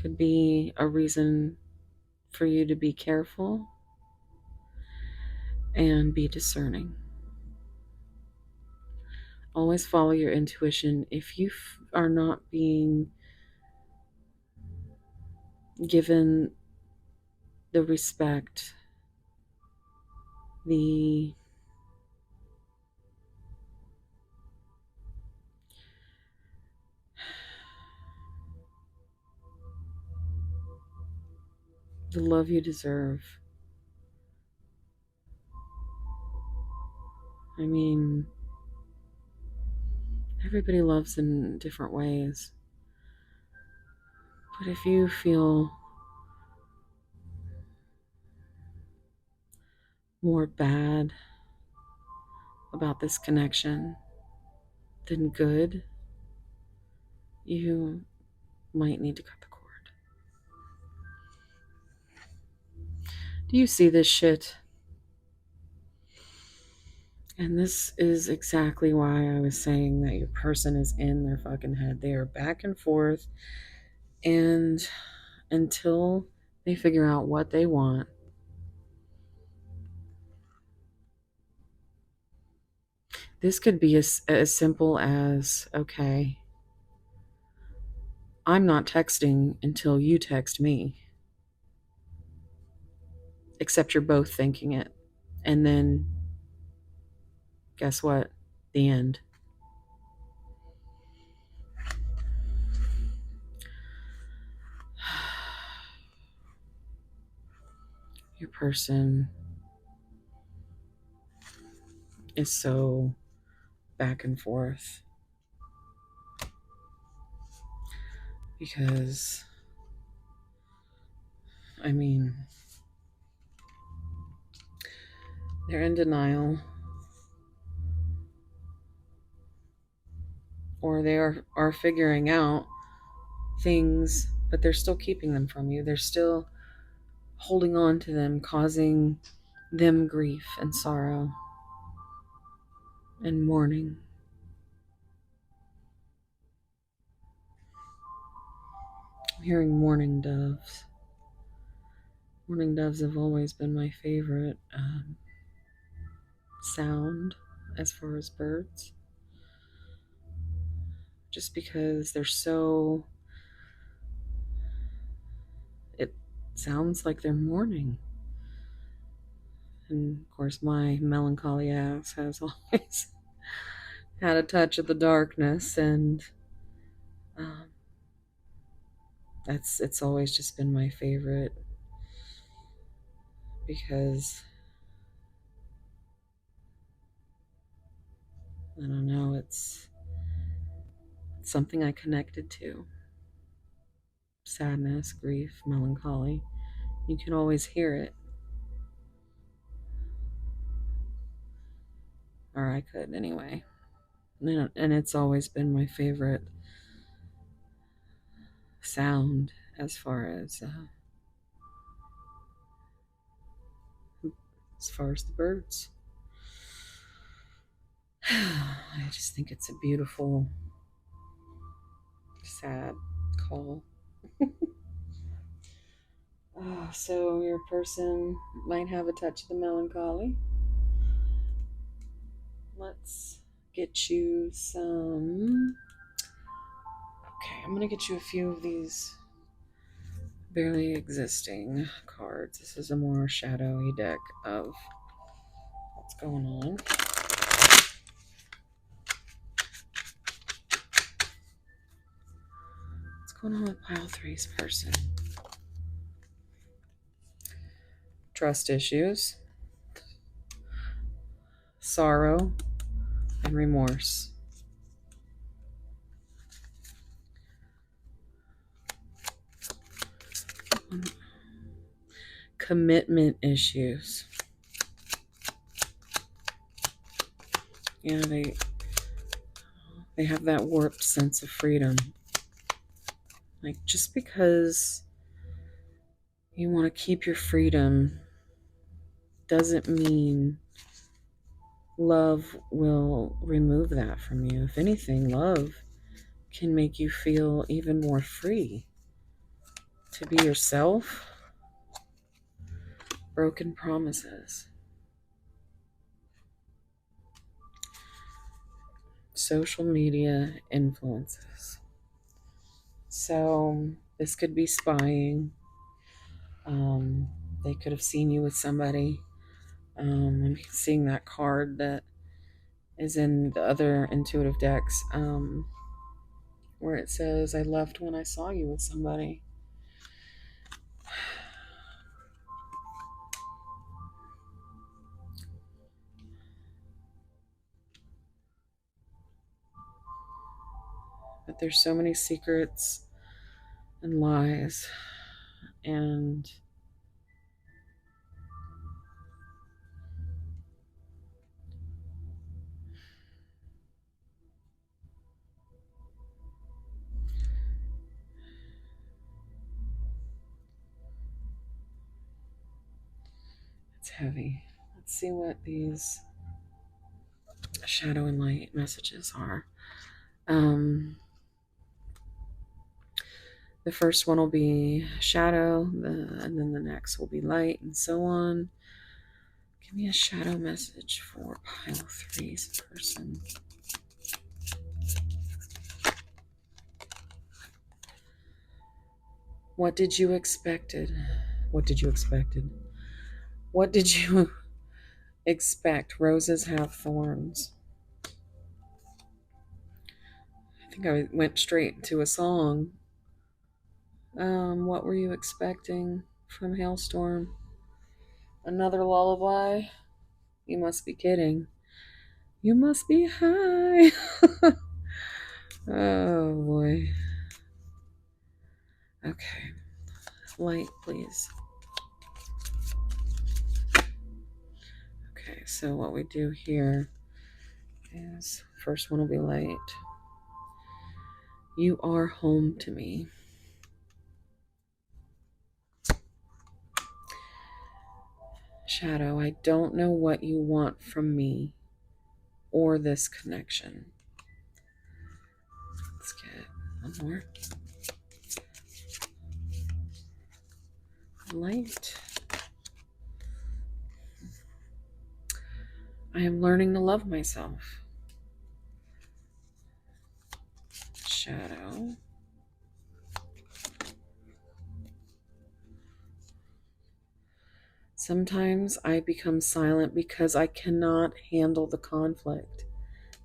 Could be a reason for you to be careful and be discerning. Always follow your intuition. If you are not being given the respect, the love you deserve. I mean, everybody loves in different ways. But if you feel more bad about this connection than good, you might need to cut the cord. Do you see this shit? And this is exactly why I was saying that your person is in their fucking head. They are back and forth. And until they figure out what they want, this could be as simple as, okay, I'm not texting until you text me. Except you're both thinking it. And then, guess what? The end. Your person is so back and forth because, I mean, they're in denial, or they are figuring out things, but they're still keeping them from you. They're still holding on to them, causing them grief and sorrow and mourning. I'm hearing mourning doves. Mourning doves have always been my favorite sound as far as birds. Just because they're so... It sounds like they're mourning. And of course, my melancholy ass has always had a touch of the darkness, and it's always just been my favorite because I don't know, it's something I connected to. Sadness, grief, melancholy. You can always hear it. Or I could anyway. And it's always been my favorite sound as far as the birds. I just think it's a beautiful, sad call. So your person might have a touch of the melancholy. Let's get you some. Okay, I'm going to get you a few of these barely existing cards. This is a more shadowy deck of what's going on. What's going on with pile three's person? Trust issues, sorrow, and remorse. Commitment issues. Yeah, they have that warped sense of freedom. Like, just because you want to keep your freedom doesn't mean love will remove that from you. If anything, love can make you feel even more free to be yourself. Broken promises. Social media influences. So this could be spying. They could have seen you with somebody. I'm seeing that card that is in the other intuitive decks, where it says, I left when I saw you with somebody. But there's so many secrets and lies, and it's heavy. Let's see what these shadow and light messages are. The first one will be shadow, and then the next will be light, and so on. Give me a shadow message for pile three's person. What did you expected? What did you expected? What did you expect? Roses have thorns. I think I went straight to a song. What were you expecting from Hailstorm? Another lullaby? You must be kidding. You must be high. Oh boy. Okay. Light, please. Okay, so what we do here is first one will be light. You are home to me. Shadow, I don't know what you want from me or this connection. Let's get one more. Light. I am learning to love myself. Shadow. Sometimes I become silent because I cannot handle the conflict.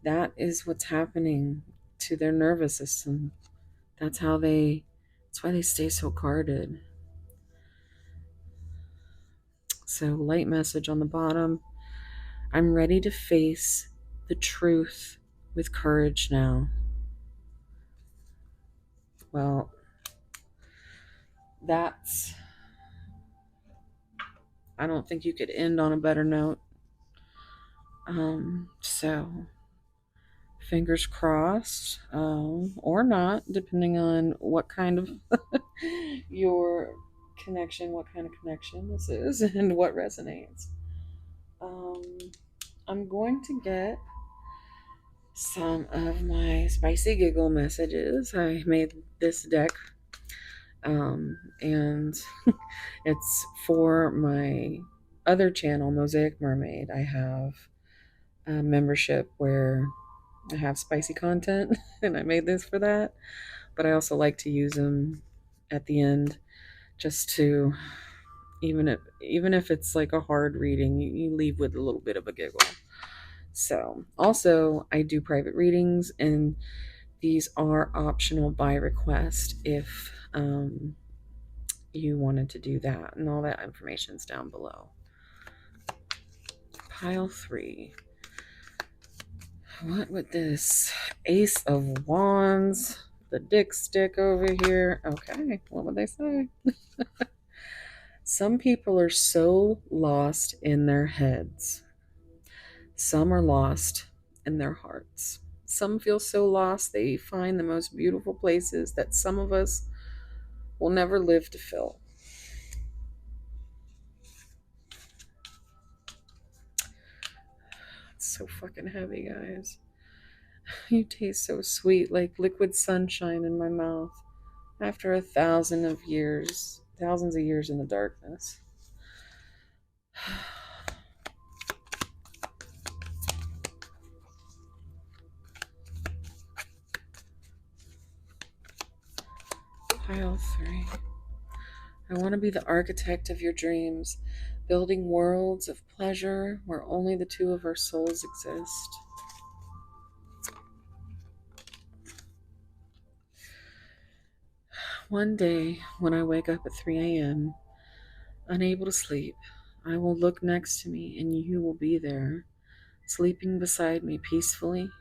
That is what's happening to their nervous system. That's why they stay so guarded. So, light message on the bottom. I'm ready to face the truth with courage now. Well, I don't think you could end on a better note. So fingers crossed, or not, depending on what kind of your connection, what kind of connection this is, and what resonates. I'm going to get some of my spicy giggle messages. I made this deck And it's for my other channel, Mosaic Mermaid. I have a membership where I have spicy content, and I made this for that. But I also like to use them at the end, just to, even if it's like a hard reading, you leave with a little bit of a giggle. So also I do private readings, and these are optional by request if you wanted to do that, and all that information's down below. Pile 3. What with this Ace of Wands, the dick stick over here? Okay, what would they say? Some people are so lost in their heads. Some are lost in their hearts. Some feel so lost they find the most beautiful places that some of us will never live to fill. It's so fucking heavy, guys. You taste so sweet, like liquid sunshine in my mouth after thousands of years in the darkness. Pile 3. I want to be the architect of your dreams, building worlds of pleasure where only the two of our souls exist. One day, when I wake up at 3 a.m., unable to sleep, I will look next to me and you will be there, sleeping beside me peacefully,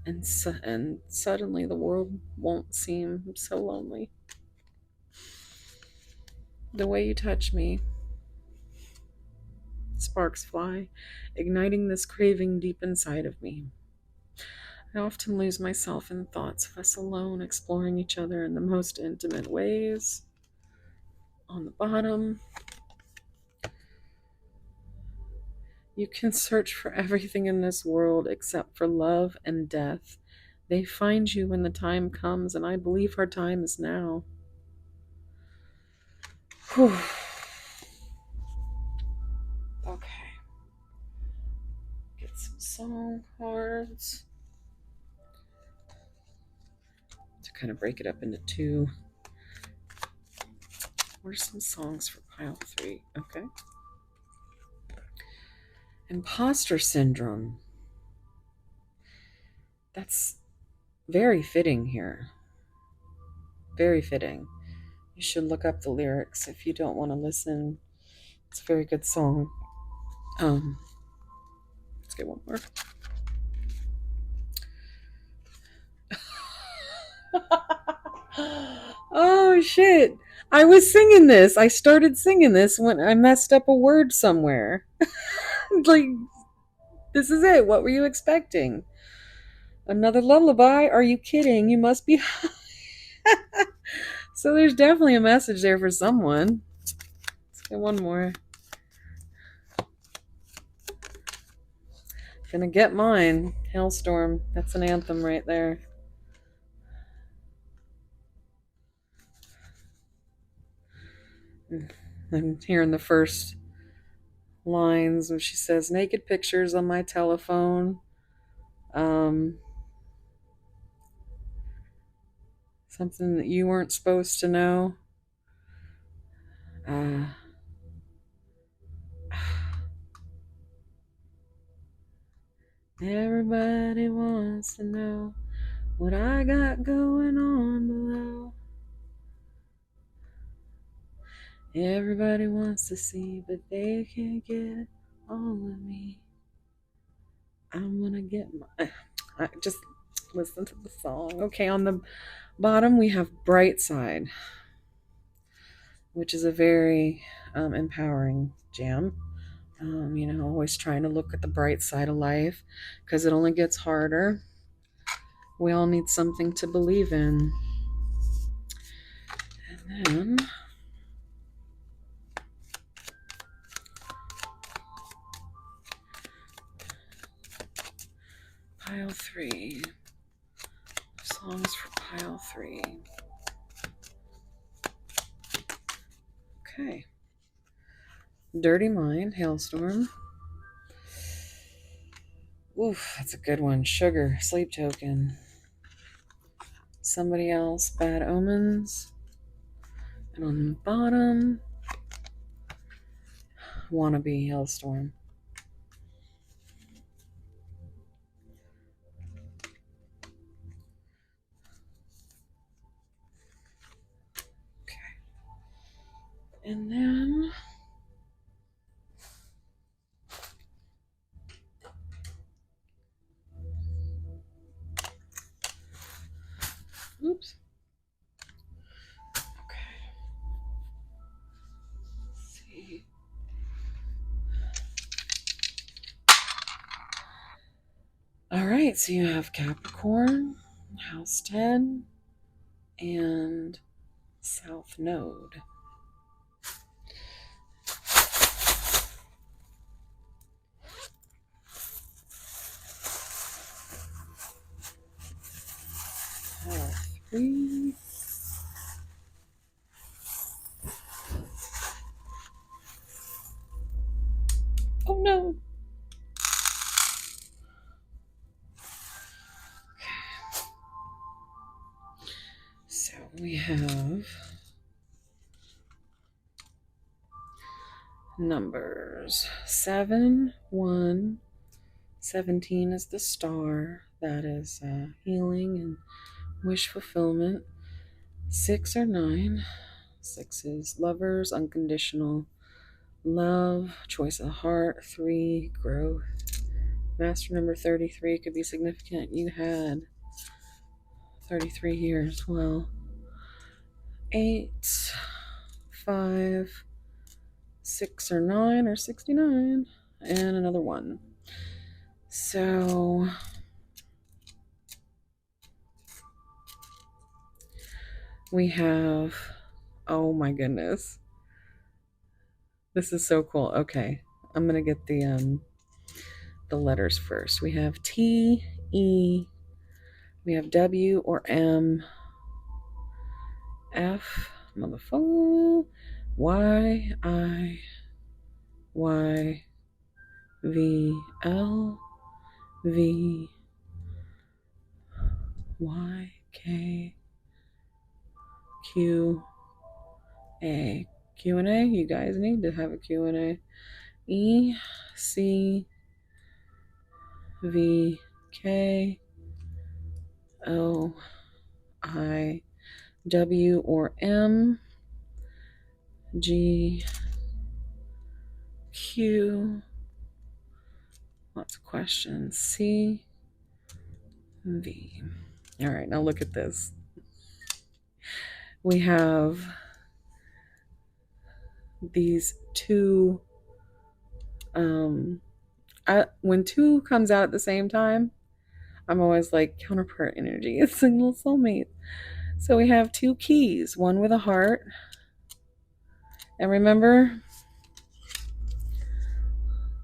and suddenly the world won't seem so lonely. The way you touch me, sparks fly, igniting this craving deep inside of me. I often lose myself in thoughts of us alone, exploring each other in the most intimate ways. On the bottom, you can search for everything in this world except for love and death. They find you when the time comes, and I believe our time is now. Whew. Okay. Get some song cards to kind of break it up into two. What are some songs for pile 3? Okay. Imposter syndrome. That's very fitting here. Very fitting. You should look up the lyrics if you don't want to listen. It's a very good song. Let's get one more. Oh shit. I was singing this. I started singing this when I messed up a word somewhere. Like, this is it. What were you expecting? Another lullaby? Are you kidding? You must be. So there's definitely a message there for someone. Let's get one more. Gonna get mine. Hailstorm. That's an anthem right there. I'm hearing the first lines when she says, naked pictures on my telephone. Something that you weren't supposed to know. Everybody wants to know what I got going on below. Everybody wants to see, but they can't get all of me. I'm gonna get my... just listen to the song. Okay, on the bottom we have Bright Side, which is a very empowering jam. Always trying to look at the bright side of life, because it only gets harder. We all need something to believe in. And then pile 3. Songs for pile 3. Okay. Dirty Mind, Hailstorm. Oof, that's a good one. Sugar, Sleep Token. Somebody else, Bad Omens. And on the bottom, Wannabe, Hailstorm. Okay. And then oops. Okay. Let's see. All right, so you have Capricorn, House 10, and South Node. House 3. Oh no. So we have numbers 7, 1, 17 is the star. That is healing and wish fulfillment. 6 or 9. 6 is lovers, unconditional love, choice of the heart. 3, growth. Master number 33 could be significant. You had 33 here as well. 8, 5, 6 or 9 or 69, and another 1. So we have, oh my goodness, this is so cool. Okay, I'm gonna get the letters first. We have T, E, we have W or M, F, motherfucker, Y, I, Y, V, L, V, Y, K, Q, A. Q&A, you guys need to have a Q&A. E, C, V, K, O, I, W or M, G, Q, lots of questions, C, V. All right, now look at this. We have these two, when 2 comes out at the same time, I'm always like counterpart energy, it's single soulmate. So we have 2 keys, one with a heart. And remember,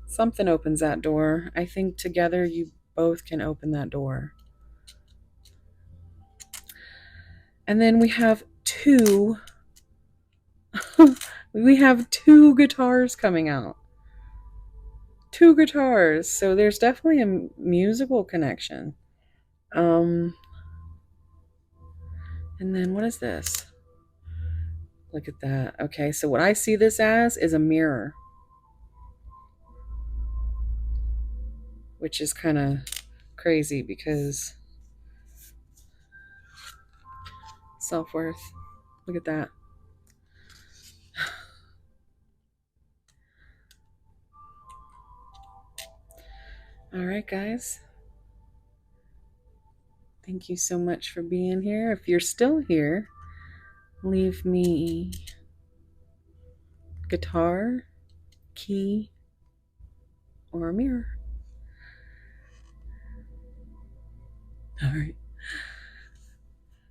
something opens that door. I think together you both can open that door. And then we have 2 we have 2 guitars coming out. 2 guitars. So there's definitely a musical connection. And then what is this? Look at that. Okay, so what I see this as is a mirror, which is kind of crazy because self-worth. Look at that. All right, guys. Thank you so much for being here. If you're still here, leave me guitar, key, or a mirror. All right.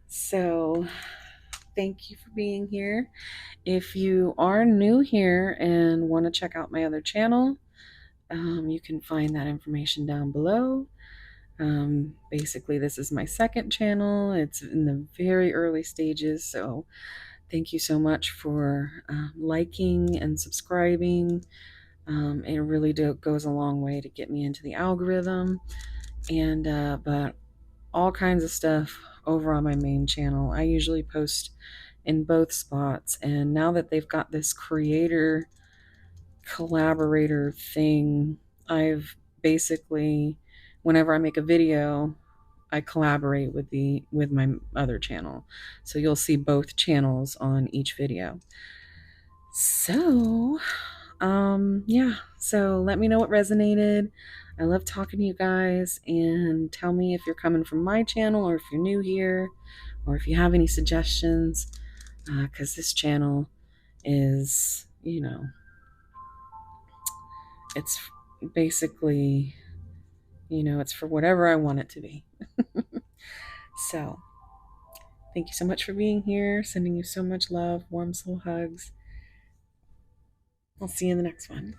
So thank you for being here. If you are new here and want to check out my other channel, you can find that information down below. Basically, this is my second channel. It's in the very early stages, so Thank you so much for liking and subscribing. It really goes a long way to get me into the algorithm. And but all kinds of stuff over on my main channel. I usually post in both spots, and now that they've got this creator collaborator thing, I've basically, whenever I make a video, I collaborate with my other channel. So you'll see both channels on each video. So, yeah. So let me know what resonated. I love talking to you guys, and tell me if you're coming from my channel or if you're new here or if you have any suggestions, because this channel is, it's basically, it's for whatever I want it to be. So thank you so much for being here. Sending you so much love, warm soul hugs. I'll see you in the next one.